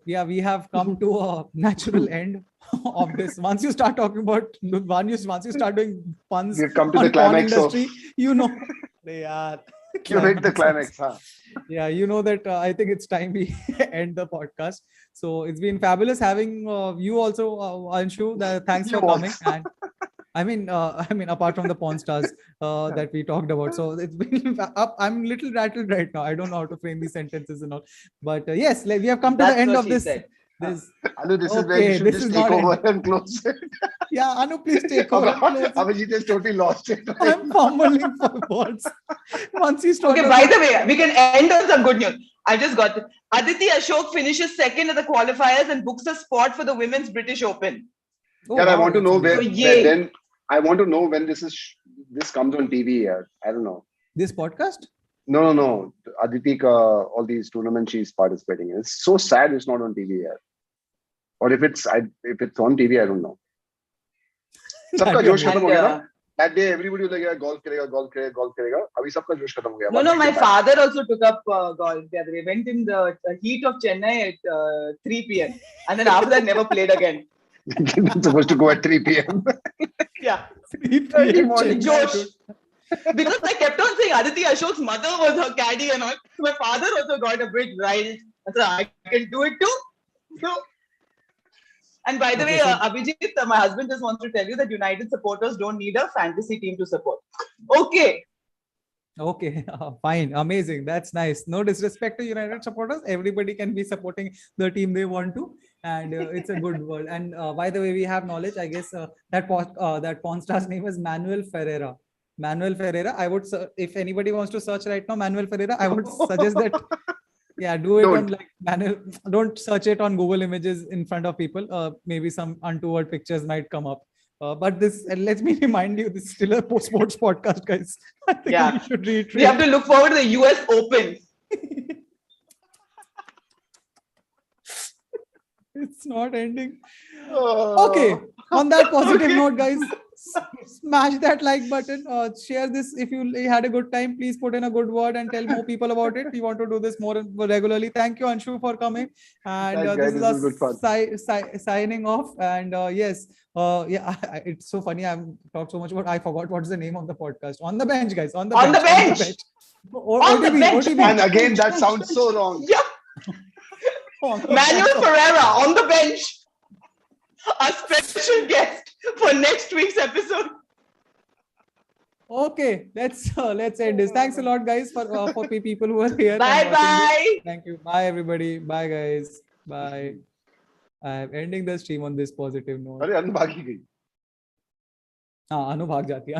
we have come to a natural end of this. Once you start talking about once you start doing puns We've come to on the climax porn of. industry, you know they are. You hit the climax, huh? Yeah, you know that I think it's time we end the podcast. So it's been fabulous having you also, Anshu. Thanks for You coming. also. And I mean, apart from the porn stars that we talked about, so it's been up. I'm a little rattled right now. I don't know how to frame these sentences and all, but yes, we have come to the That's end what of she this. said. This Anu, this is where Okay, you should this just is take not over ending. and close it. Yeah, Anu, please take over. and close it. Abhijit has totally lost it. I'm fumbling for words. Once you start. Okay, by the way, we can end on some good news. I just got it. Aditi Ashok finishes second at the qualifiers and books a spot for the Women's British Open. Oh, Yeah, I wow, want to that's know amazing. So, yay. then I want to know when this comes on TV. Yeah, I don't know. This podcast. No. Aditi, all these tournaments she's participating in. It's so sad it's not on TV yet. Or if it's on TV, I don't know. सबका That'd be जोश खत्म हो गया And, ना? That day everybody was like, golf करेगा. अभी सबका जोश खत्म हो गया. no, my father also took up golf the other day. Went in the heat of Chennai at 3 p.m. And then after that, never played again. It's supposed to go at 3 p.m. Yeah. 3 p.m. morning. Josh. Because I kept on saying Aditi Ashok's mother was her caddy and all. So my father also got a bit riled. I said, I can do it too. So, and by the Okay, way, so- Abijit, my husband just wants to tell you that United supporters don't need a fantasy team to support. Okay. Okay, fine, amazing. That's nice. No disrespect to United supporters. Everybody can be supporting the team they want to, and it's a good world. And by the way, we have knowledge. I guess that porn star's name is Manuel Ferreira. Manuel Ferreira. I would, if anybody wants to search right now, Manuel Ferreira, I would suggest that. Yeah, do it on like Manuel. Don't search it on Google Images in front of people. Maybe some untoward pictures might come up. But this, let me remind you, this is still a sports podcast, guys. I think Yeah. we should reiterate. We have to look forward to the US Open. It's not ending. Oh. Okay, on that positive note, guys, smash that like button. Share this if you had a good time. Please put in a good word and tell more people about it. We want to do this more regularly. Thank you, Anshu, for coming. And Thanks, this guys. is This was us signing off. And yes, it's so funny. I've talked so much about. I forgot what's the name of the podcast. On the bench, guys. On the On bench. the bench. On the bench. bench. And again, that sounds so wrong. Yeah. Manuel Ferreira on the bench. A special guest for next week's episode. Okay, let's end this. Thanks a lot, guys, for people who are here. and Bye watching this. bye. Thank you. Bye, everybody. Bye, guys. Bye. I'm ending the stream on this positive note. अरे अनु भागी गई. हाँ, अनु भाग जाती है.